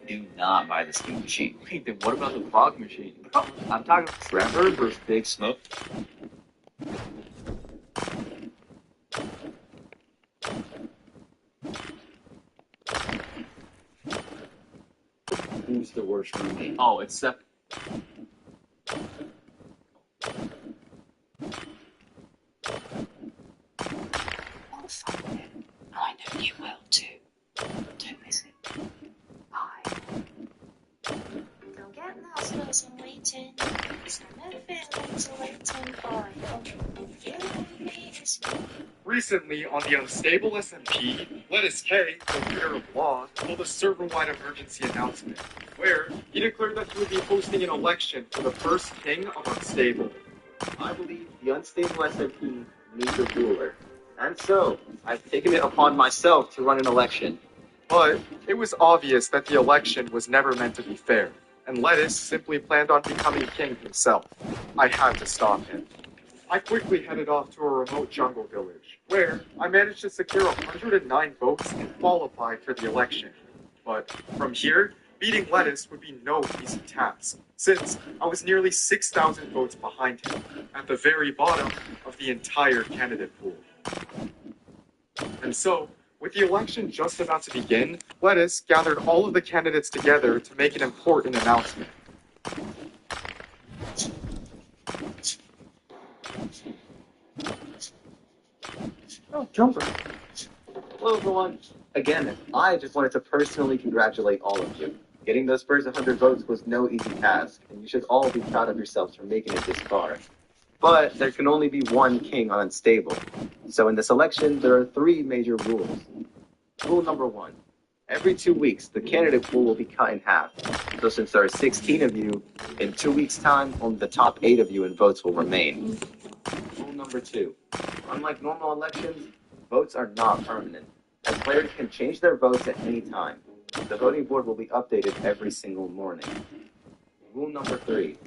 [SPEAKER 11] Do not buy the Steam machine.
[SPEAKER 4] Wait, then what about the fog machine?
[SPEAKER 11] Bro, I'm talking Trevor versus Big Smoke. Who's the worst roommate?
[SPEAKER 4] Oh, it's Seth.
[SPEAKER 2] I know you will too. Don't miss it. Bye. Don't get lost as I'm waiting. Cause I know feelings are waiting for you. You and me is
[SPEAKER 13] Recently, on the unstable SMP, Lettuce K, the leader of Law, held a server-wide emergency announcement, where he declared that he would be hosting an election for the first king of Unstable.
[SPEAKER 12] I believe the unstable SMP needs a ruler. And so, I've taken it upon myself to run an election.
[SPEAKER 13] But it was obvious that the election was never meant to be fair, and Lettuce simply planned on becoming king himself. I had to stop him. I quickly headed off to a remote jungle village, where I managed to secure 109 votes and qualified for the election. But from here, beating Lettuce would be no easy task, since I was nearly 6,000 votes behind him, at the very bottom of the entire candidate pool. And so, with the election just about to begin, Lettuce gathered all of the candidates together to make an important announcement.
[SPEAKER 1] Oh, Jumper.
[SPEAKER 12] Hello everyone. Again, I just wanted to personally congratulate all of you. Getting those first 100 votes was no easy task, and you should all be proud of yourselves for making it this far. But there can only be one king on Unstable. So in this election, there are 3 major rules. Rule number 1. Every 2 weeks, the candidate pool will be cut in half. So since there are 16 of you, in 2 weeks' time, only the top 8 of you in votes will remain. Rule number 2. Unlike normal elections, votes are not permanent, and players can change their votes at any time. The voting board will be updated every single morning. Rule number 3.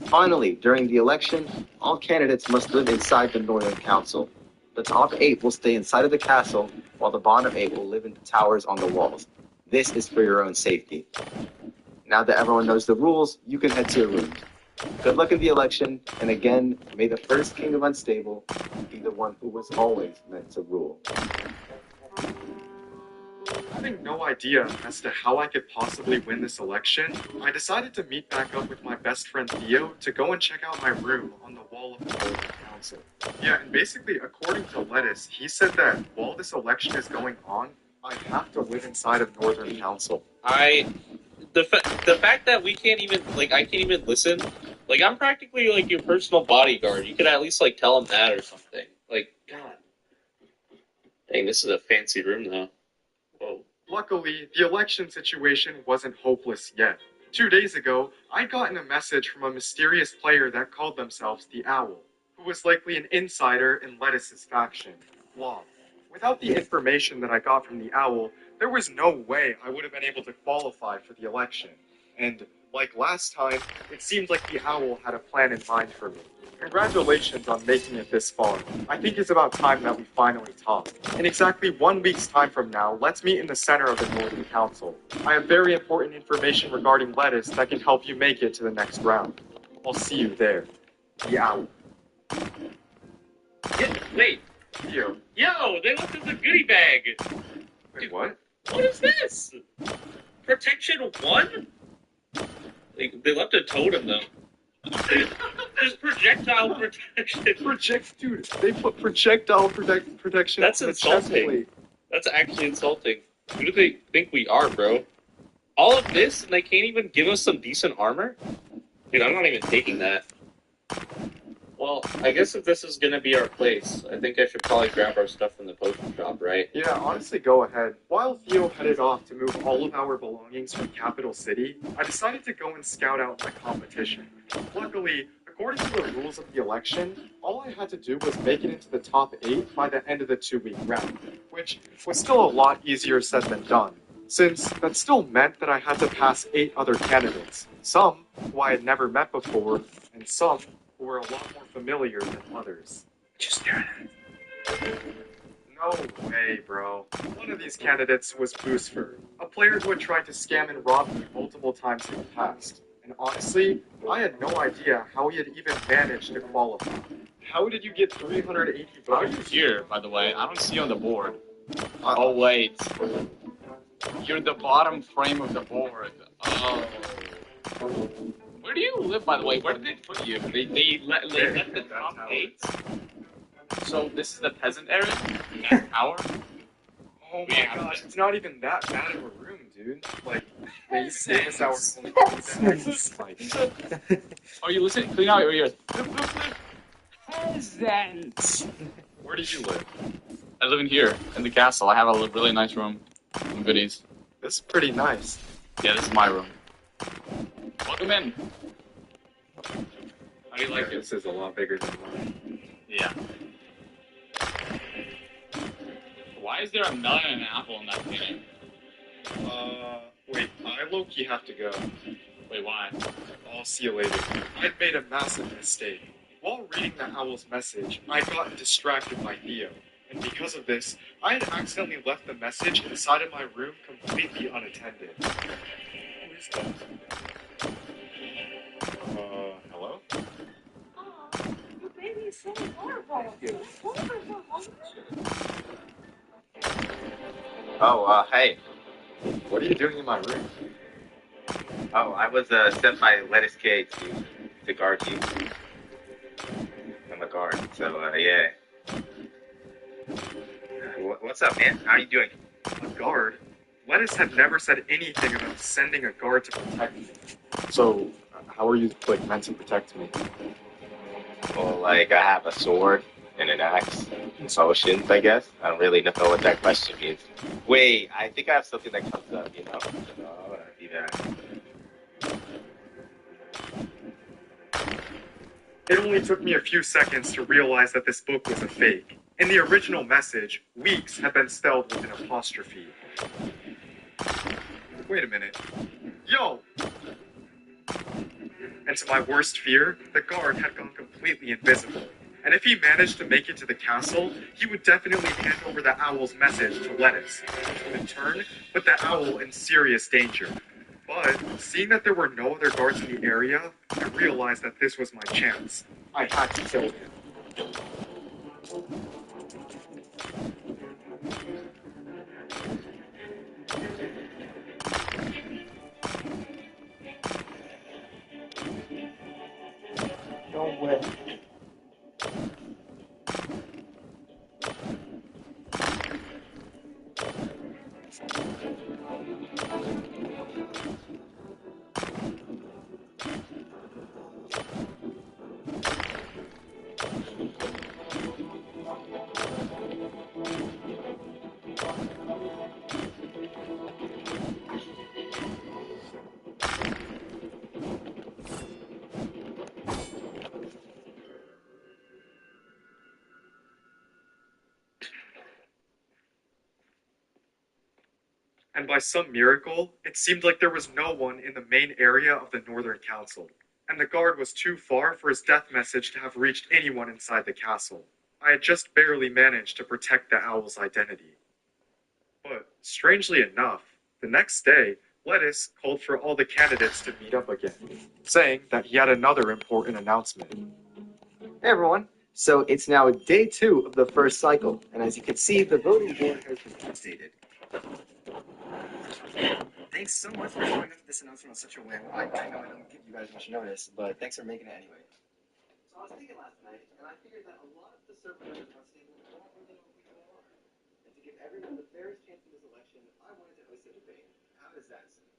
[SPEAKER 12] Finally, during the election, all candidates must live inside the Northern Council. The top 8 will stay inside of the castle, while the bottom 8 will live in the towers on the walls. This is for your own safety. Now that everyone knows the rules, you can head to your rooms. Good luck in the election, and again, may the first king of Unstable be the one who was always meant to rule.
[SPEAKER 13] Having no idea as to how I could possibly win this election, I decided to meet back up with my best friend Theo to go and check out my room on the wall of the Northern Council. Yeah, and basically, according to Lettuce, he said that while this election is going on, I have to live inside of Northern Council.
[SPEAKER 14] The fact that we can't even, like, I can't even listen, like, I'm practically, like, your personal bodyguard. You could at least, like, tell him that or something. Like, God. Dang, this is a fancy room, though. Whoa.
[SPEAKER 13] Luckily, the election situation wasn't hopeless yet. 2 days ago, I'd gotten a message from a mysterious player that called themselves the Owl, who was likely an insider in Lettuce's faction. flaw. Without the information that I got from the owl, there was no way I would have been able to qualify for the election. And like last time, it seemed like the owl had a plan in mind for me. Congratulations on making it this far. I think it's about time that we finally talk. In exactly 1 week's time from now, let's meet in the center of the Northern Council. I have very important information regarding lettuce that can help you make it to the next round. I'll see you there. The owl.
[SPEAKER 14] Wait.
[SPEAKER 13] Yo.
[SPEAKER 14] Yo, they left us a goodie bag.
[SPEAKER 13] Wait, what?
[SPEAKER 14] What is this? Protection 1? They left a totem, though. There's projectile protection.
[SPEAKER 13] Dude, they put projectile protection
[SPEAKER 14] That's
[SPEAKER 13] on the chest
[SPEAKER 14] insulting.
[SPEAKER 13] plate.
[SPEAKER 14] That's actually insulting. Who do they think we are, bro? All of this, and they can't even give us some decent armor? Dude, I'm not even taking that. Well, I guess if this is gonna be our place, I think I should probably grab our stuff from the potion shop, right?
[SPEAKER 13] Yeah, honestly, go ahead. While Theo headed off to move all of our belongings from Capital City, I decided to go and scout out my competition. Luckily, according to the rules of the election, all I had to do was make it into the top 8 by the end of the 2-week round, which was still a lot easier said than done, since that still meant that I had to pass 8 other candidates, some who I had never met before, and some who were a lot more familiar than others.
[SPEAKER 14] Just stare at it.
[SPEAKER 13] No way, bro. One of these candidates was Boosfer, a player who had tried to scam and rob me multiple times in the past. And honestly, I had no idea how he had even managed to qualify. How did you get 380 votes?
[SPEAKER 4] How are you here, by the way? I don't see you on the board. Oh, wait. You're the bottom frame of the board. Oh. Where do you live, by the way? Where did they put you? They left the top 8? So this is the peasant area? That tower?
[SPEAKER 13] Oh my gosh, it's not even that bad of a room, dude. Like, they used to give us our
[SPEAKER 4] Oh, you listen? Clean out your ears. Peasants!
[SPEAKER 13] Where do you live?
[SPEAKER 4] I live in here, in the castle. I have a really nice room. Some goodies.
[SPEAKER 13] This is pretty nice.
[SPEAKER 4] Yeah, this is my room. Welcome in. How do you like it?
[SPEAKER 13] This is a lot bigger than mine.
[SPEAKER 4] Yeah. Why is there a melon and an apple in that painting?
[SPEAKER 13] Wait, I low-key have to go.
[SPEAKER 4] Wait, why?
[SPEAKER 13] I'll see you later. I'd made a massive mistake. While reading the owl's message, I got distracted by Theo. And because of this, I had accidentally left the message inside of my room completely unattended. Who is that? Hello?
[SPEAKER 5] Oh, your baby is so adorable.
[SPEAKER 12] Oh, hey.
[SPEAKER 13] What are you doing in my room?
[SPEAKER 12] Oh, I was sent by Lettuce K to guard you. I'm a guard, so yeah. What's up, man? How are you doing?
[SPEAKER 13] A guard? Lettuce had never said anything about sending a guard to protect me. So, how are you, meant to protect me?
[SPEAKER 12] Well, I have a sword and an axe and potions, I guess. I don't really know what that question means. Wait, I think I have something that comes up, you know? So, I want to do that.
[SPEAKER 13] It only took me a few seconds to realize that this book was a fake. In the original message, weeks had been spelled with an apostrophe. Wait a minute. Yo! And to my worst fear, the guard had gone completely invisible. And if he managed to make it to the castle, he would definitely hand over the owl's message to Lettuce, which would in turn put the owl in serious danger. But seeing that there were no other guards in the area, I realized that this was my chance. I had to kill him.
[SPEAKER 1] No way.
[SPEAKER 13] and by some miracle, it seemed like there was no one in the main area of the Northern Council, and the guard was too far for his death message to have reached anyone inside the castle. I had just barely managed to protect the owl's identity. But, strangely enough, the next day, Lettuce called for all the candidates to meet up again, saying that he had another important announcement.
[SPEAKER 12] Hey everyone. So it's now day 2 of the first cycle, and as you can see, the voting board has been updated. Thanks so much for showing up this announcement on such a whim. I know I don't give you guys much notice, but thanks for making it anyway. So I was thinking last night, and I figured that a lot of the servitors are stable don't really know who you are. And to give everyone the fairest chance in this election, I wanted to host a debate. How does that sound?